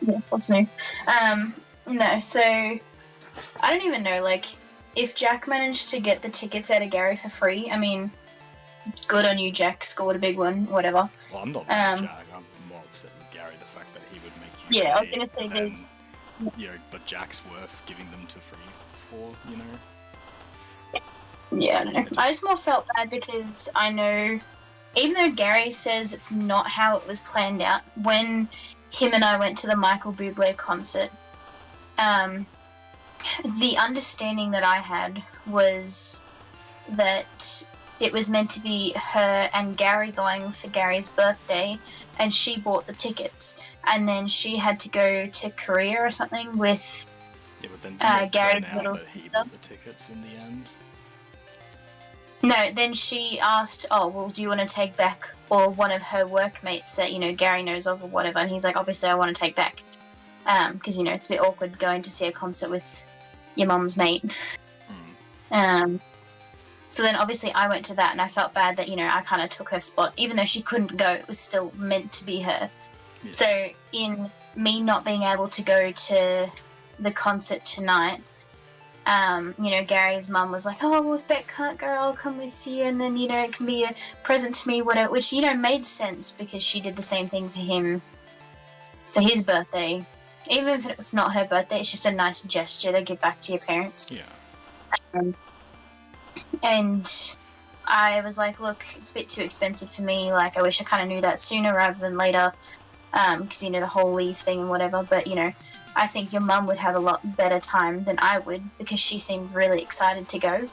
Yeah, what's new? No, so I don't even know, like, if Jack managed to get the tickets out of Gary for free, I mean, good on you, Jack, scored a big one, whatever. Well, I'm not mad at Jack. I'm more upset with Gary, the fact that he would make you. Yeah, pay, I was gonna say and there's. then, you know, but Jack's worth giving them to free for, you know. Yeah, I know. I just more felt bad because I know, even though Gary says it's not how it was planned out, when him and I went to the Michael Bublé concert, the understanding that I had was that it was meant to be her and Gary going for Gary's birthday, and she bought the tickets, and then she had to go to Korea or something with Yeah, but then didn't it Gary's turn out little that he sister. bought the tickets in the end. No, then she asked, oh, well, do you want to take back, or one of her workmates that, you know, Gary knows of or whatever, and he's like, obviously I want to take back, because, you know, it's a bit awkward going to see a concert with your mum's mate. So then obviously I went to that, and I felt bad that, you know, I kind of took her spot. Even though she couldn't go, it was still meant to be her. Yeah. So in me not being able to go to the concert tonight, you know, Gary's mum was like, oh, well, if Beck can't go, I'll come with you, and then, you know, it can be a present to me, whatever, which, you know, made sense because she did the same thing for him for his birthday. Even if it's not her birthday, it's just a nice gesture to give back to your parents. Yeah. And I was like, look, it's a bit too expensive for me. Like, I wish I kind of knew that sooner rather than later. Because, you know, the whole leave thing and whatever. But, you know, I think your mum would have a lot better time than I would because she seemed really excited to go.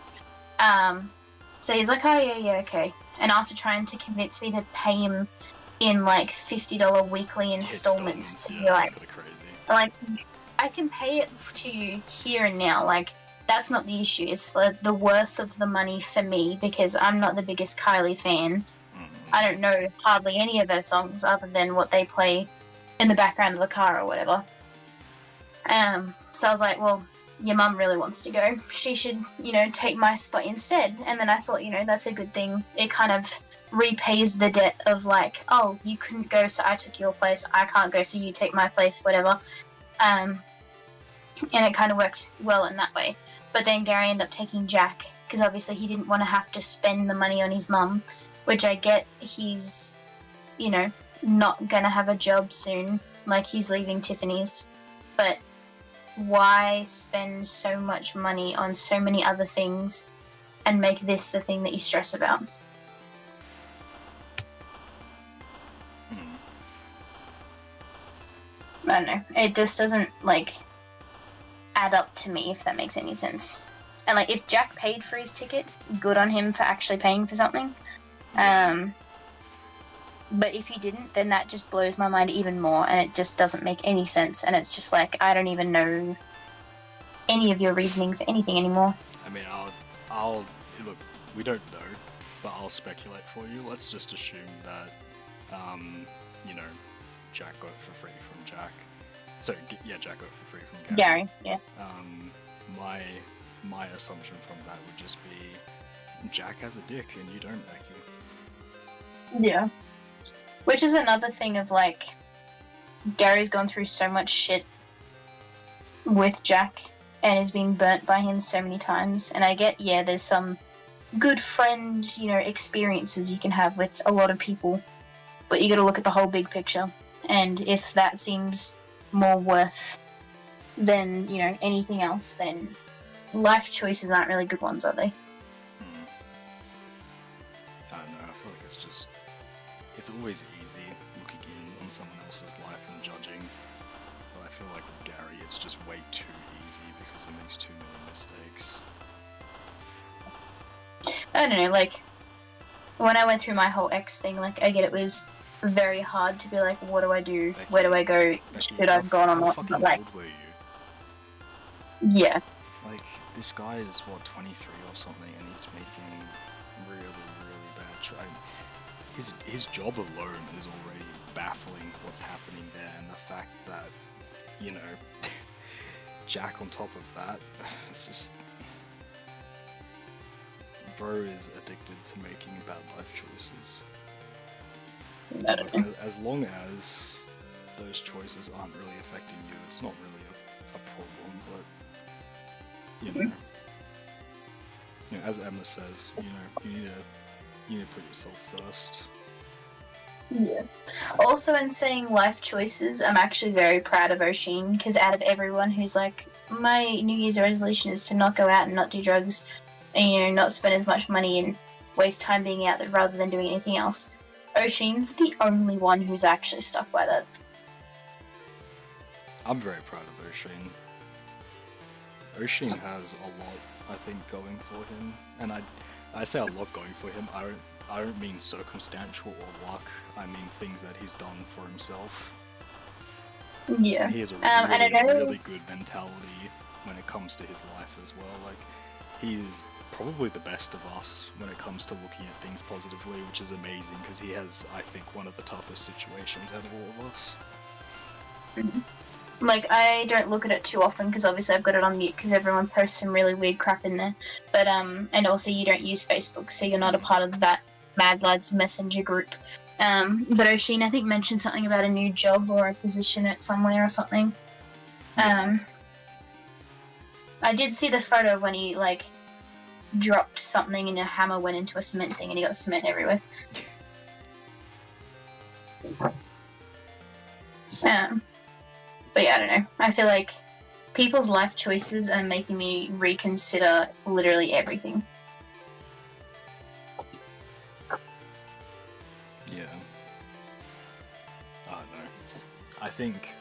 So he's like, oh, yeah, okay. And after trying to convince me to pay him in, like, $50 weekly installments to be like, I can pay it to you here and now. Like, that's not the issue. It's the worth of the money for me because I'm not the biggest Kylie fan. I don't know hardly any of her songs other than what they play in the background of the car or whatever. So I was like, well, your mum really wants to go. She should, you know, take my spot instead. And then I thought, you know, that's a good thing. It kind of repays the debt of like, oh, you couldn't go, so I took your place. I can't go, so you take my place, whatever. And it kind of worked well in that way. But then Gary ended up taking Jack because obviously he didn't want to have to spend the money on his mum, which I get. He's, you know, not going to have a job soon. Like, he's leaving Tiffany's. But why spend so much money on so many other things and make this the thing that you stress about? I don't know. It just doesn't, like, add up to me, if that makes any sense. And, like, if Jack paid for his ticket, good on him for actually paying for something. But if he didn't, then that just blows my mind even more, and it just doesn't make any sense. And it's just like, I don't even know any of your reasoning for anything anymore. I mean, I'll look. We don't know, but I'll speculate for you. Let's just assume that, you know, Jack got it for free from Jack. So yeah, Jack got it for free from Gary. Yeah. My assumption from that would just be Jack has a dick and you don't, Becky. Yeah. Which is another thing of, like, Gary's gone through so much shit with Jack and is being burnt by him so many times. And I get, yeah, there's some good friend, you know, experiences you can have with a lot of people. But you gotta look at the whole big picture. And if that seems more worth than, you know, anything else, then life choices aren't really good ones, are they? I don't know, I feel like it's always easy looking in on someone else's life and judging. But I feel like with Gary, it's just way too easy because he makes too many mistakes. I don't know, like, when I went through my whole ex thing, like, I get it was very hard to be like, what do I do? Becky, Where do I go? Becky, Should I have gone or how not? fucking But, like, old were you? yeah. Like, this guy is, what, 23 or something, and he's making really, really bad his job alone is already baffling what's happening there, and the fact that, you know, Jack on top of that, it's just... Bro is addicted to making bad life choices. I don't know. As long as those choices aren't really affecting you, it's not really a problem, but, you know... You know, as Emma says, you know, you need to put yourself first. Yeah. Also, in saying life choices, I'm actually very proud of Oshin, because out of everyone who's like, my New Year's resolution is to not go out and not do drugs, and, you know, not spend as much money and waste time being out there rather than doing anything else, Oshin's the only one who's actually stuck by that. I'm very proud of Oshin. Oshin has a lot, I think, going for him, and I say a lot going for him. I don't mean circumstantial or luck. I mean things that he's done for himself. Yeah. And he has a and I know- really good mentality when it comes to his life as well. Like, he is probably the best of us when it comes to looking at things positively, which is amazing because he has, I think, one of the toughest situations out of all of us. Like, I don't look at it too often because obviously I've got it on mute because everyone posts some really weird crap in there. But, and also you don't use Facebook, so you're not a part of that Mad Lads Messenger group. But Oshin, I think, mentioned something about a new job or a position at somewhere or something. I did see the photo of when he, like, dropped something and a hammer went into a cement thing and he got cement everywhere. But yeah, I don't know. I feel like people's life choices are making me reconsider literally everything. Yeah. I don't know. I think...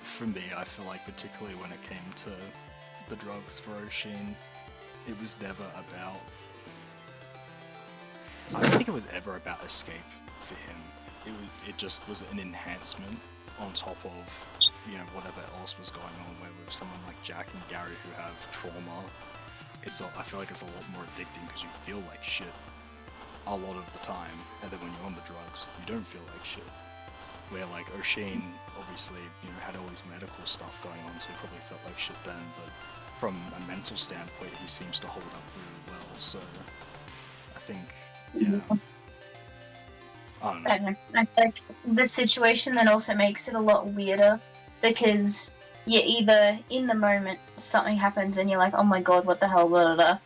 for me, I feel like particularly when it came to the drugs for Oshin, it was never about... I don't think it was ever about escape for him. It just was an enhancement on top of, you know, whatever else was going on, where with someone like Jack and Gary who have trauma, I feel like it's a lot more addicting because you feel like shit a lot of the time, and then when you're on the drugs, you don't feel like shit. Where like Oshin, obviously, you know, had all his medical stuff going on, so he probably felt like shit then, but from a mental standpoint, he seems to hold up really well, so I think, yeah. I don't know. I don't know. I feel like the situation then also makes it a lot weirder because you're either in the moment, something happens and you're like, oh my god, what the hell, blah, blah, blah.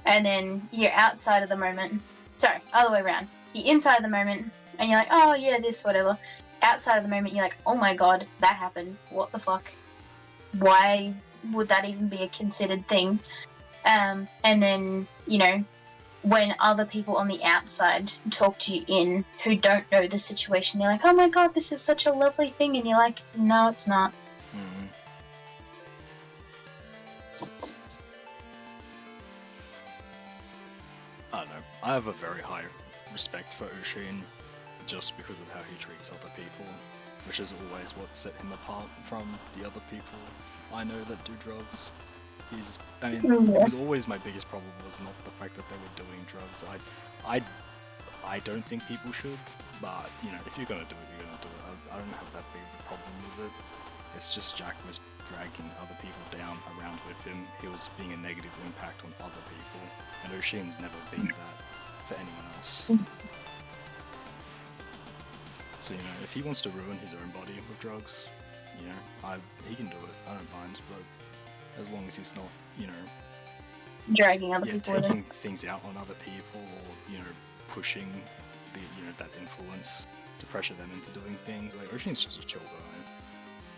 And then you're outside of the moment. Sorry, other way around. You're inside of the moment and you're like, oh yeah, this, whatever. Outside of the moment, you're like, oh my god, that happened. What the fuck? Why would that even be a considered thing? And then, you know, when other people on the outside talk to you in who don't know the situation, they're like, oh my god, this is such a lovely thing, and you're like, no, it's not. I don't know. I have a very high respect for Oshin just because of how he treats other people, which is always what set him apart from the other people I know that do drugs. It was always my biggest problem was not the fact that they were doing drugs. I don't think people should, but, you know, if you're gonna do it, you're gonna do it. I don't have that big of a problem with it. It's just Jack was dragging other people down around with him. He was being a negative impact on other people, and Oshin's never been that for anyone else. So, you know, if he wants to ruin his own body with drugs, you know, he can do it. I don't mind, but as long as he's not, you know, Dragging other people with taking it. things out on other people, or, you know, pushing the, you know, that influence to pressure them into doing things. Like, Oshin's just a chill guy.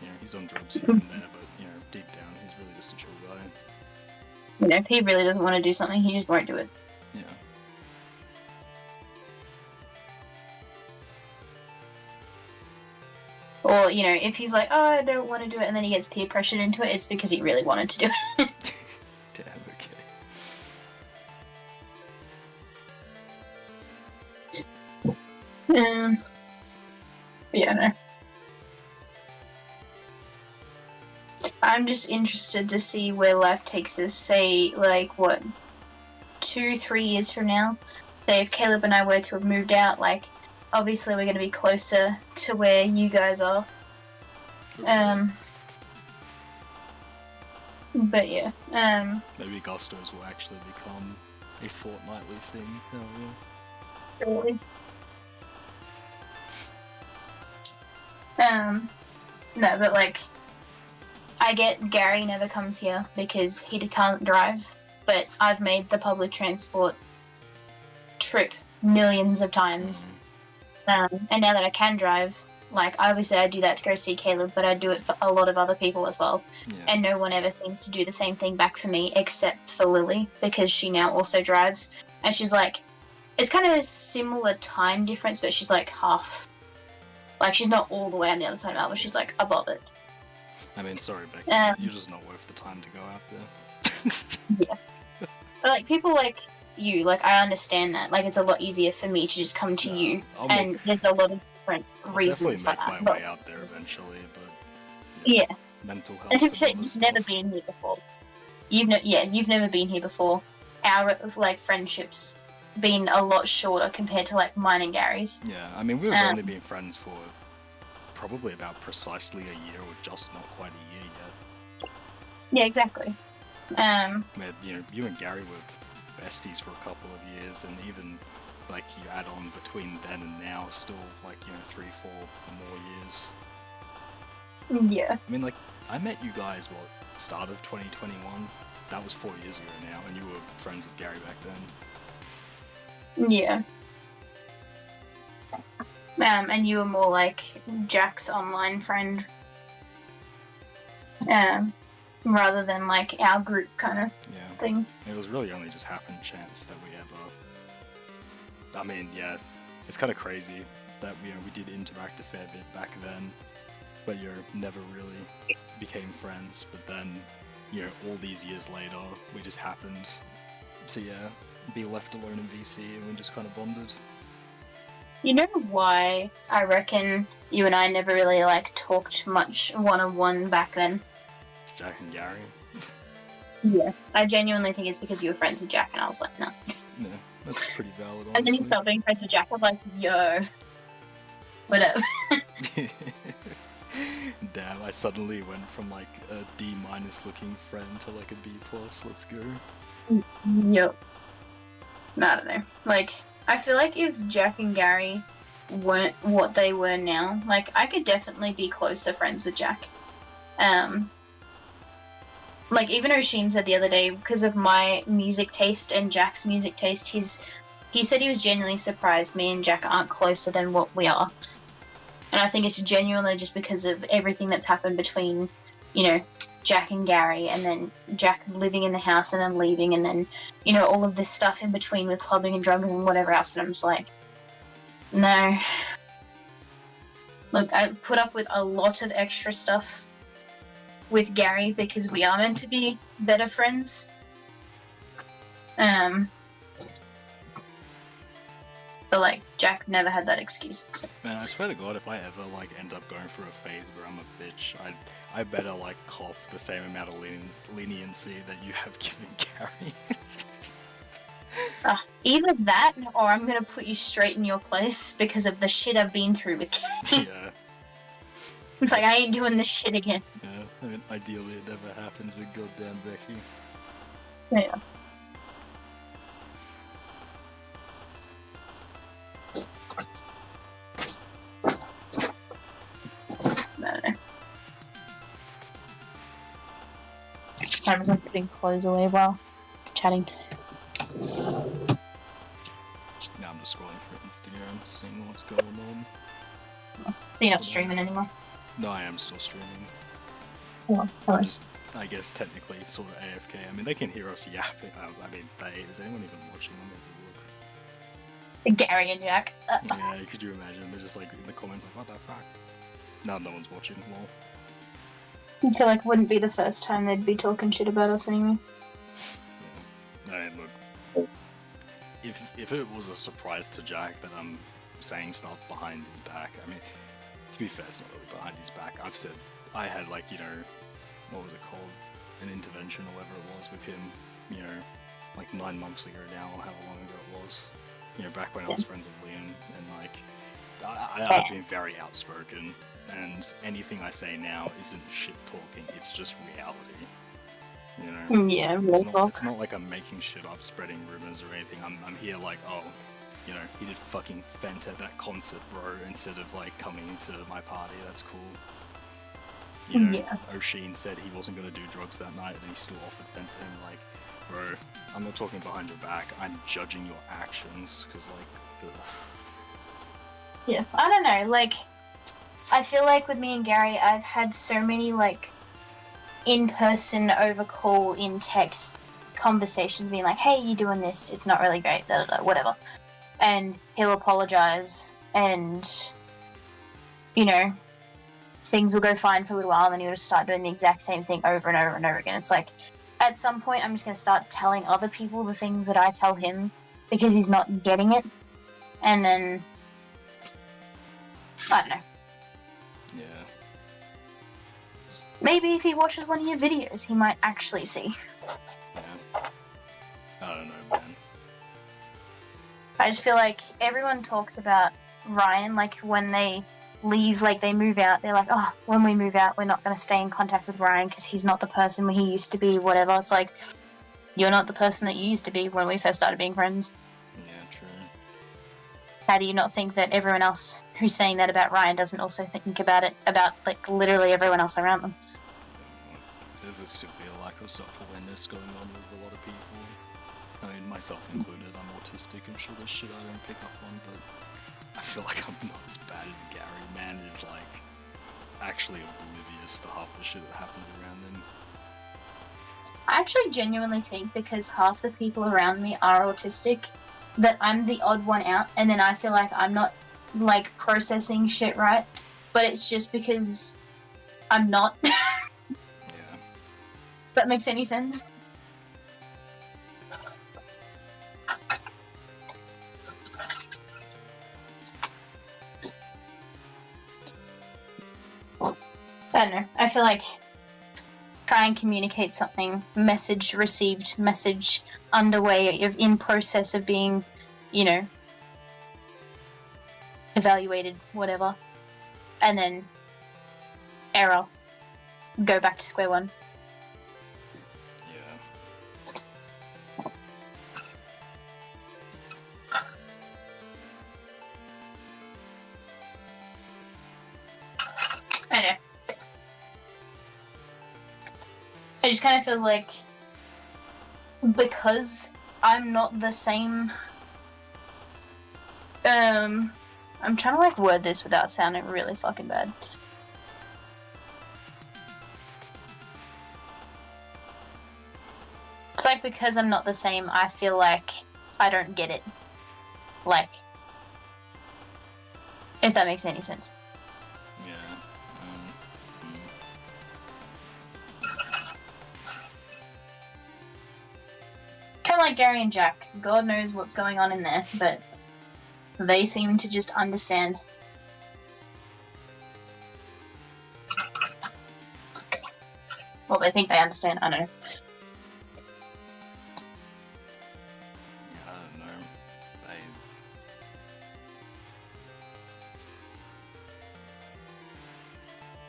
You know, he's on drugs here and there, but, you know, deep down, he's really just a chill guy. You know, if he really doesn't want to do something, he just won't do it. Yeah. Or, you know, if he's like, oh, I don't want to do it, and then he gets peer pressured into it, it's because he really wanted to do it. Damn, okay. Yeah, no. I'm just interested to see where life takes us, say, like, what, 2-3 years from now, say if Caleb and I were to have moved out, like obviously we're going to be closer to where you guys are. But yeah, maybe Gustos will actually become a fortnightly thing. Hell yeah. really. No, but like, I get Gary never comes here because he can't drive, but I've made the public transport trip millions of times. And now that I can drive, like, obviously I do that to go see Caleb, but I do it for a lot of other people as well. Yeah. And no one ever seems to do the same thing back for me except for Lily, because she now also drives. And she's like, it's kind of a similar time difference, but she's like half. Like, she's not all the way on the other side of Melbourne, she's like above it. I mean, sorry, Becky, you're just not worth the time to go out there. Yeah. But like, people like you, like, I understand that. Like, it's a lot easier for me to just come to you, and there's a lot of different reasons for that. I'll definitely make my way out there eventually, but yeah. Mental health. And to be fair, you've never been here before. You've never been here before. Our like friendships been a lot shorter compared to like mine and Gary's. Yeah, I mean, we've only been friends for probably about precisely a year, or just not quite a year yet. Yeah, exactly. You know, you and Gary were besties for a couple of years, and even like you add on between then and now, still like, you know, 3-4 more years. Yeah. I mean, like, I met you guys start of 2021. That was 4 years ago now, and you were friends with Gary back then. Yeah. And you were more like Jack's online friend, rather than like our group kind of thing. It was really only just happen chance that we ever. I mean, yeah, it's kind of crazy that we did interact a fair bit back then, but you never really became friends. But then, all these years later, we just happened to be left alone in VC, and we just kind of bonded. You know why I reckon you and I never really like talked much one-on-one back then? Jack and Gary. Yeah. I genuinely think it's because you were friends with Jack, and I was like, no. Yeah, that's pretty valid, honestly. And then you stopped being friends with Jack, I was like, yo, whatever. Damn, I suddenly went from like a D- looking friend to like a B+. Let's go. Yep. I don't know. Like, I feel like if Jack and Gary weren't what they were now, like, I could definitely be closer friends with Jack. Like, even Oshin said the other day, because of my music taste and Jack's music taste, he said he was genuinely surprised me and Jack aren't closer than what we are. And I think it's genuinely just because of everything that's happened between, Jack and Gary, and then Jack living in the house and then leaving, and then, all of this stuff in between with clubbing and drugs and whatever else, and I'm just like, no. Look, I put up with a lot of extra stuff with Gary because we are meant to be better friends. But, like, Jack never had that excuse. So. Man, I swear to God, if I ever, like, end up going through a phase where I'm a bitch, I better, like, cough the same amount of leniency that you have given Gary. Either that, or I'm gonna put you straight in your place because of the shit I've been through with Gary. Yeah. It's like, I ain't doing this shit again. Yeah, I mean, ideally it never happens with goddamn Becky. Yeah. I don't know. I was putting clothes away while chatting. Now I'm just scrolling through Instagram, seeing what's going on. You're not streaming anymore? No, I am still streaming. Oh, I'm just, I guess, technically sort of AFK. I mean, they can hear us yapping. Is anyone even watching? Gary and Jack. Yeah, could you imagine? They're just like in the comments, like, what the fuck? No one's watching. Lol. I feel like it wouldn't be the first time they'd be talking shit about us anyway. Yeah. I mean, look, if it was a surprise to Jack that I'm saying stuff behind his back, I mean, to be fair, it's not really behind his back. I've said I had, like, what was it called? An intervention or whatever it was with him, like 9 months ago now, or however long ago it was. You know, back when I was friends with Liam, and like, I've been very outspoken, and anything I say now isn't shit talking, it's just reality. You know? Yeah, It's not like I'm making shit up, spreading rumors or anything. I'm here like, oh, you know, he did fucking Fent at that concert, bro, instead of like coming to my party. That's cool. You know, Yeah. O'Sheen said he wasn't gonna do drugs that night, and he still offered Fent to him. Like, bro, I'm not talking behind your back. I'm judging your actions, because like, ugh. Yeah, I don't know. Like, I feel like with me and Gary, I've had so many like in person, over call, in text conversations, being like, "Hey, you doing this? It's not really great." Da, da, da, whatever, and he'll apologize, and you know, things will go fine for a little while, and then he'll just start doing the exact same thing over and over and over again. It's like, at some point, I'm just gonna start telling other people the things that I tell him because he's not getting it, and then I don't know. Yeah. Maybe if he watches one of your videos, he might actually see. Yeah. I don't know, man. I just feel like everyone talks about Ryan, like when they leave, like they move out, they're like, oh, when we move out, we're not going to stay in contact with Ryan because he's not the person he used to be, whatever. It's like, you're not the person that you used to be when we first started being friends. Yeah, true. How do you not think that everyone else who's saying that about Ryan doesn't also think about it, about like literally everyone else around them? There's a severe lack of self-awareness going on with a lot of people. I mean, myself included. I'm autistic. I'm sure there's shit I don't pick up on, but I feel like I'm not as bad as Gary. Man is like actually oblivious to half the shit that happens around him. I actually genuinely think because half the people around me are autistic, that I'm the odd one out, and then I feel like I'm not like processing shit right, but it's just because I'm not. Yeah. That makes any sense? I don't know. I feel like try and communicate something, message received, message underway, in process of being, you know, evaluated, whatever, and then error, go back to square one. Yeah. I know. It just kind of feels like because I'm not the same. I'm trying to like word this without sounding really fucking bad. It's like because I'm not the same, I feel like I don't get it. Like, if that makes any sense. Yeah. Kind of like Gary and Jack. God knows what's going on in there, but they seem to just understand. Well, they think they understand. I know. I don't know.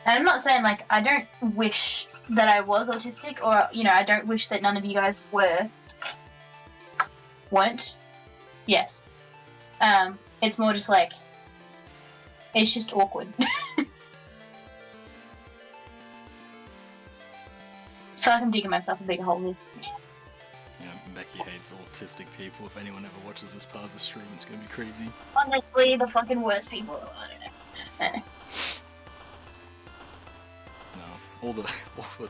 And I'm not saying like I don't wish that I was autistic, or you know, I don't wish that none of you guys weren't. Yes. It's more just like it's just awkward. So like I'm digging myself a big hole here. Yeah, Becky hates autistic people. If anyone ever watches this part of the stream, it's gonna be crazy. Honestly, the fucking worst people. I don't know. No, all the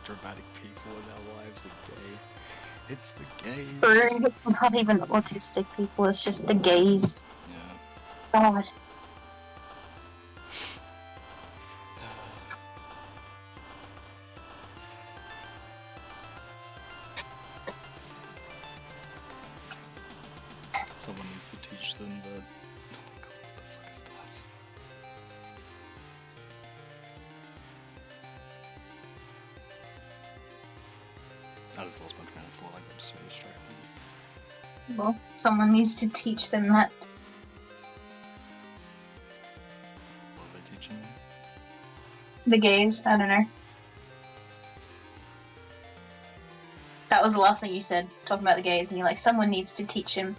dramatic people in our lives are gay. It's the gays. It's not even autistic people, it's just the gays. Yeah. God. Someone needs to teach them that. Oh my god, what the fuck is that? I just lost my train of thought. I got so distracted. Well, someone needs to teach them that. What are they teaching them? The gays, I don't know. That was the last thing you said, talking about the gays, and you're like, someone needs to teach him.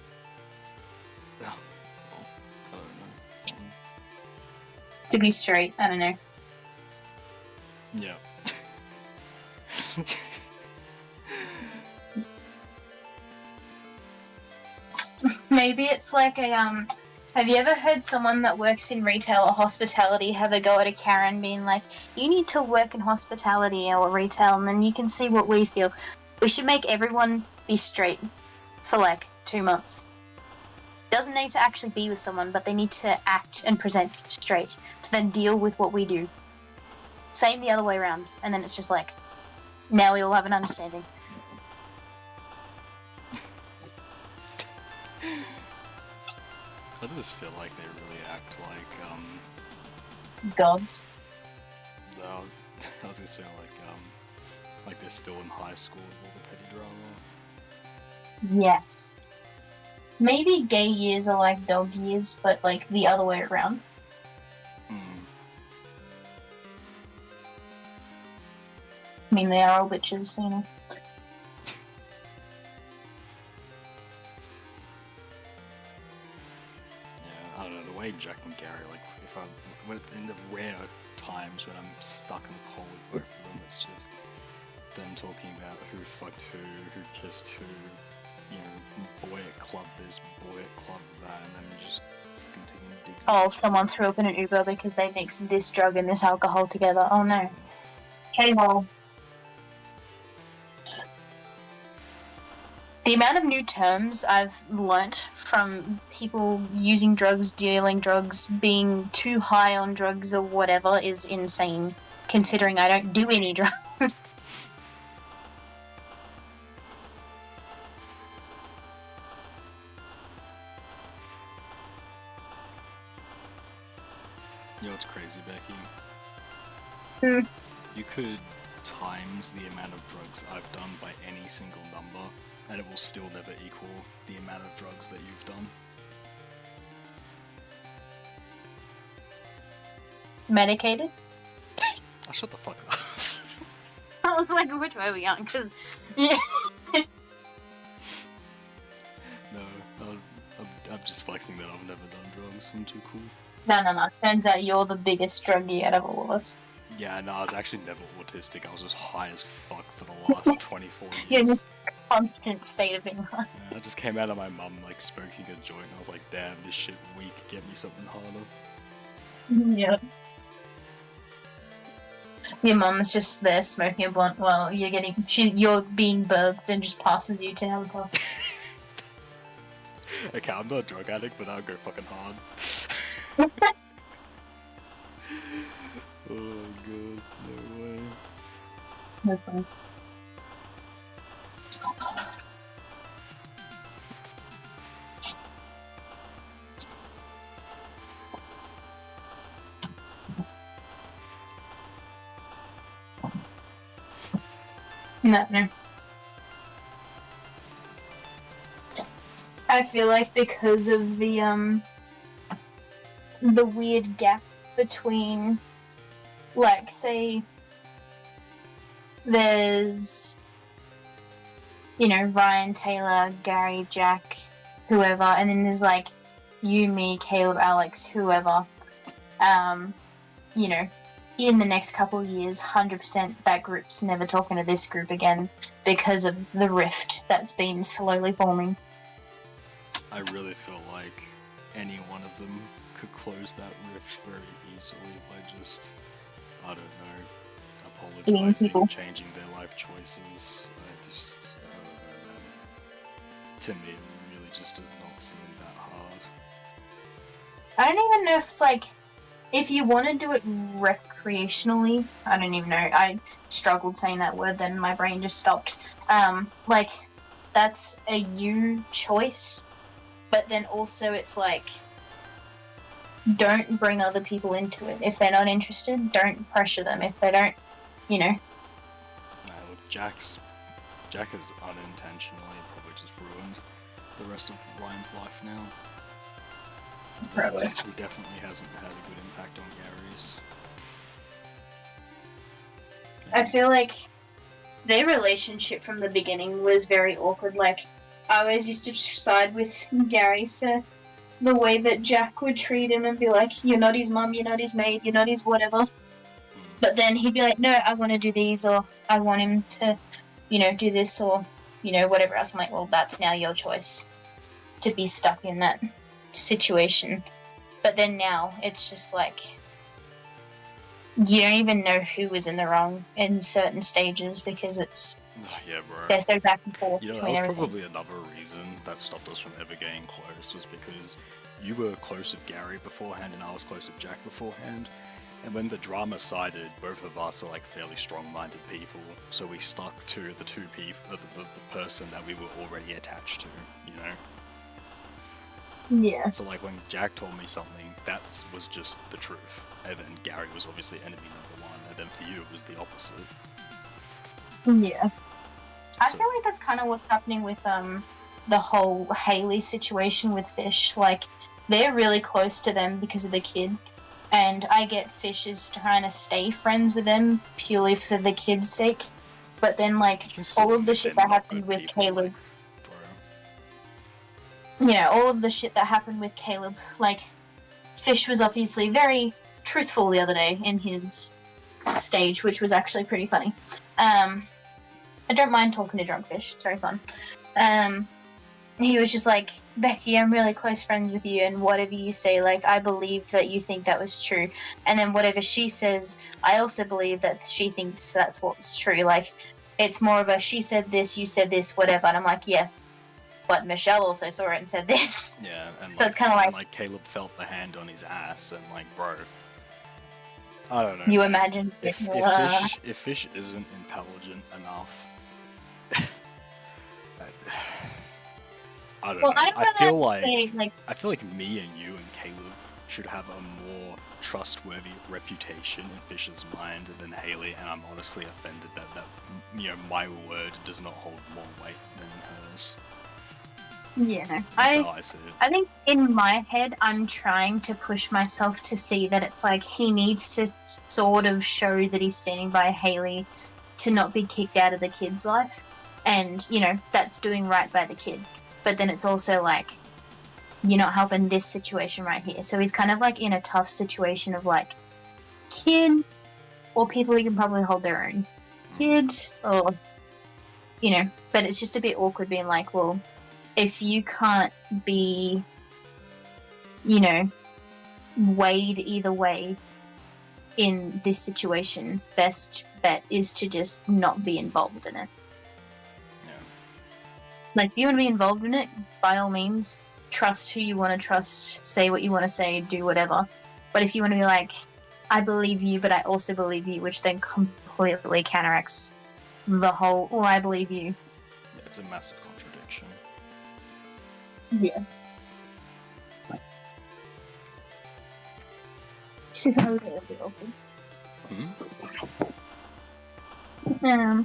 Oh, well, I don't know. Something. To be straight, I don't know. Yeah. Maybe it's like a have you ever heard someone that works in retail or hospitality have a go at a Karen being like, you need to work in hospitality or retail and then you can see what we feel. We should make everyone be straight for like 2 months. Doesn't need to actually be with someone, but they need to act and present straight to then deal with what we do. Same the other way around. And then it's just like, now we all have an understanding. I just feel like they really act like, Gods. I was gonna say like they're still in high school with all the petty drama. Yes. Maybe gay years are like dog years, but like the other way around. Mm. I mean, they are all bitches, you know. Yeah, I don't know, the way Jack and Gary, like, if I'm in the rare times when I'm stuck in the hole with both of them, it's just them talking about who fucked who kissed who, you know, boy at club this, boy at club that, and then just fucking taking digs. Oh, someone threw up in an Uber because they mixed this drug and this alcohol together. Oh no. K-hole. The amount of new terms I've learnt from people using drugs, dealing drugs, being too high on drugs or whatever is insane, considering I don't do any drugs. You know what's crazy, Becky? Hmm. You could times the amount of drugs I've done by any single number, and it will still never equal the amount of drugs that you've done. Medicated? Oh, shut the fuck up. I was like, which way are we going? Because, yeah. No, I'm just flexing that I've never done drugs. I'm too cool. No. Turns out you're the biggest druggie out of all of us. Yeah, no, I was actually never autistic. I was just high as fuck for the last 24 years. You're in this constant state of being high. Yeah, I just came out of my mum, like, smoking a joint, and I was like, damn, this shit weak, get me something harder. Yeah. Your mum's just there smoking a blunt while you're being birthed and just passes you to helicopter. Okay, I'm not a drug addict, but I'll go fucking hard. Oh god, no way. No fun. No. I feel like because of the weird gap between, like, say, there's, you know, Ryan, Taylor, Gary, Jack, whoever, and then there's like you, me, Caleb, Alex, whoever. You know, in the next couple of years, 100% that group's never talking to this group again because of the rift that's been slowly forming. I really feel like any one of them could close that rift very easily by just, I don't know, apologizing, changing their life choices. I don't know, man. To me, it really just does not seem that hard. I don't even know if it's like, if you want to do it recreationally, I don't even know. I struggled saying that word, then my brain just stopped. Like, that's a you choice, but then also it's like, don't bring other people into it. If they're not interested, don't pressure them. If they don't, you know. Look, Jack is unintentionally probably just ruined the rest of Ryan's life now. Probably. He definitely hasn't had a good impact on Gary's. I feel like their relationship from the beginning was very awkward. Like, I always used to side with Gary for the way that Jack would treat him and be like, you're not his mum, you're not his maid, you're not his whatever. But then he'd be like, no, I want to do these, or I want him to, do this, or, whatever else. I'm like, well, that's now your choice to be stuck in that situation. But then now it's just like, you don't even know who was in the wrong in certain stages because Yeah, bro. they're so back and forth That between was everything. probably another reason that stopped us from ever getting close, was because you were close with Gary beforehand and I was close with Jack beforehand. And when the drama sided, both of us are like fairly strong-minded people, so we stuck to the two people, the person that we were already attached to, Yeah. So like when Jack told me something, that was just the truth. And then Gary was obviously enemy number one, and then for you it was the opposite. Yeah. I So- feel like that's kind of what's happening with the whole Haley situation with Fish. Like, they're really close to them because of the kid. And I get Fish is trying to stay friends with them purely for the kid's sake. But then, like, You can still all of the admit shit they're that not happened good with people, Caleb, bro. all of the shit that happened with Caleb, like, Fish was obviously very truthful the other day in his stage, which was actually pretty funny. I don't mind talking to drunk Fish, it's very fun. He was just like, Becky, I'm really close friends with you, and whatever you say, like, I believe that you think that was true. And then whatever she says, I also believe that she thinks that's what's true. Like, it's more of a, she said this, you said this, whatever. And I'm like, yeah, but Michelle also saw it and said this. Yeah, and So it's kinda like- and, like Caleb felt the hand on his ass, and like, bro, I don't know. You man. imagine if Fish isn't intelligent enough, I don't Well, know. I don't I know feel how like to say, I feel like me and you and Caleb should have a more trustworthy reputation in Fish's mind than Haley, and I'm honestly offended that my word does not hold more weight than hers. yeah, That's how I see it. I think in my head, I'm trying to push myself to see that it's like he needs to sort of show that he's standing by Haley to not be kicked out of the kid's life. And, that's doing right by the kid. But then it's also like, you're not helping this situation right here. So he's kind of like in a tough situation of like, kid, or people who can probably hold their own. Kid, or, but it's just a bit awkward being like, well, if you can't be, weighed either way in this situation, best bet is to just not be involved in it. Yeah. Like, if you want to be involved in it, by all means, trust who you want to trust, say what you want to say, do whatever. But if you want to be like, I believe you, but I also believe you, which then completely counteracts the whole, oh, I believe you. Yeah, it's a massive contradiction. Yeah. This is a little bit awkward. Hmm?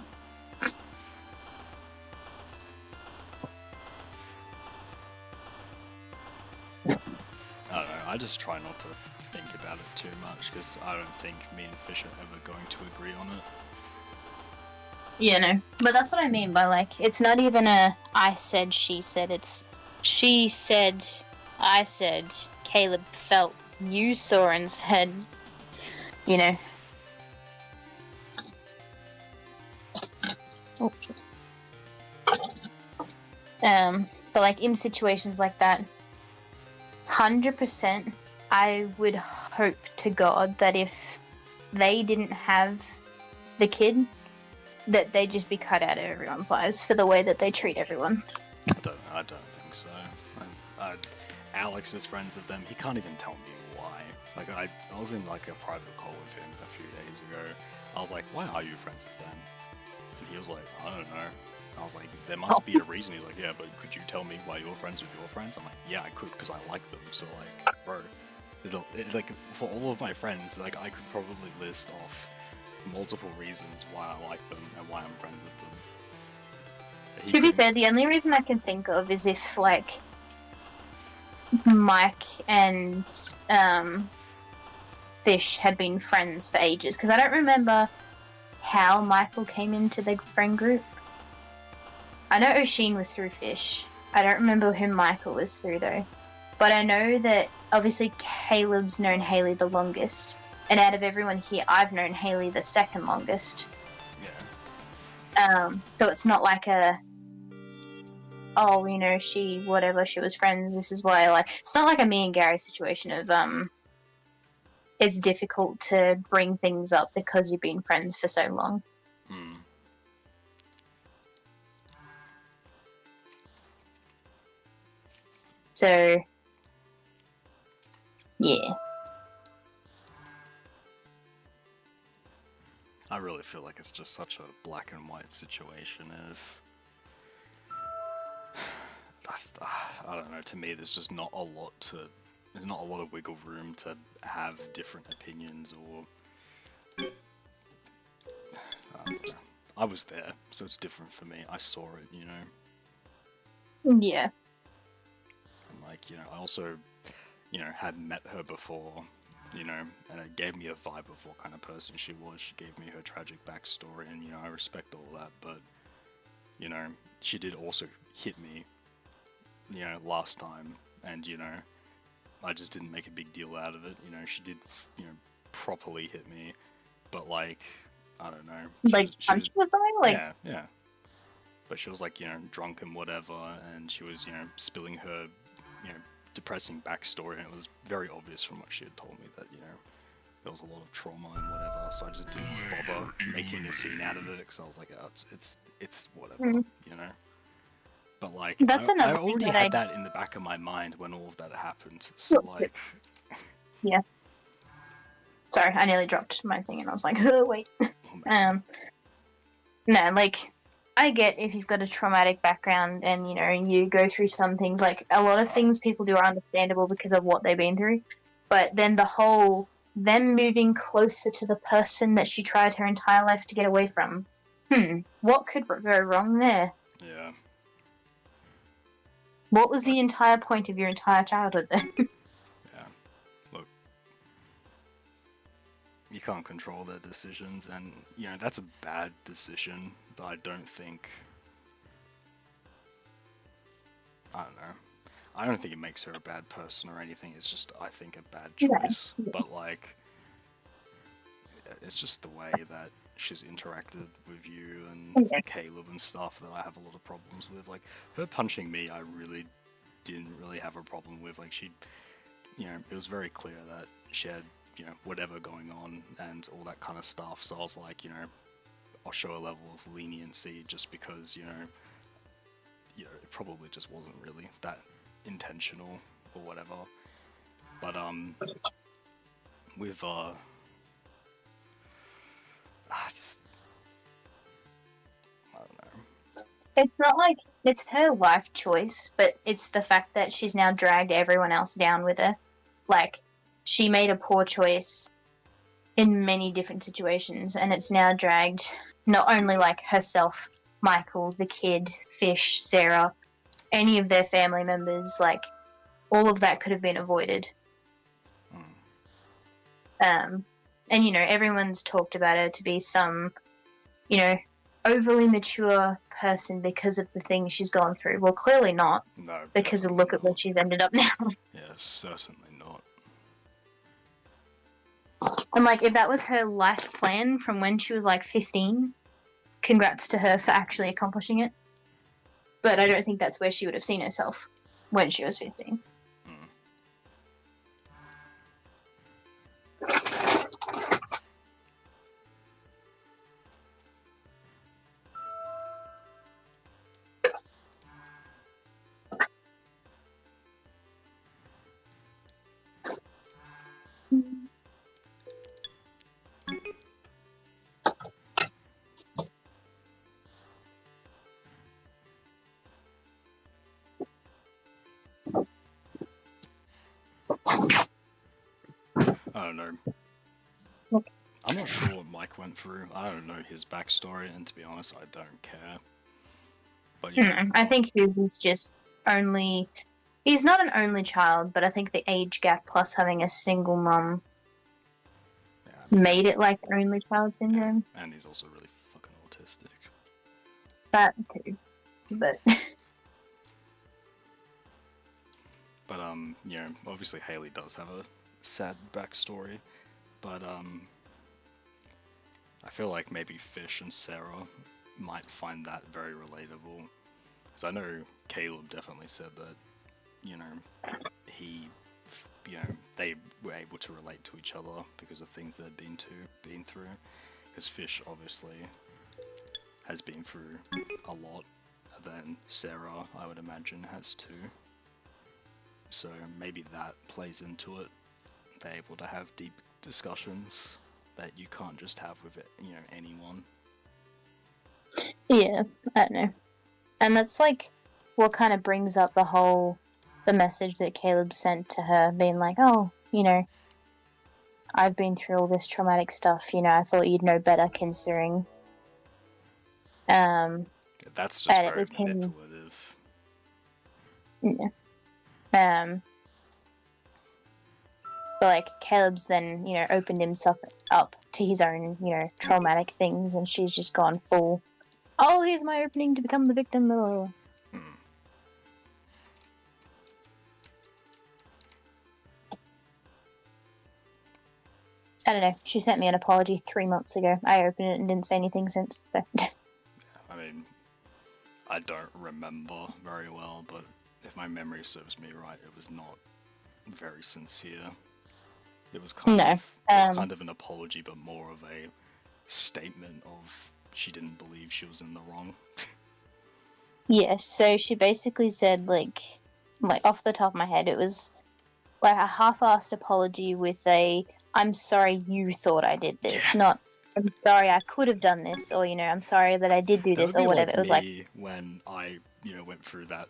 I don't know, I just try not to think about it too much, because I don't think me and Fish are ever going to agree on it. Yeah, no. But that's what I mean by, like, it's not even a I said, she said. It's she said, I said, Caleb felt, you saw and said, Oh. But, like, in situations like that, 100%, I would hope to God that if they didn't have the kid, that they'd just be cut out of everyone's lives for the way that they treat everyone. I don't think so. Alex is friends with them. He can't even tell me why. Like, I was in like a private call with him a few days ago. I was like, why are you friends with them? And he was like, I don't know. I was like, there must be a reason. He's like, yeah, but could you tell me why you're friends with your friends? I'm like, yeah, I could, because I like them. So like, bro, like for all of my friends, like I could probably list off multiple reasons why I like them and why I'm friends with them. He To be couldn't- fair, the only reason I can think of is if, like, Mike and Fish had been friends for ages. Because I don't remember how Michael came into the friend group. I know Oshin was through Fish. I don't remember who Michael was through, though. But I know that, obviously, Caleb's known Haley the longest. And out of everyone here, I've known Haley the second longest. Yeah. So it's not like oh, you know, she was friends, this is why, like, it's not like a me and Gary situation of, it's difficult to bring things up because you've been friends for so long. Hmm. So, yeah. I really feel like it's just such a black and white situation. If that's, I don't know. To me, there's just not a lot to. There's not a lot of wiggle room to have different opinions or. I don't know. I was there, so it's different for me. I saw it, you know. Yeah. And like, you know, I also, you know, had met her before, you know, and it gave me a vibe of what kind of person she was. She gave me her tragic backstory, and, you know, I respect all that, but, you know, she did also hit me, you know, last time, and, you know, I just didn't make a big deal out of it. You know, she did, you know, properly hit me, but, like, I don't know. Like, punch or something? Like, yeah, yeah. But she was, like, you know, drunk and whatever, and she was, you know, spilling her, you know, depressing backstory, and it was very obvious from what she had told me that, you know, there was a lot of trauma and whatever, so I just didn't bother making a scene out of it, because I was like, oh, it's whatever, you know? But, like, That's I another thing already that had that in the back of my mind when all of that happened, so, like... yeah. Sorry, I nearly dropped my thing, and I was like, oh, wait. No, like, I get if you've got a traumatic background and, you know, you go through some things, like, a lot of things people do are understandable because of what they've been through, but then the whole, them moving closer to the person that she tried her entire life to get away from, what could go wrong there? Yeah. What was the entire point of your entire childhood then? Yeah. Look, you can't control their decisions, and, you know, that's a bad decision, but I don't think... I don't know. I don't think it makes her a bad person or anything, it's just, I think, a bad choice. Yeah. But, like, it's just the way that she's interacted with you and Caleb and stuff that I have a lot of problems with. Like, her punching me, I really didn't really have a problem with. Like, she, you know, it was very clear that she had, you know, whatever going on and all that kind of stuff. So I was like, you know, I'll show a level of leniency just because, you know, it probably just wasn't really that intentional or whatever. But, with, I don't know. It's not like it's her life choice, but it's the fact that she's now dragged everyone else down with her. Like, she made a poor choice in many different situations, and it's now dragged not only like herself, Michael, the kid, Fish, Sarah, any of their family members. Like, all of that could have been avoided. And, you know, everyone's talked about her to be some, you know, overly mature person because of the things she's gone through. Well, clearly not. No. Because look at where she's ended up now. Yeah, certainly not. And, like, if that was her life plan from when she was, like, 15, congrats to her for actually accomplishing it. But I don't think that's where she would have seen herself when she was 15. I don't know. Okay. I'm not sure what Mike went through. I don't know his backstory, and to be honest, I don't care. But you know, I think his is just only. He's not an only child, but I think the age gap plus having a single mum yeah, made it like only child syndrome. and he's also really fucking autistic. That too, but But you know, obviously Haley does have a sad backstory, but I feel like maybe Fish and Sarah might find that very relatable. Because I know Caleb definitely said that, you know, they were able to relate to each other because of things they'd been through. Because Fish obviously has been through a lot, and then Sarah, I would imagine, has too. So maybe that plays into it. They're able to have deep discussions that you can't just have with, you know, anyone. yeah, I don't know. And that's like what kind of brings up the message that Caleb sent to her, being like, oh, you know, I've been through all this traumatic stuff, you know, I thought you'd know better considering. That's just and very it was him. manipulative. Yeah. But like Caleb's then, you know, opened himself up to his own, you know, traumatic things, and she's just gone full. Oh, here's my opening to become the victim. Oh. I don't know. She sent me an apology 3 months ago. I opened it and didn't say anything since. So. I mean, I don't remember very well, but if my memory serves me right, it was not very sincere. It was kind of an apology, but more of a statement of she didn't believe she was in the wrong. Yeah, so she basically said, like off the top of my head, it was like a half-assed apology with a "I'm sorry you thought I did this," not "I'm sorry I could have done this," or, you know, "I'm sorry that I did do this," or whatever. It was like when I, you know, went through that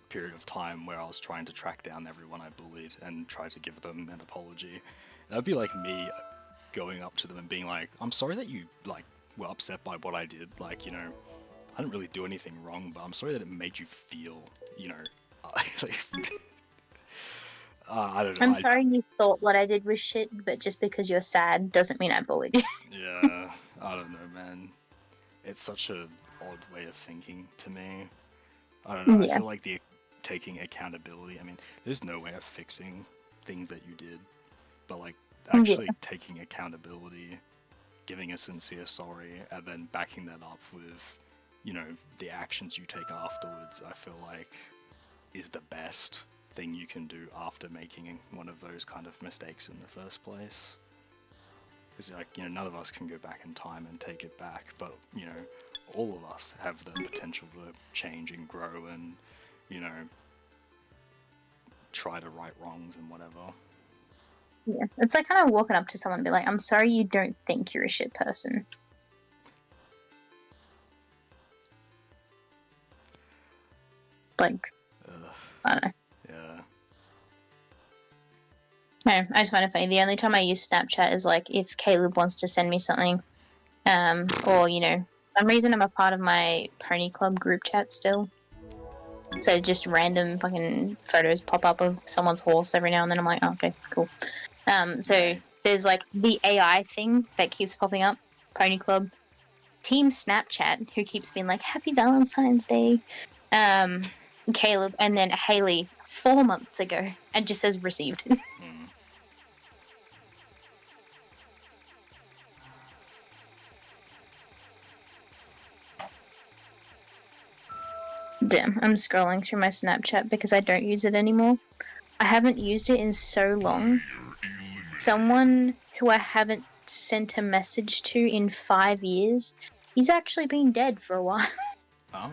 period of time where I was trying to track down everyone I bullied and try to give them an apology. That would be like me going up to them and being like, "I'm sorry that you like were upset by what I did. Like, you know, I didn't really do anything wrong, but I'm sorry that it made you feel, you know." I don't know. I'm sorry you thought what I did was shit, but just because you're sad doesn't mean I bullied you. Yeah, I don't know, man. It's such a odd way of thinking to me. I don't know. Yeah. I feel like the taking accountability. I mean, there's no way of fixing things that you did, but like actually taking accountability, giving a sincere sorry, and then backing that up with, you know, the actions you take afterwards, I feel like is the best thing you can do after making one of those kind of mistakes in the first place. Because, like, you know, none of us can go back in time and take it back, but, you know, all of us have the potential to change and grow and, you know, try to right wrongs and whatever. Yeah, it's like kind of walking up to someone and be like, "I'm sorry you don't think you're a shit person." Like, I don't know. Yeah. No, I just find it funny. The only time I use Snapchat is like if Caleb wants to send me something, or, you know, for some reason I'm a part of my Pony Club group chat still. So just random fucking photos pop up of someone's horse every now and then. I'm like, oh, okay, cool. So there's like the AI thing that keeps popping up, Pony Club, Team Snapchat, who keeps being like, "Happy Valentine's Day," Caleb, and then Haley 4 months ago, and just says received. Damn, I'm scrolling through my Snapchat because I don't use it anymore. I haven't used it in so long. Someone who I haven't sent a message to in 5 years, he's actually been dead for a while. Oh.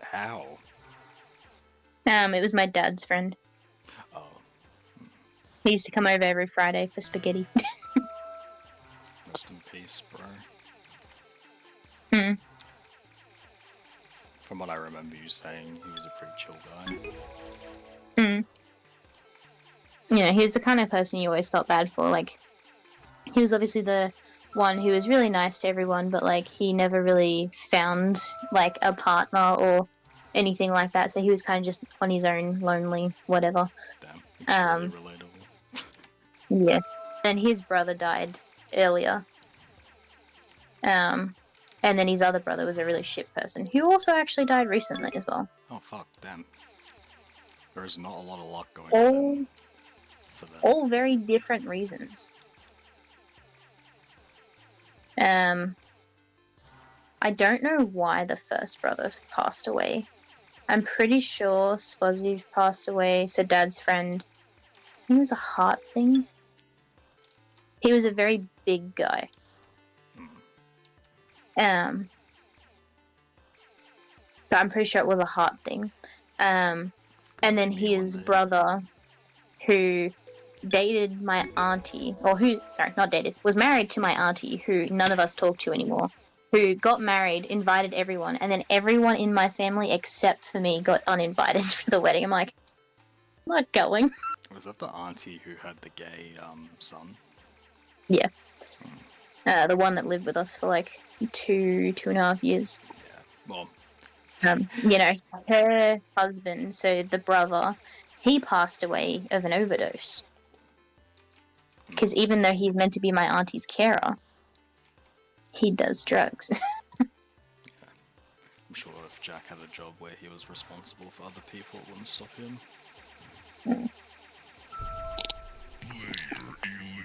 How? It was my dad's friend. Oh. He used to come over every Friday for spaghetti. Rest in peace, bro. From what I remember you saying, he was a pretty chill guy. You know, he was the kind of person you always felt bad for. Like, he was obviously the one who was really nice to everyone, but like he never really found like a partner or anything like that. So he was kind of just on his own, lonely, whatever. Damn, extremely relatable. Yeah. And his brother died earlier. And then his other brother was a really shit person who also actually died recently as well. Oh fuck, damn. There is not a lot of luck going All, on for them. all very different reasons. I don't know why the first brother passed away. I'm pretty sure Spozzy passed away, so Dad's friend. I think it was a heart thing. He was a very big guy. But I'm pretty sure it was a heart thing. And then his brother, who dated my auntie, was married to my auntie, who none of us talk to anymore, who got married, invited everyone, and then everyone in my family except for me got uninvited for the wedding. I'm like, I'm not going. Was that the auntie who had the gay son? Yeah. The one that lived with us for like 2.5 years. Yeah. Well, you know, her husband, so the brother, he passed away of an overdose. Because even though he's meant to be my auntie's carer, he does drugs. I'm sure if Jack had a job where he was responsible for other people, it wouldn't stop him. Player eliminated.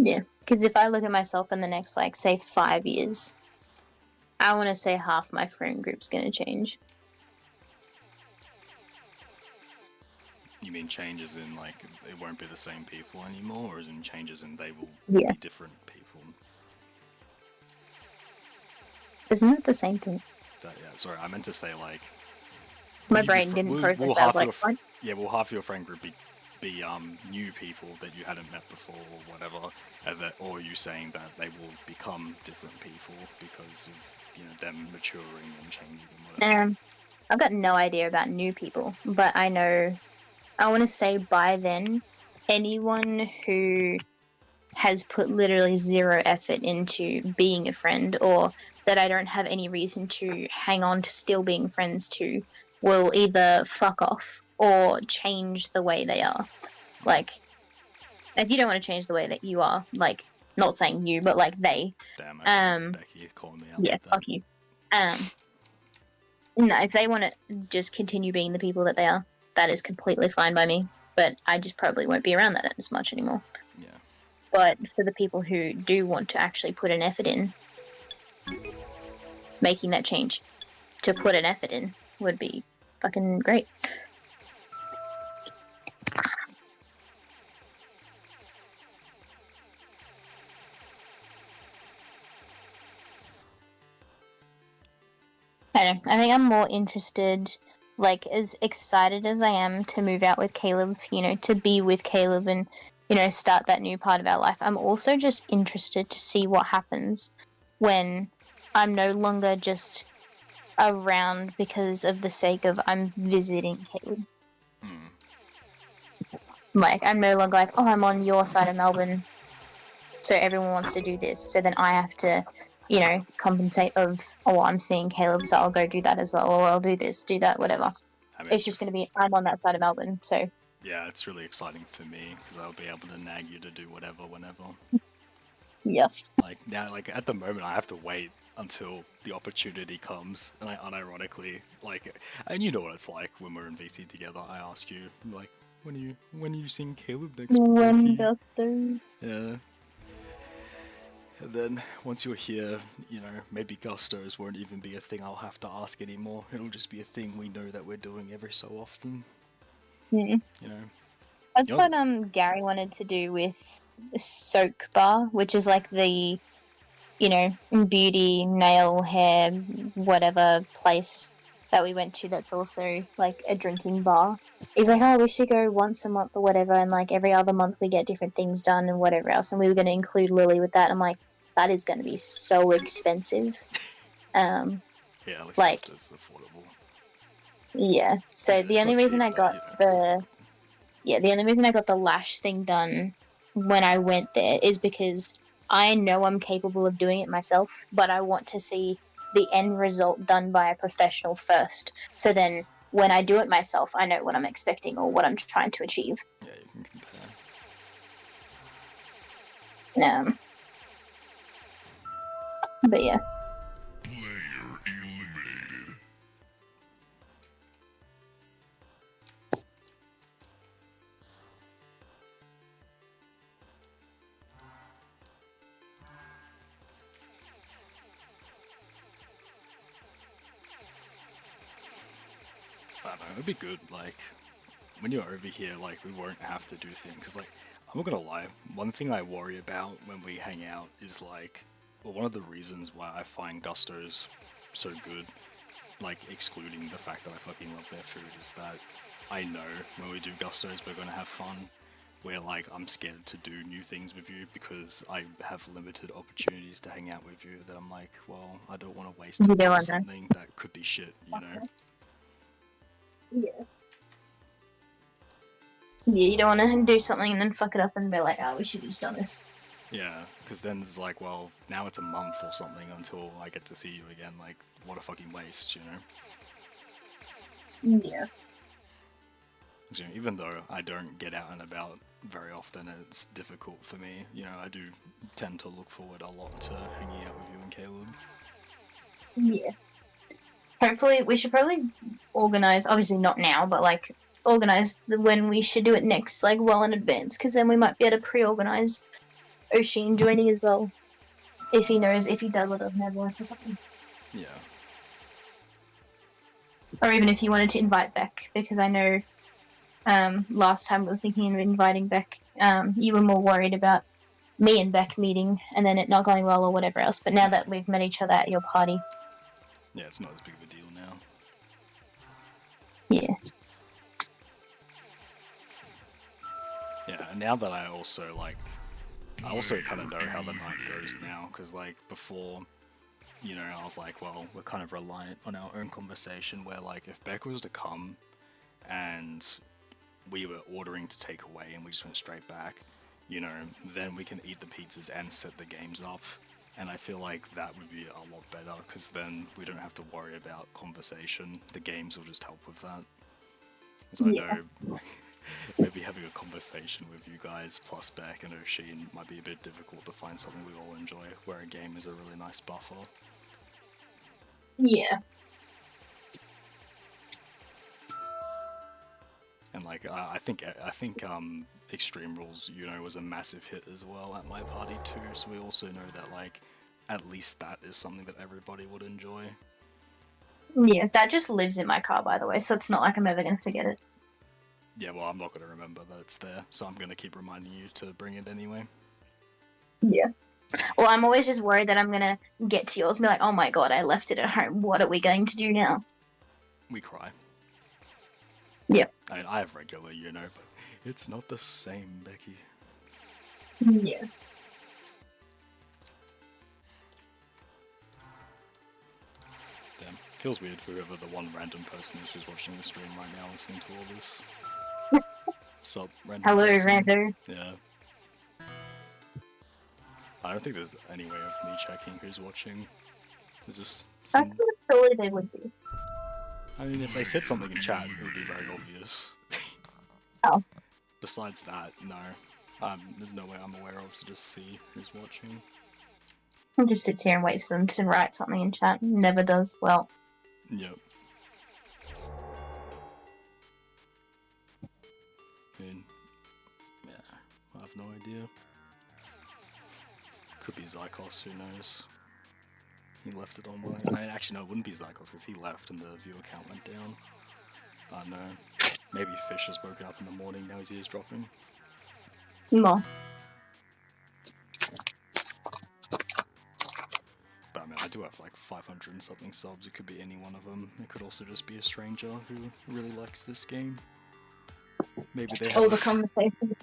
Yeah, because if I look at myself in the next, like, say, 5 years, I want to say half my friend group's going to change. You mean changes in, like, it won't be the same people anymore, or is in changes in they will Yeah. be different people? Isn't it the same thing? Yeah, sorry, I meant to say, like... My brain didn't process that. half Like, your what? Yeah, will half your friend group be new people that you hadn't met before or whatever, or are you saying that they will become different people because of, you know, them maturing and changing and whatever? I've got no idea about new people, but I know, I want to say by then, anyone who has put literally zero effort into being a friend, or that I don't have any reason to hang on to still being friends to, will either fuck off or change the way they are. Like, if you don't want to change the way that you are, like, not saying you, but like they. Damn, okay, Becky calling me out. Yeah, like that. fuck you. No, if they want to just continue being the people that they are, that is completely fine by me. But I just probably won't be around that as much anymore. Yeah. But for the people who do want to actually put an effort in, making that change to put an effort in would be fucking great. I don't know. I think I'm more interested, like, as excited as I am to move out with Caleb, you know, to be with Caleb and, you know, start that new part of our life. I'm also just interested to see what happens when I'm no longer just around because of the sake of I'm visiting Caleb. Like, I'm no longer like, oh, I'm on your side of Melbourne, so everyone wants to do this, so then I have to, you know, compensate of, oh, I'm seeing Caleb, so I'll go do that as well, or I'll do this, do that, whatever. I mean, It's just going to be, I'm on that side of Melbourne, so... Yeah, it's really exciting for me, because I'll be able to nag you to do whatever, whenever. Yes. Like, now, like, at the moment, I have to wait until the opportunity comes, and I unironically, like, and you know what it's like when we're in VC together, I ask you, like, when are you seeing Caleb next week? When Gustos. Yeah. And then, once you're here, you know, maybe Gustos won't even be a thing I'll have to ask anymore. It'll just be a thing we know that we're doing every so often. Yeah. You know? That's You what know- Gary wanted to do with the Soak Bar, which is like the you know, beauty, nail, hair, whatever place that we went to that's also like a drinking bar. He's like, oh, we should go once a month or whatever, and like every other month we get different things done and whatever else. And we were going to include Lily with that. I'm like, that is going to be so expensive. Yeah, at least Like- it's affordable. Yeah. So Yeah, the it's only not reason cheap, I but, got you know, it's the affordable. the only reason I got the lash thing done when I went there is because I know I'm capable of doing it myself, but I want to see the end result done by a professional first. So then when I do it myself, I know what I'm expecting or what I'm trying to achieve. Yeah, you can compare. But yeah. Player eliminated. I don't know, it'd be good, like, when you're over here, like, we won't have to do things, because, like, I'm not gonna lie, one thing I worry about when we hang out is, like, well, one of the reasons why I find Gustos so good, like, excluding the fact that I fucking love their food, is that I know when we do Gustos we're gonna have fun, where, like, I'm scared to do new things with you because I have limited opportunities to hang out with you, that I'm like, well, I don't want to waste You time don't on wanna- something that could be shit, you know? Yeah. Yeah, you don't want to do something and then fuck it up and be like, oh, we should have just done this. Yeah, because then it's like, well, now it's a month or something until I get to see you again. Like, what a fucking waste, you know? Yeah. So, even though I don't get out and about very often, it's difficult for me. You know, I do tend to look forward a lot to hanging out with you and Caleb. Yeah. Hopefully, we should probably organize, obviously not now, but like organize when we should do it next, like well in advance, because then we might be able to pre-organize Oshin joining as well, if he knows, if he does let us know work or something. Yeah. Or even if you wanted to invite Beck, because I know last time we were thinking of inviting Beck, you were more worried about me and Beck meeting and then it not going well or whatever else, but now that we've met each other at your party. Yeah, it's not as big of a deal now. Yeah. Yeah, and now that I also, like, I also kind of know how the night goes now, because, like, before, you know, I was like, well, we're kind of reliant on our own conversation, where, like, if Beck was to come and we were ordering to take away and we just went straight back, you know, then we can eat the pizzas and set the games up. And I feel like that would be a lot better, because then we don't have to worry about conversation. The games will just help with that. Because I know maybe having a conversation with you guys plus Beck and Oshin might be a bit difficult to find something we all enjoy, where a game is a really nice buffer. Yeah. And like I think Extreme Rules, you know, was a massive hit as well at my party too. So we also know that like at least that is something that everybody would enjoy. Yeah, that just lives in my car, by the way, so it's not like I'm ever going to forget it. Yeah, well, I'm not going to remember that it's there, so I'm going to keep reminding you to bring it anyway. Yeah. Well, I'm always just worried that I'm going to get to yours and be like, oh my god, I left it at home. What are we going to do now? We cry. Yep. I mean, I have regular, you know, but it's not the same, Becky. Yeah. Damn. Feels weird for whoever the one random person is who's watching the stream right now listening to all this. Sup, random Hello, person. Rando. Yeah. I don't think there's any way of me checking who's watching. There's just I some... thought surely they would be. I mean, if they said something in chat, it would be very obvious. Oh. Besides that, no. There's no way I'm aware of to just see who's watching. I'll just sit here and wait for them to write something in chat. Never does. Well, Yep. I mean, yeah, I have no idea. Could be Zykos, who knows? He left it on by... I mean, actually, no, it wouldn't be Zykos, because he left and the viewer count went down. I don't know. Maybe Fish has woken up in the morning, now he's eavesdropping. no. But I mean, I do have like 500 and something subs. It could be any one of them. It could also just be a stranger who really likes this game. Maybe they have All the us, conversation.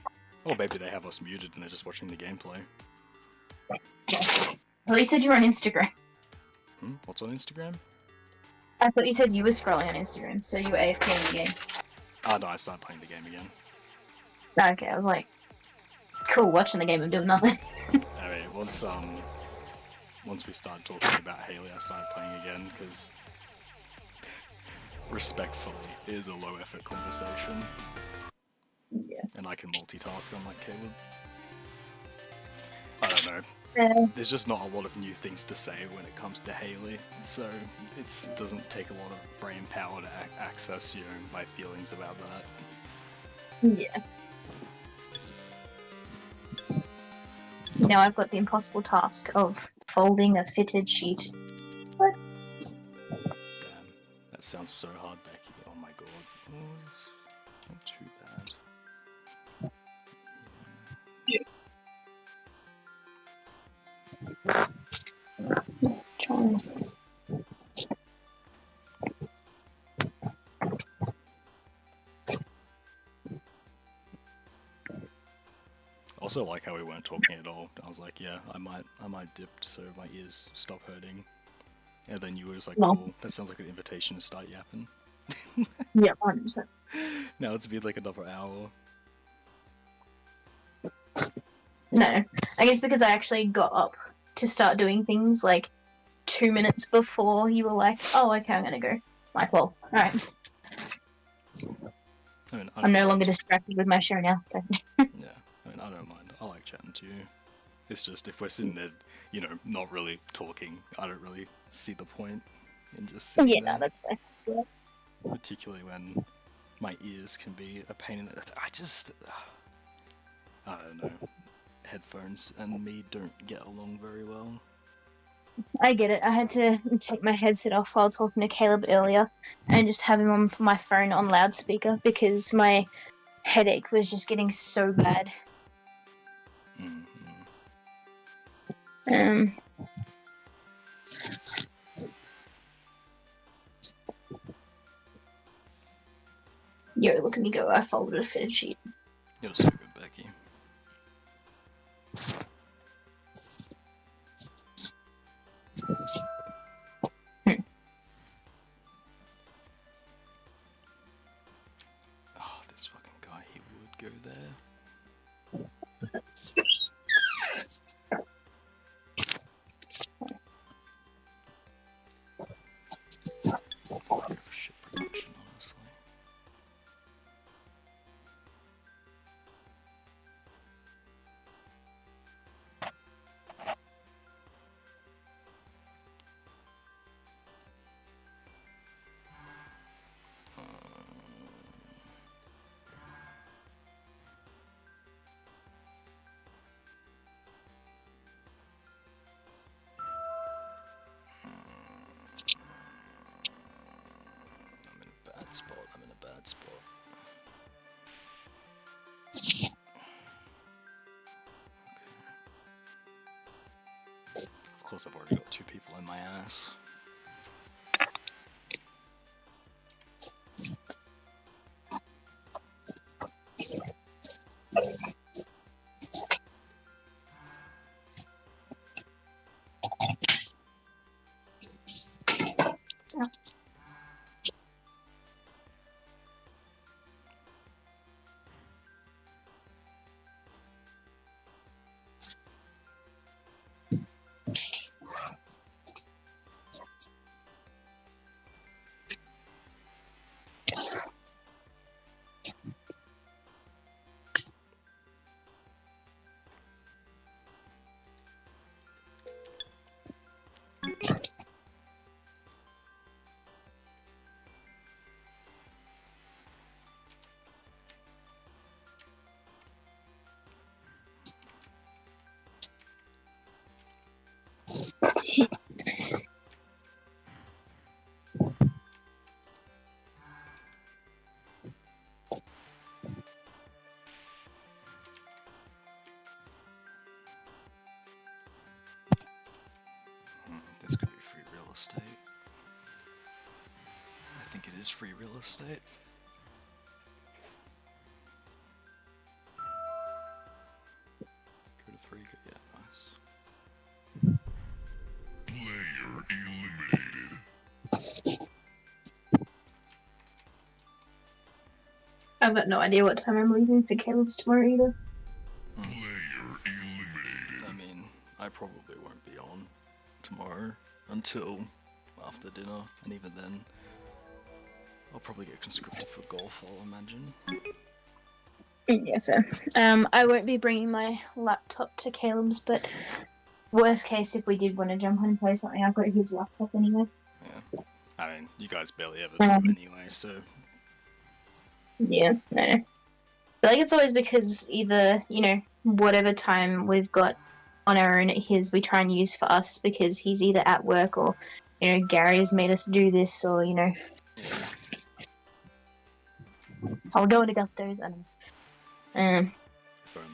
or maybe they have us muted and they're just watching the gameplay. Well, you said you were on Instagram. What's on Instagram? I thought you said you were scrolling on Instagram, so you were AFK in the game. Ah, no, I started playing the game again. Okay, I was like, cool, watching the game and doing nothing. I mean, once we started talking about Haley, I started playing again because, respectfully, it is a low effort conversation. Yeah. And I can multitask unlike Caleb. I don't know. There's just not a lot of new things to say when it comes to Haley, so it doesn't take a lot of brain power to access, my feelings about that. Yeah. Now I've got the impossible task of folding a fitted sheet. What? Damn, that sounds so hard, Becky. Oh my god. Not too bad. Also, like how we weren't talking at all. I was like, yeah, I might dip so my ears stop hurting. And then you were just like, No. cool. That sounds like an invitation to start yapping. Yeah, 100%. Now it's been like another hour. No, I guess because I actually got up to start doing things like 2 minutes before you were like, oh, okay, I'm gonna go. Like, well, alright. I mean, I'm no longer distracted with my show now, so. Yeah, I mean, I don't mind. I like chatting to you. It's just if we're sitting there, not really talking, I don't really see the point in just sitting Yeah, there. that's fair. Yeah. Particularly when my ears can be a pain in the... I don't know. Headphones and me don't get along very well. I get it. I had to take my headset off while talking to Caleb earlier and just have him on my phone on loudspeaker because my headache was just getting so bad. Yo, look at me go. I folded a fitted sheet. You're so good, Becky. Oh, this fucking guy, he would go there. Shit production, honestly. I'm in a bad spot. Of course, I've already got 2 people in my ass. free real estate. Go to 3, yeah, nice. Player eliminated. I've got no idea what time I'm leaving for Caleb's tomorrow either. Player eliminated. I mean, I probably won't be on tomorrow until after dinner, and even then, I'll probably get conscripted for golf, I'll imagine. Yeah, fair. I won't be bringing my laptop to Caleb's, but worst case, if we did want to jump on and play something, I've got his laptop anyway. Yeah. I mean, you guys barely ever do anyway, so... Yeah, no. I feel like it's always because either, you know, whatever time we've got on our own at his, we try and use for us because he's either at work or, you know, Gary's made us do this or, you know... I'll go into Gusto's and... If only.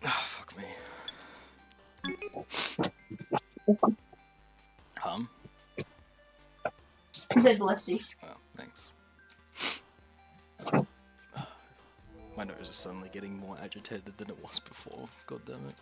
Oh, fuck me. He said bless you. Oh, thanks. My nose is suddenly getting more agitated than it was before. God damn it.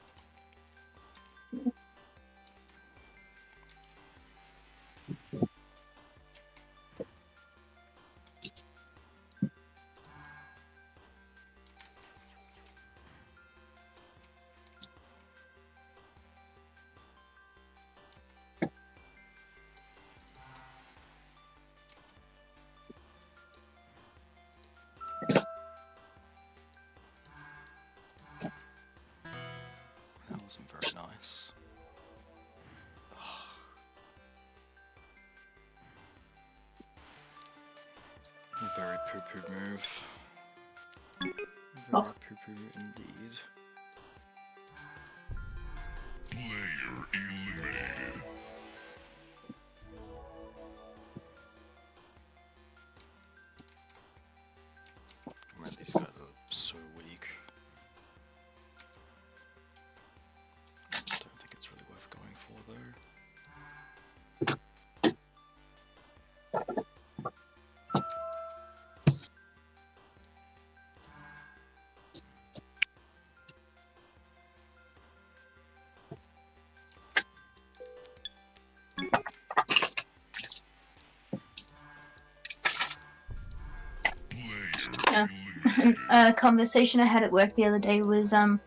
That wasn't very nice. A very poo-poo move. Very poo-poo indeed. Player eliminated. Man, these guys are so weak. I don't think it's really worth going for though. A conversation I had at work the other day was I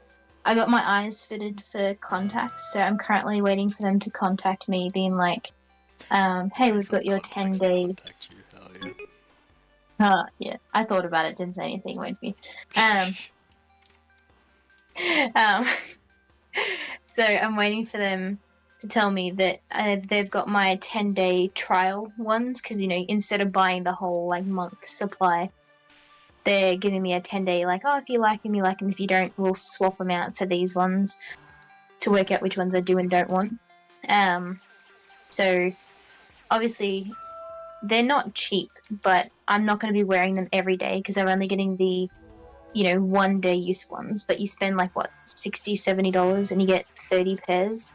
got my eyes fitted for contacts, so I'm currently waiting for them to contact me, being like, hey, we've got your 10-day. Yeah, I thought about it, didn't say anything, won't be. So I'm waiting for them to tell me that they've got my 10-day trial ones, because, you know, instead of buying the whole, like, month supply, they're giving me a 10-day, like, oh, if you like them, you like them. If you don't, we'll swap them out for these ones to work out which ones I do and don't want. So, obviously, they're not cheap, but I'm not going to be wearing them every day because I'm only getting the, you know, 1-day use ones. But you spend, like, what, $60, $70 and you get 30 pairs.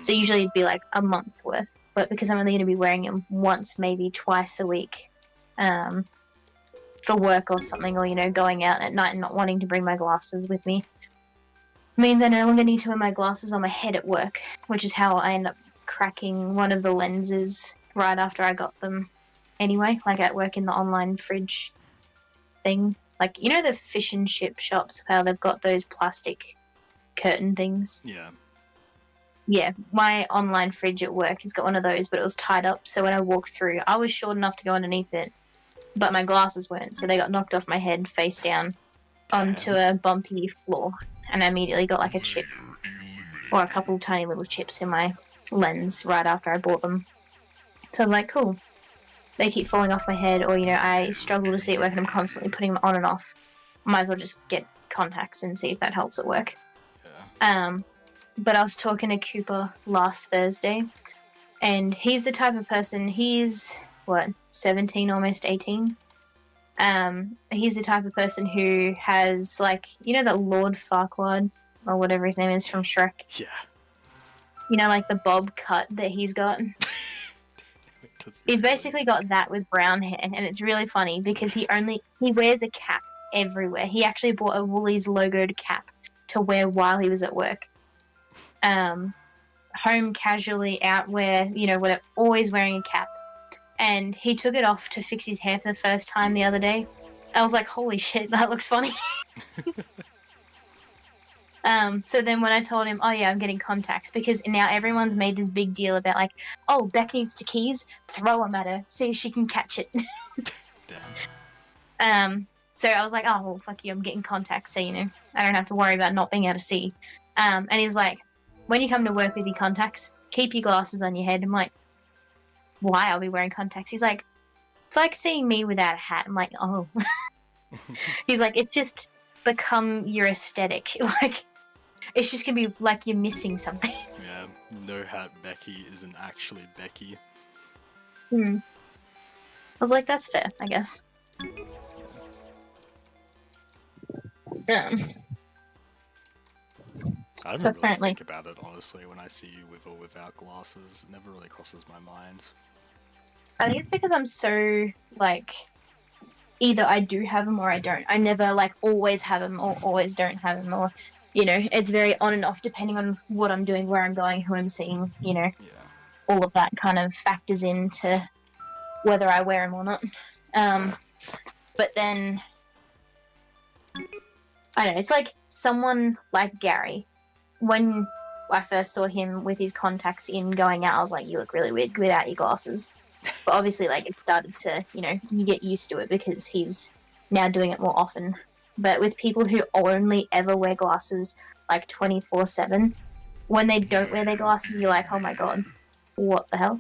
So usually it'd be, like, a month's worth. But because I'm only going to be wearing them once, maybe twice a week, for work or something, or, you know, going out at night and not wanting to bring my glasses with me, means I no longer need to wear my glasses on my head at work, which is how I end up cracking one of the lenses right after I got them anyway, like at work in the online fridge thing. Like, you know the fish and chip shops, how they've got those plastic curtain things? Yeah. Yeah, my online fridge at work has got one of those, but it was tied up, so when I walked through, I was short enough to go underneath it, but my glasses weren't, so they got knocked off my head face down onto a bumpy floor, and I immediately got like a chip or a couple tiny little chips in my lens right after I bought them. So I was like, cool. They keep falling off my head, or, you know, I struggle to see at work and I'm constantly putting them on and off. Might as well just get contacts and see if that helps at work. Yeah. but I was talking to Cooper last Thursday, and he's the type of person. He's what, 17, almost 18. He's the type of person who has, like, you know, that Lord Farquaad or whatever his name is from Shrek. Yeah. You know, like the bob cut that he's got. He's basically got that with brown hair, and it's really funny because he wears a cap everywhere. He actually bought a Woolies logoed cap to wear while he was at work. Home casually, out where, you know, whatever, always wearing a cap. And he took it off to fix his hair for the first time the other day. I was like, holy shit, that looks funny. So then when I told him, oh yeah, I'm getting contacts, because now everyone's made this big deal about, like, oh, Beck needs to keys, throw them at her, see if she can catch it. Damn. So I was like, oh, well, fuck you, I'm getting contacts, so, you know, I don't have to worry about not being able to see. And he's like, when you come to work with your contacts, keep your glasses on your head. I'm like, why are we wearing contacts? He's like, it's like seeing me without a hat. I'm like, oh. He's like, it's just become your aesthetic. Like, it's just gonna be like you're missing something. Yeah, no hat Becky isn't actually Becky. I was like, that's fair, I guess. I don't So really apparently- think about it, honestly, when I see you with or without glasses. It never really crosses my mind. I think it's because I'm so, like, either I do have them or I don't. I never, like, always have them or always don't have them, or, you know, it's very on and off depending on what I'm doing, where I'm going, who I'm seeing, you know. Yeah. All of that kind of factors into whether I wear them or not. But then, I don't know, it's like someone like Gary. When I first saw him with his contacts in going out, I was like, you look really weird without your glasses. But obviously, like, it started to, you know, you get used to it because he's now doing it more often. But with people who only ever wear glasses, like, 24/7, when they don't wear their glasses, you're like, oh my god, what the hell?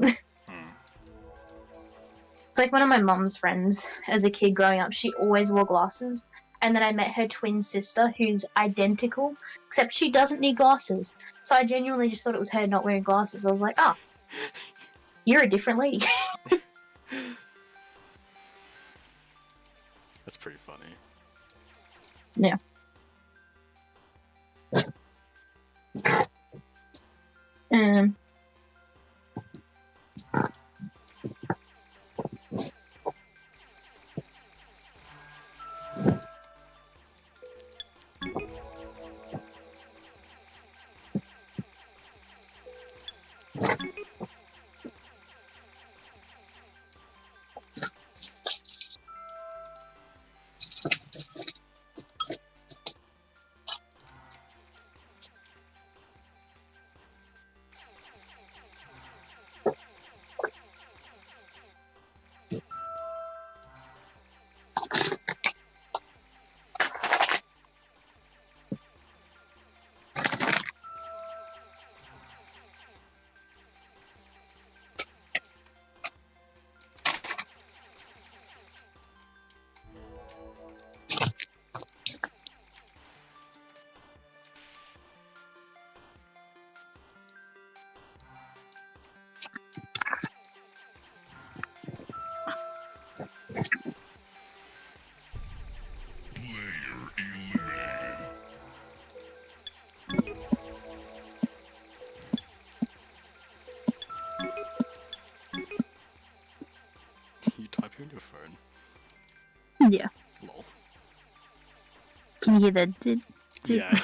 It's like one of my mum's friends as a kid growing up, she always wore glasses. And then I met her twin sister, who's identical, except she doesn't need glasses. So I genuinely just thought it was her not wearing glasses. I was like, oh, you're a different lady. That's pretty funny. Yeah. Player eliminated. You type in your phone. Yeah. Lol. Can you hear the did? Yeah.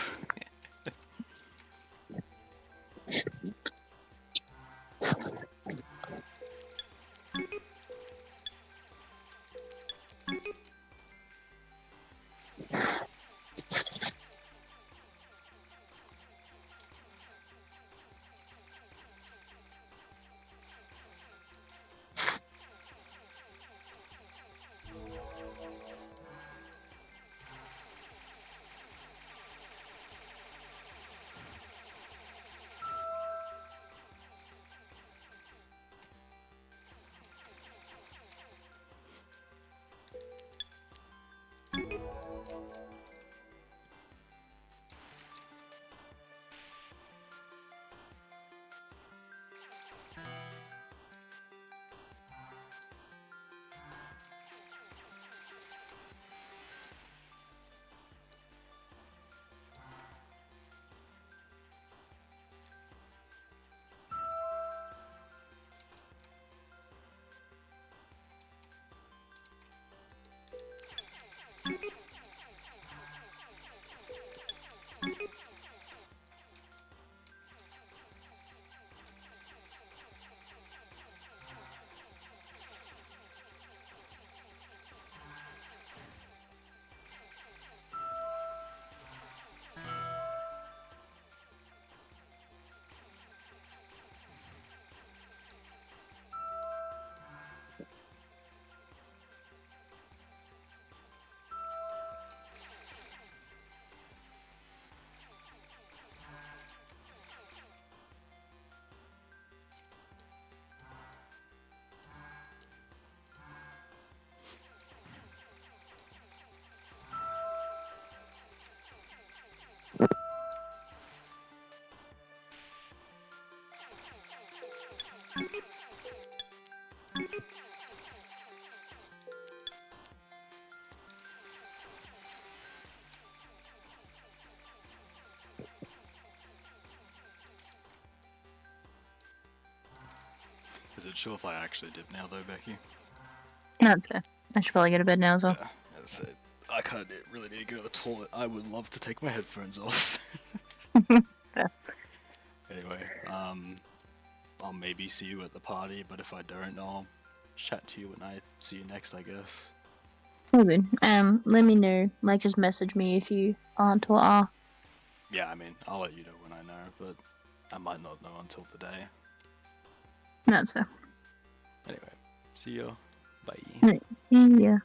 Is it chill if I actually dip now though, Becky? No, it's fair. I should probably go to bed now as well. Yeah, that's it. I kind of really need to go to the toilet. I would love to take my headphones off. Fair. Anyway, I'll maybe see you at the party, but if I don't, I'll chat to you when I see you next, I guess. All good. Let me know. Like, just message me if you aren't or are. Yeah, I mean, I'll let you know when I know, but I might not know until the day. No, it's fair. Anyway, see ya. Bye. Right, see ya.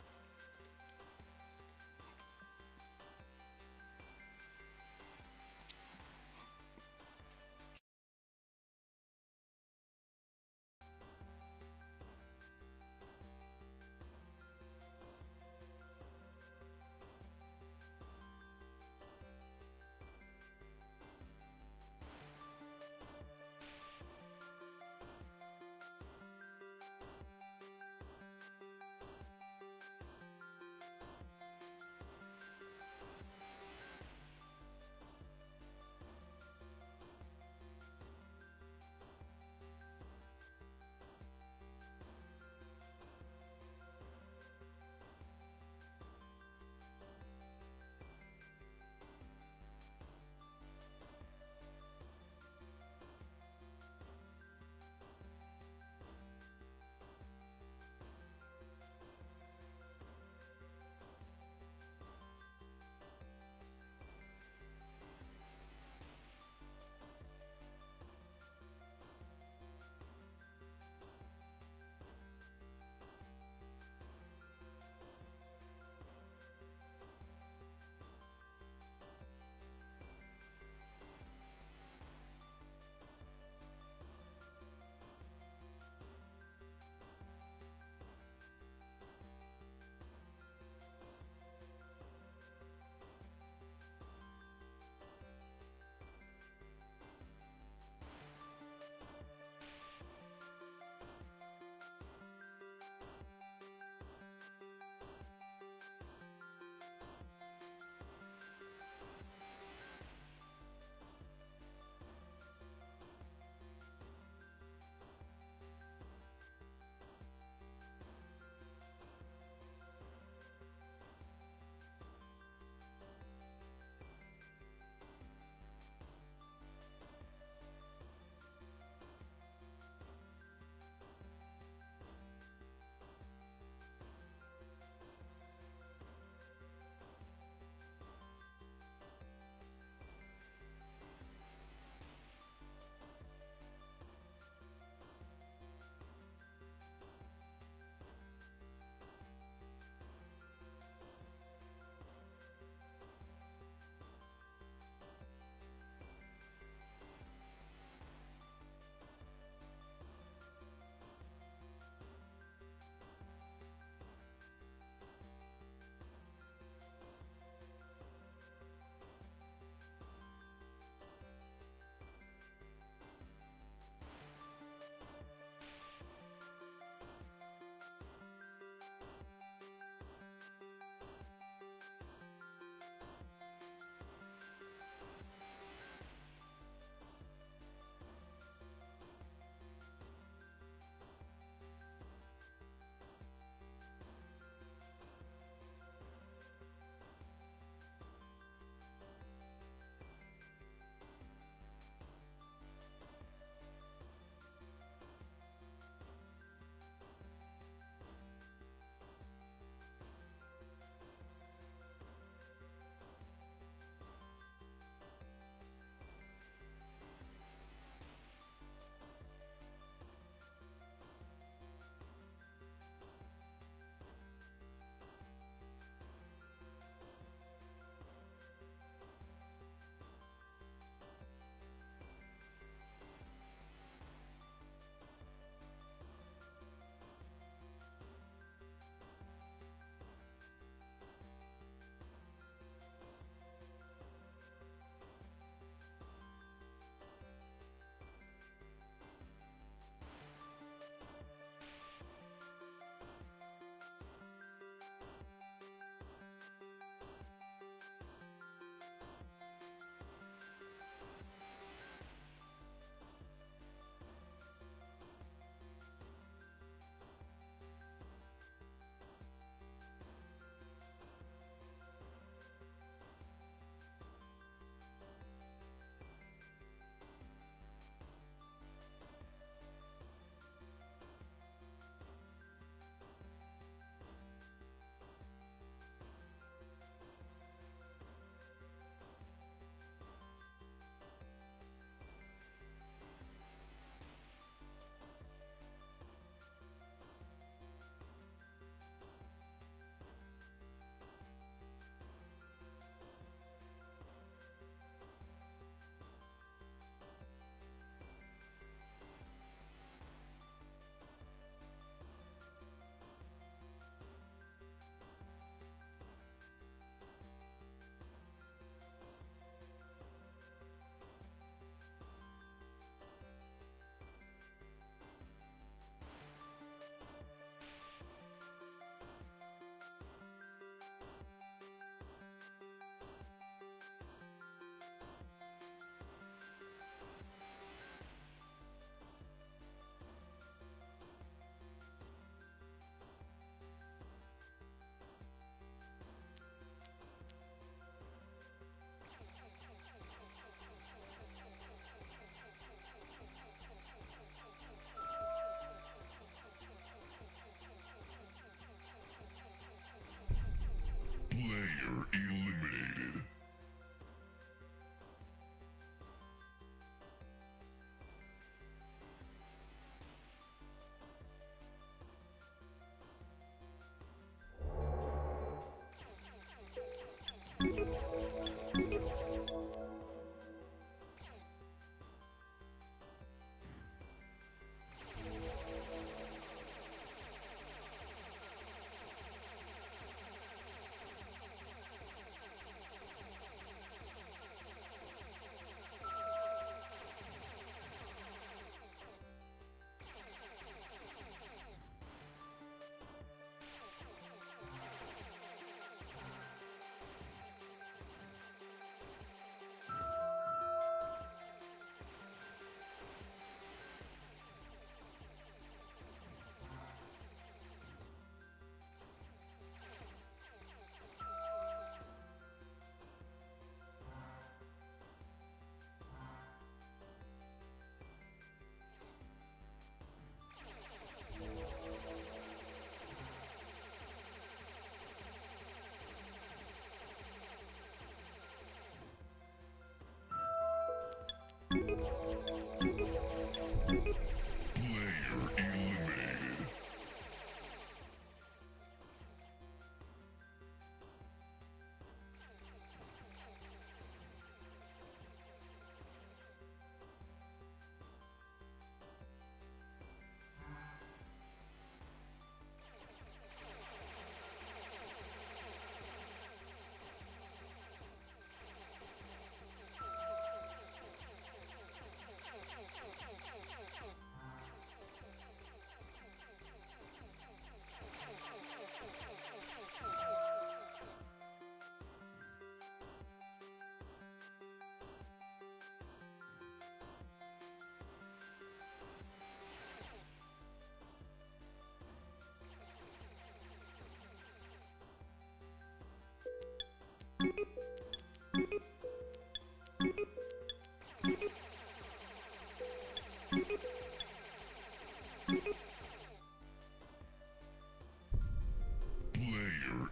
Player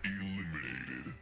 eliminated.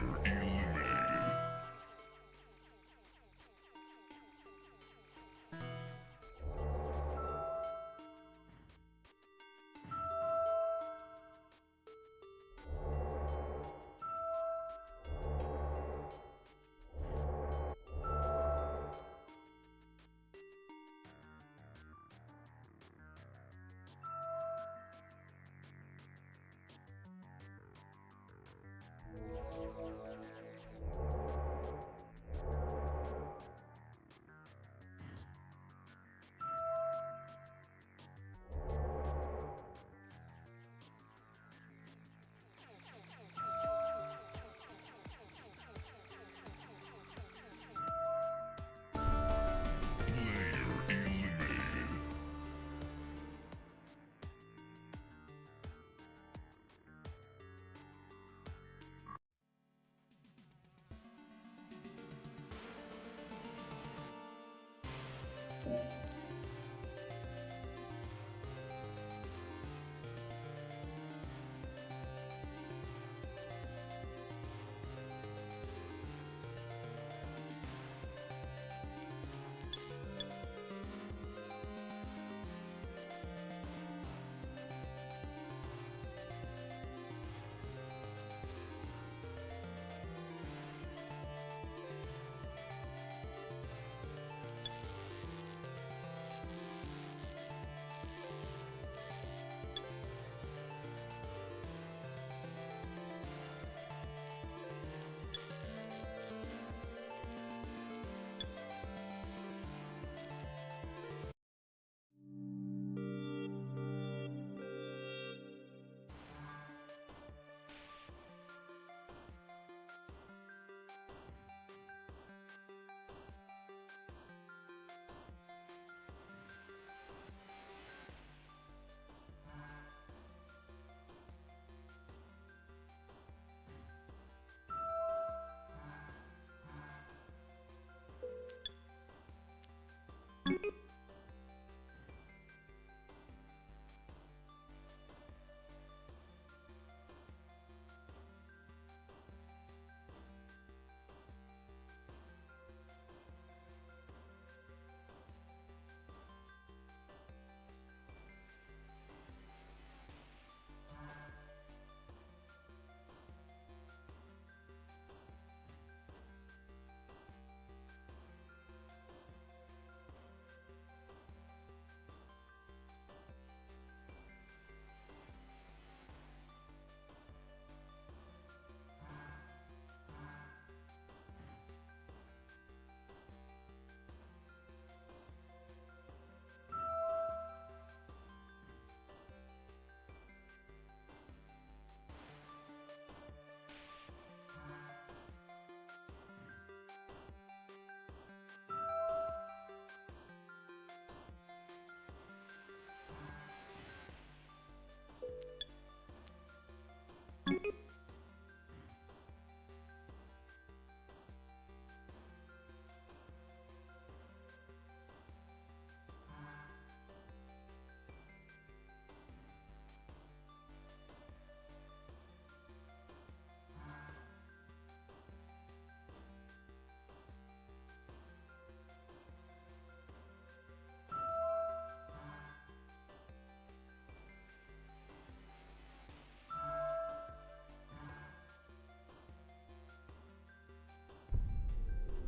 eliminated. Player eliminated.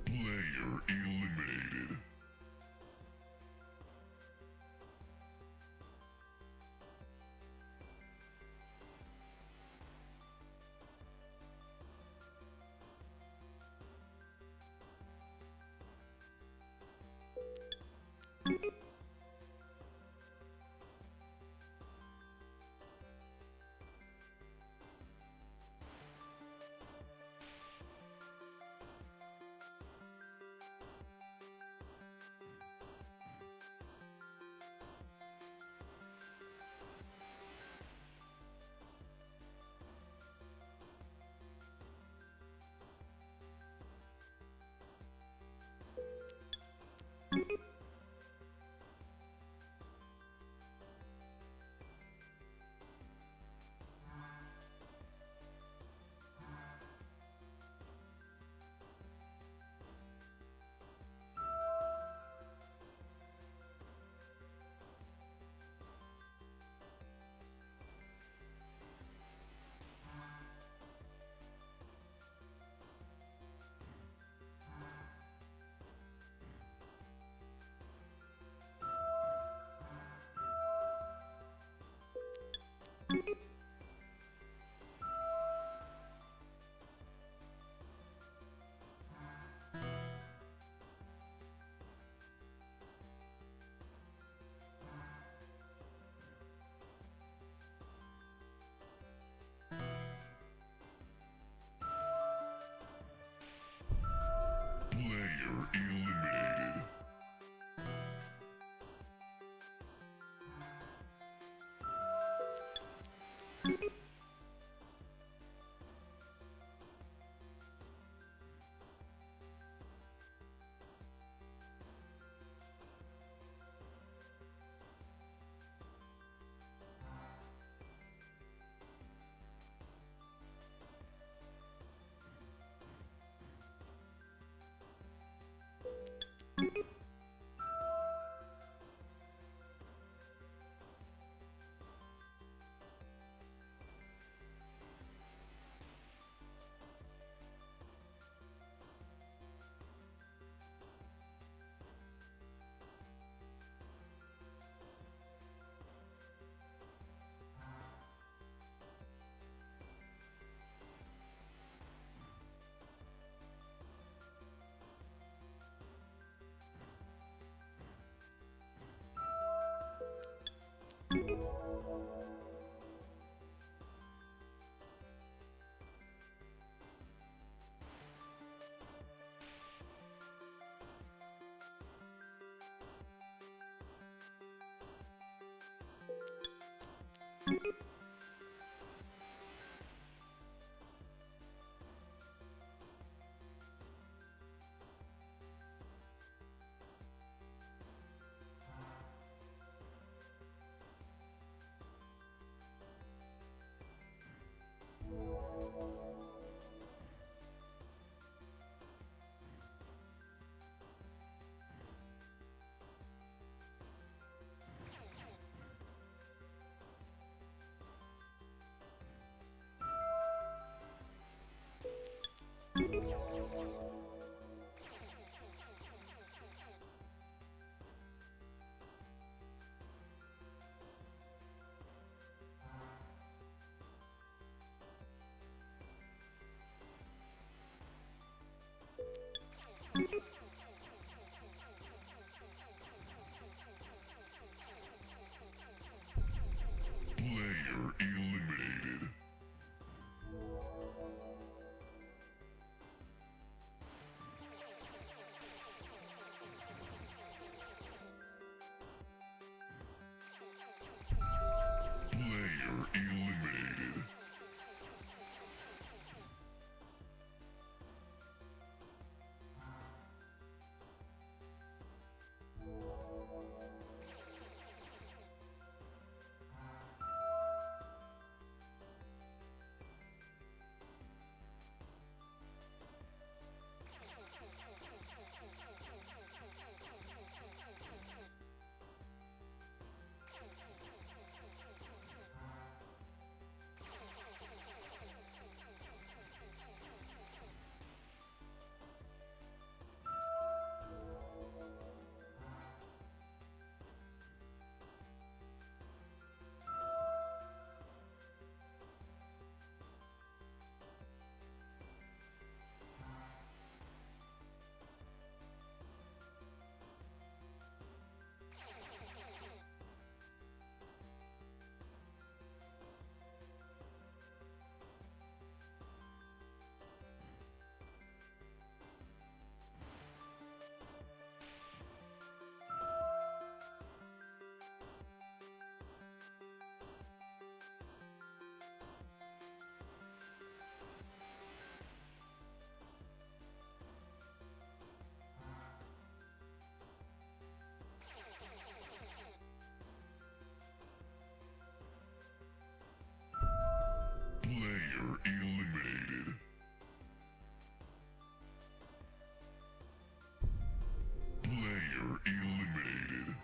Player eliminated. Player eliminated. Player eliminated. Player eliminated. Player eliminated.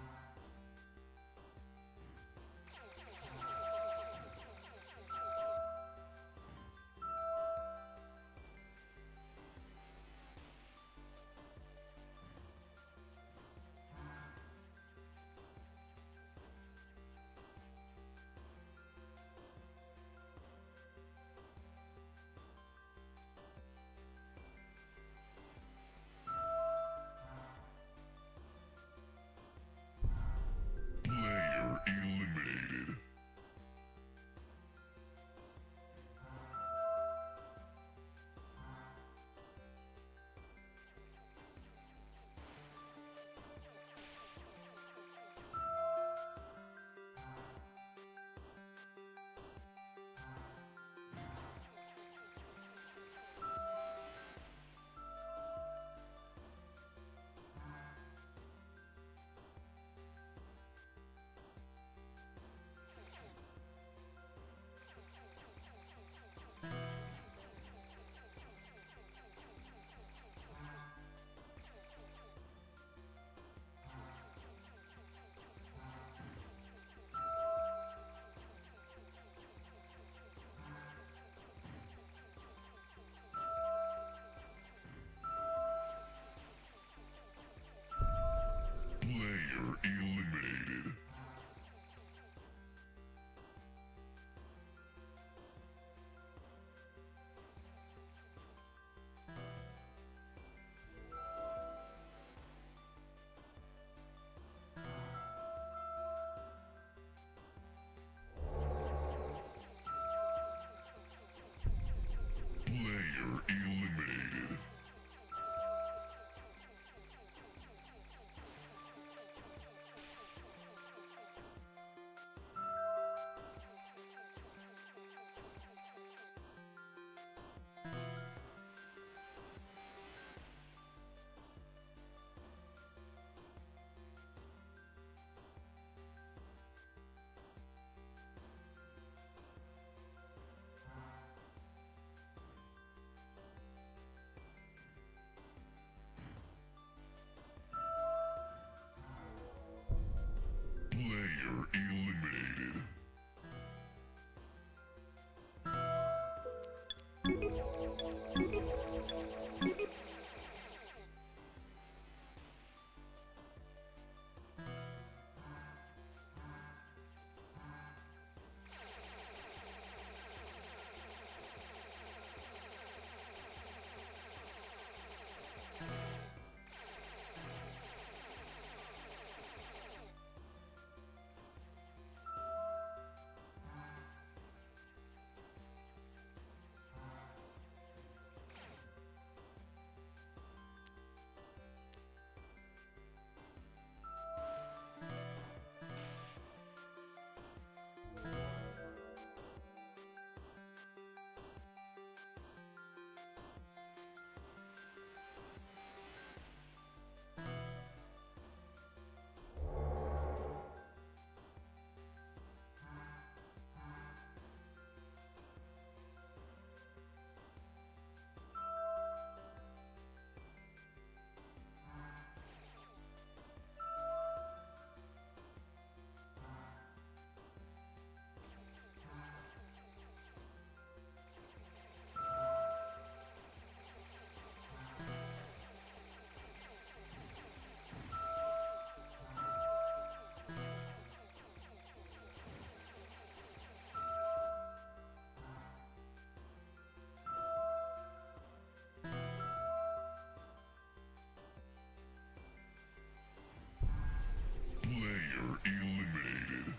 Player eliminated.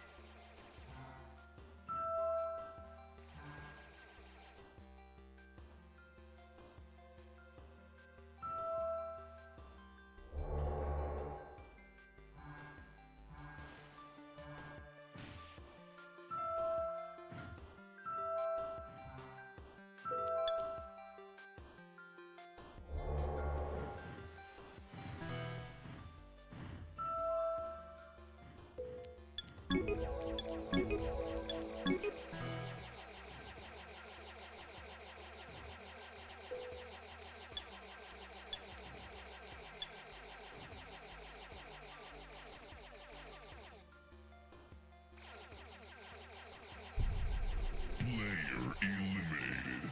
Player eliminated.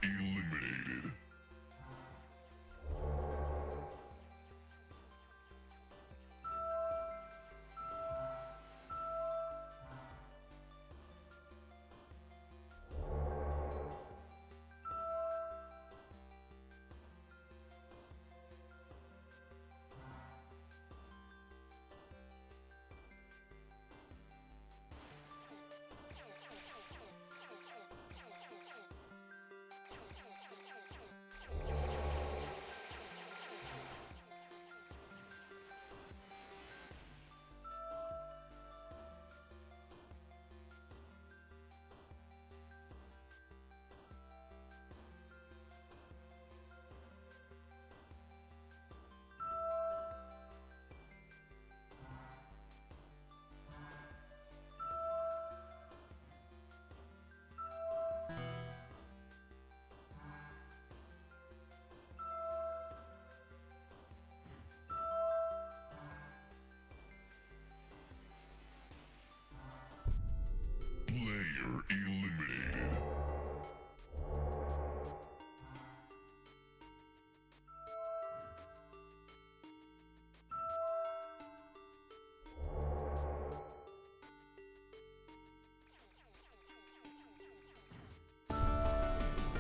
eliminated. Player eliminated.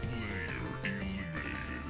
Player eliminated.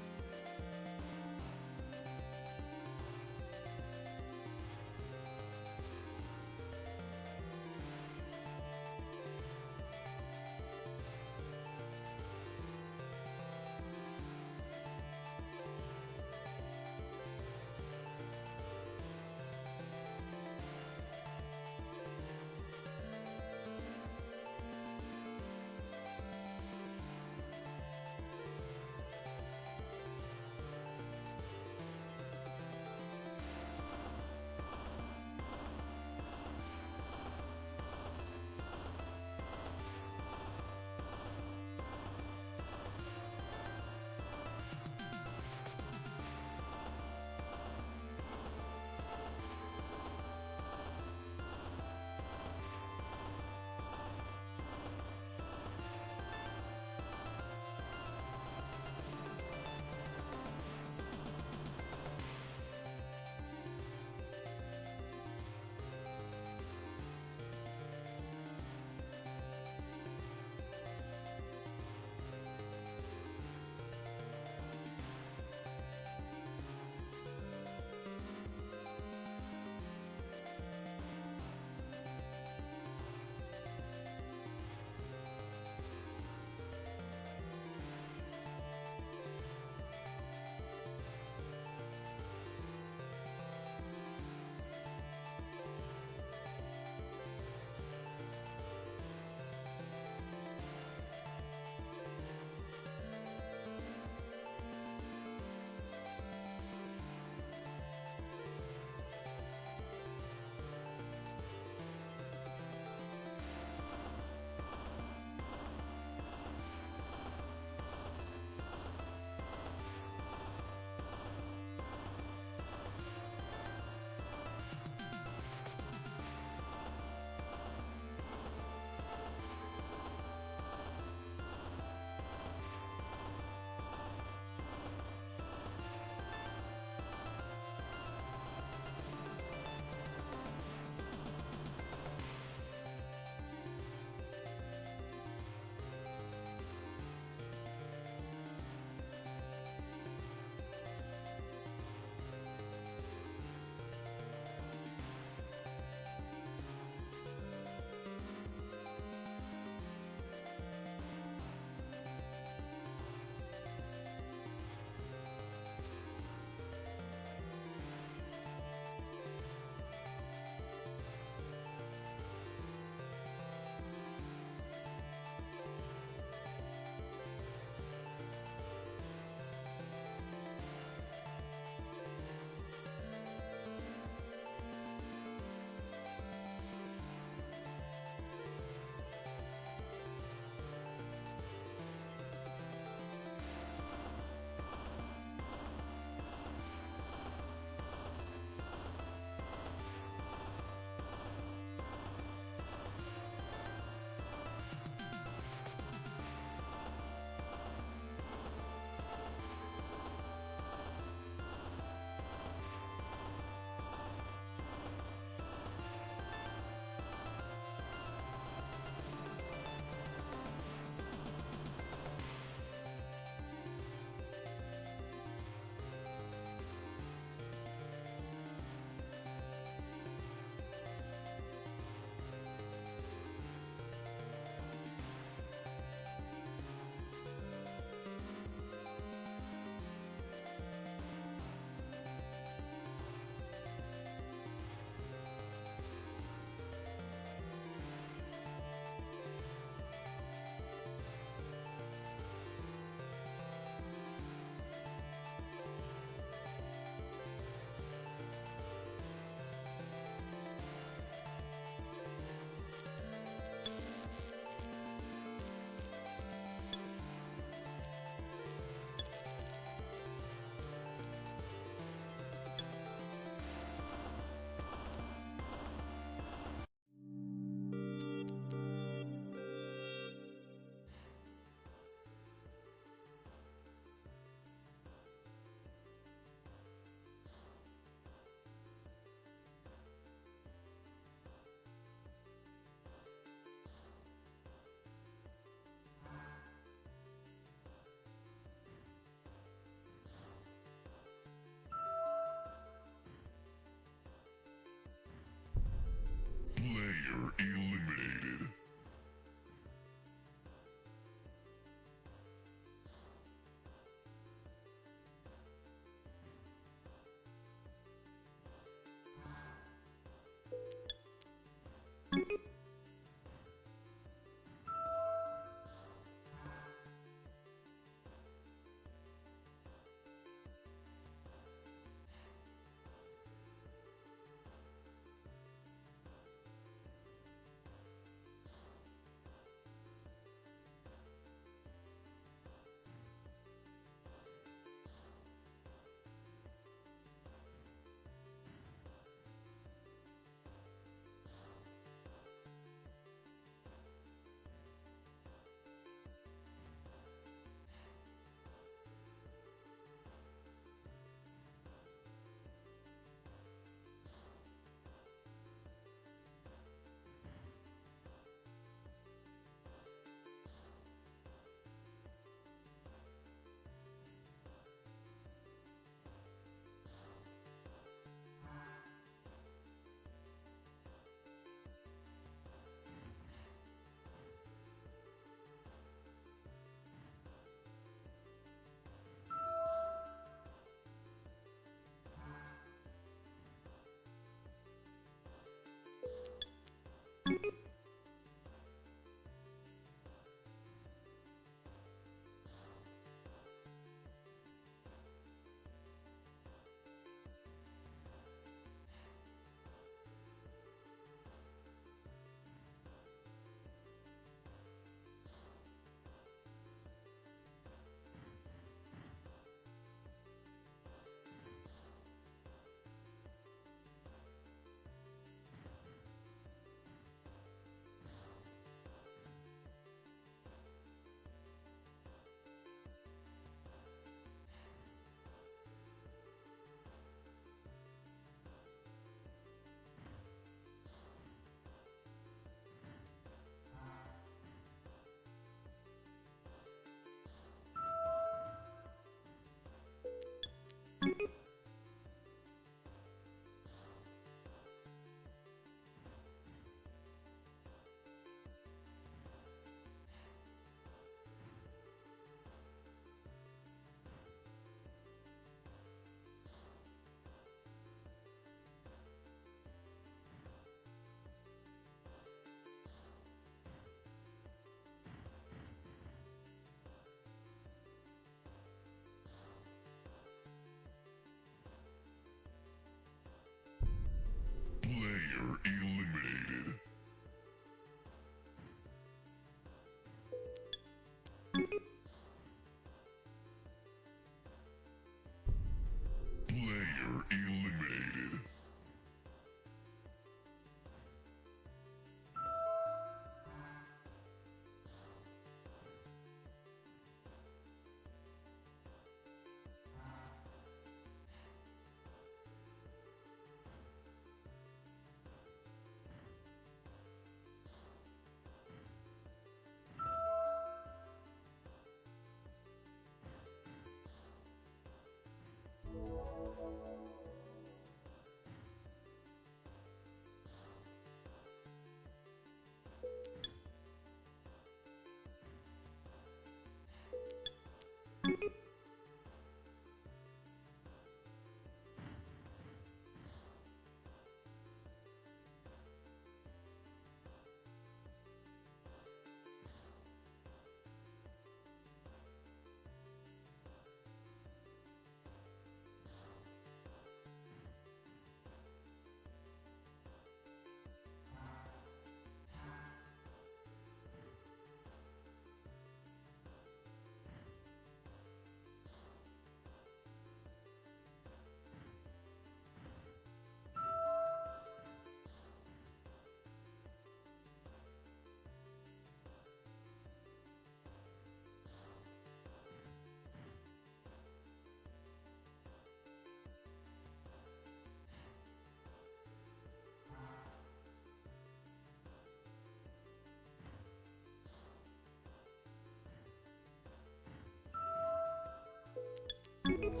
Player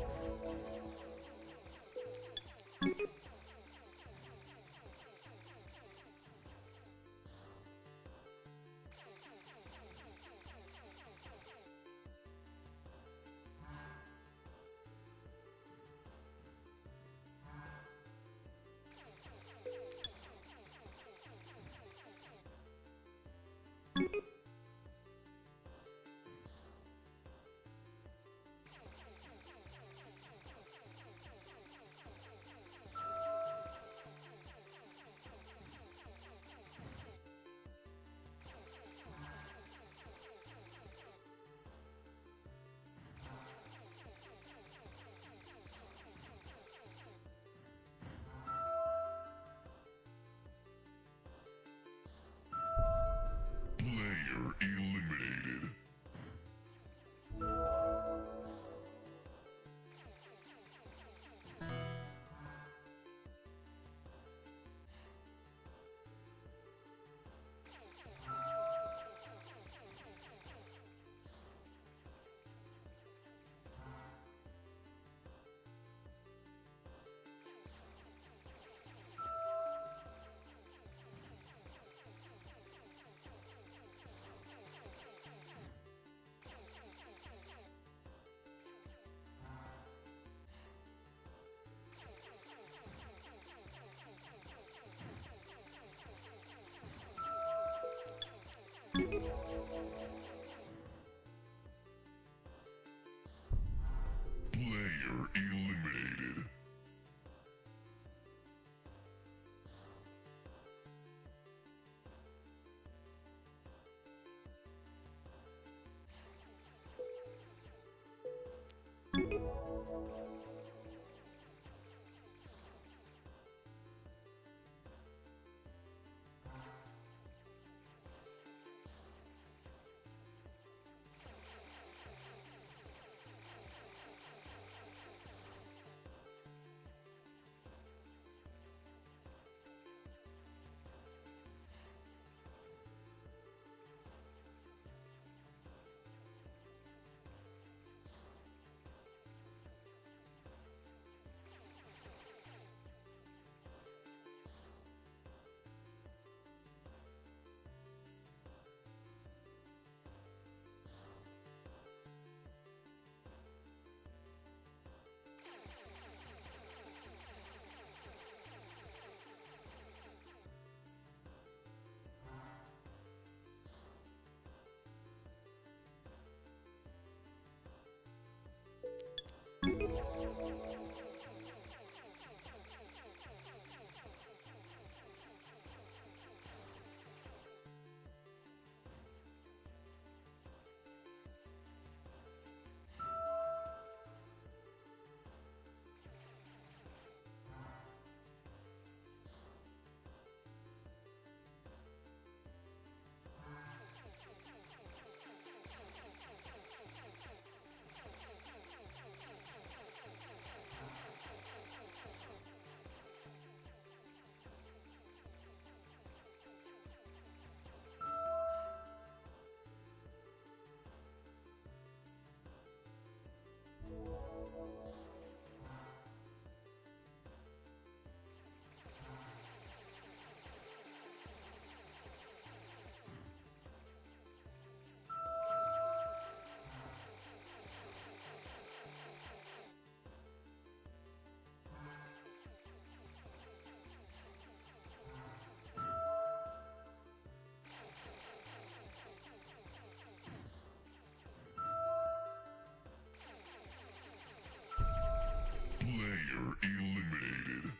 eliminated. Player eliminated. Player eliminated.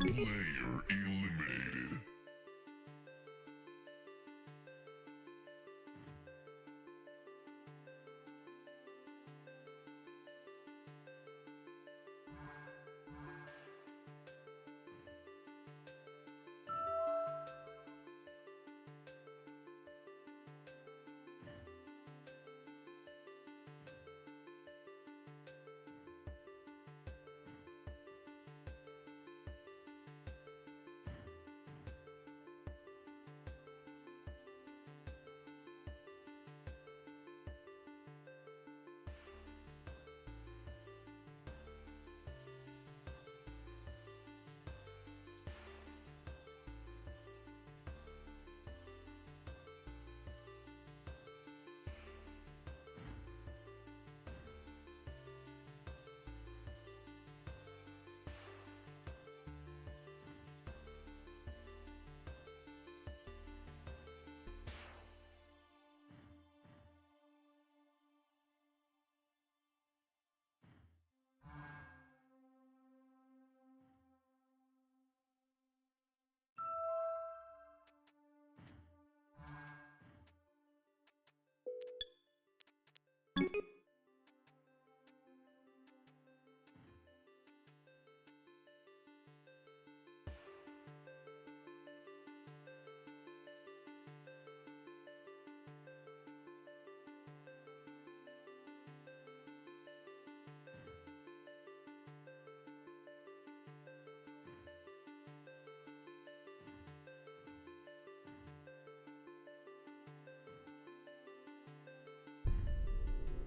Player eliminated.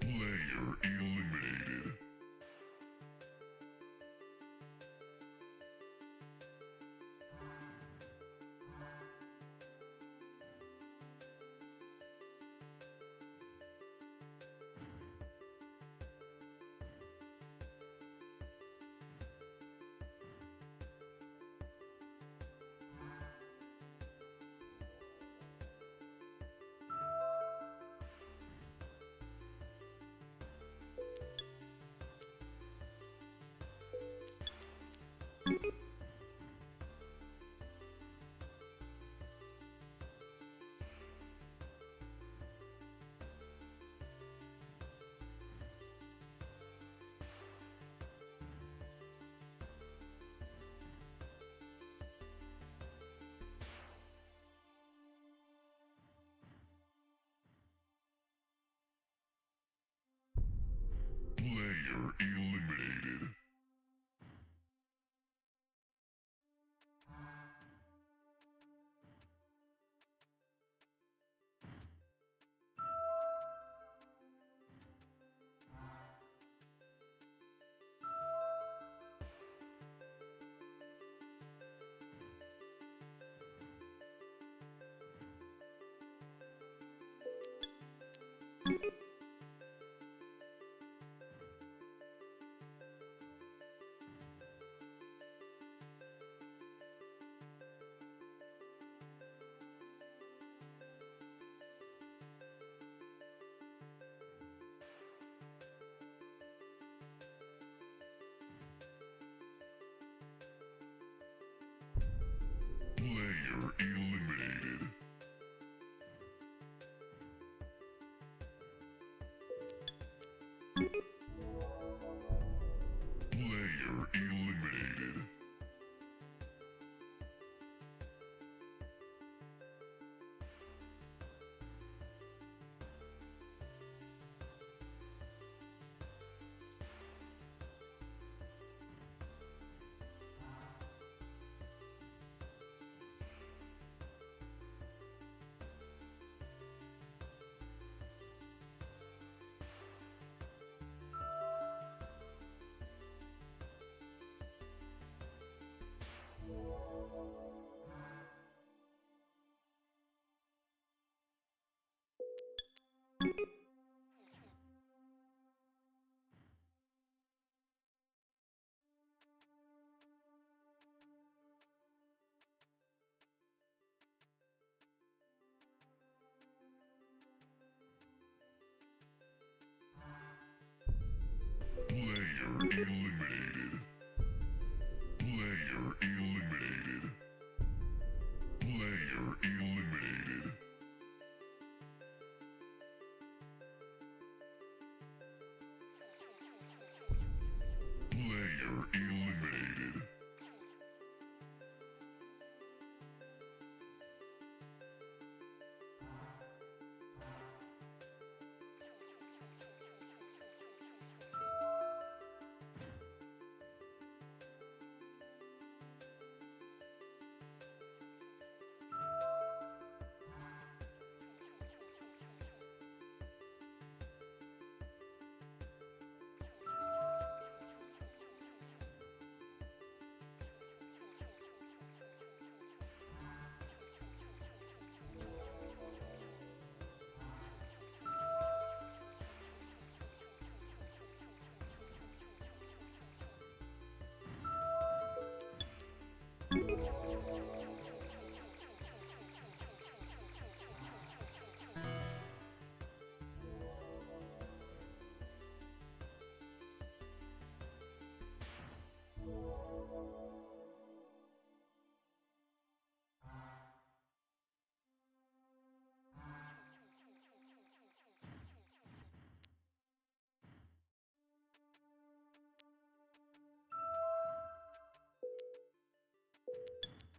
Player eliminated. Player eliminated. Player eliminated. Player eliminated. Player eliminated. Player eliminated.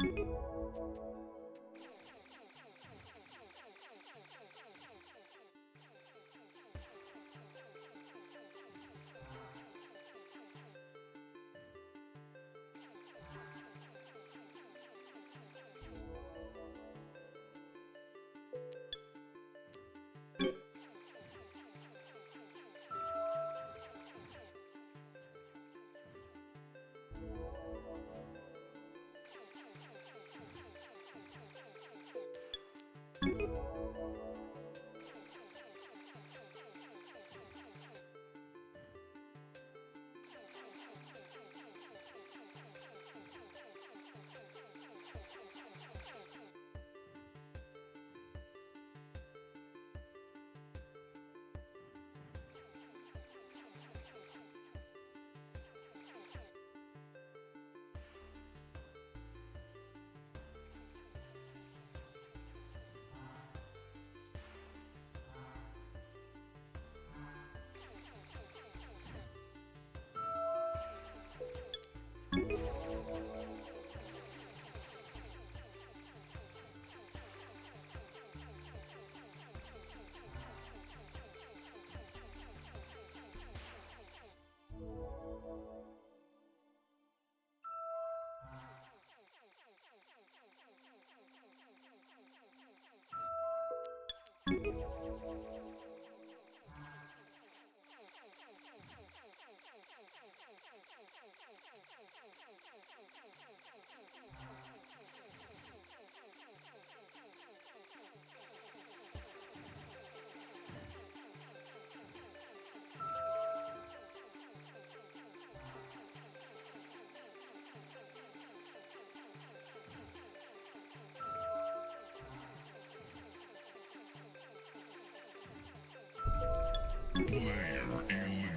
Player eliminated.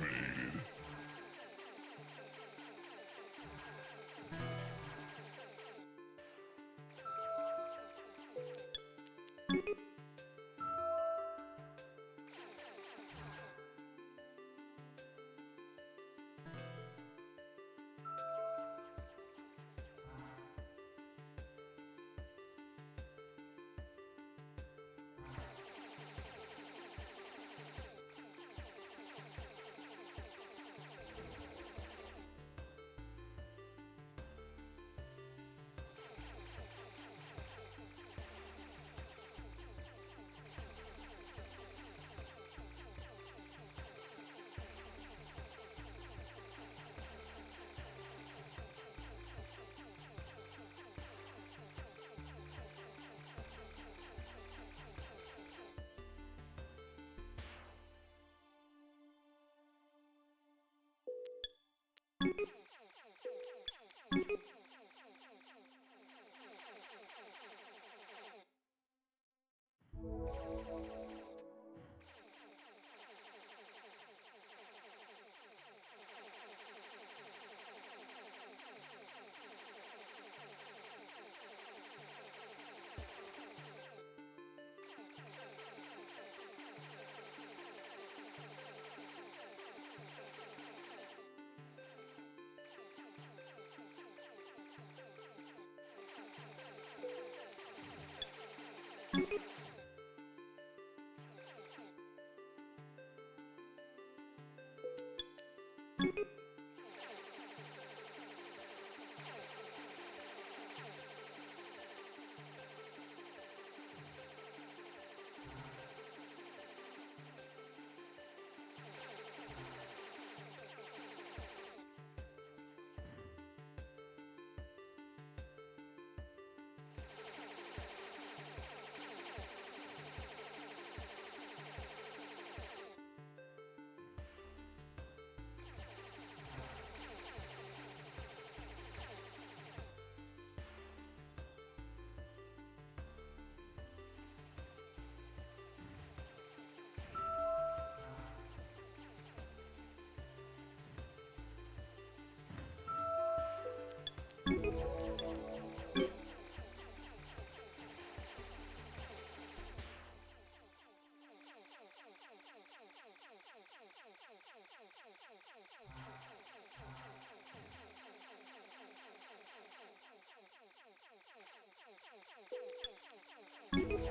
Player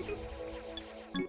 eliminated.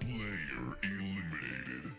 Player eliminated.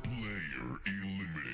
Player eliminated.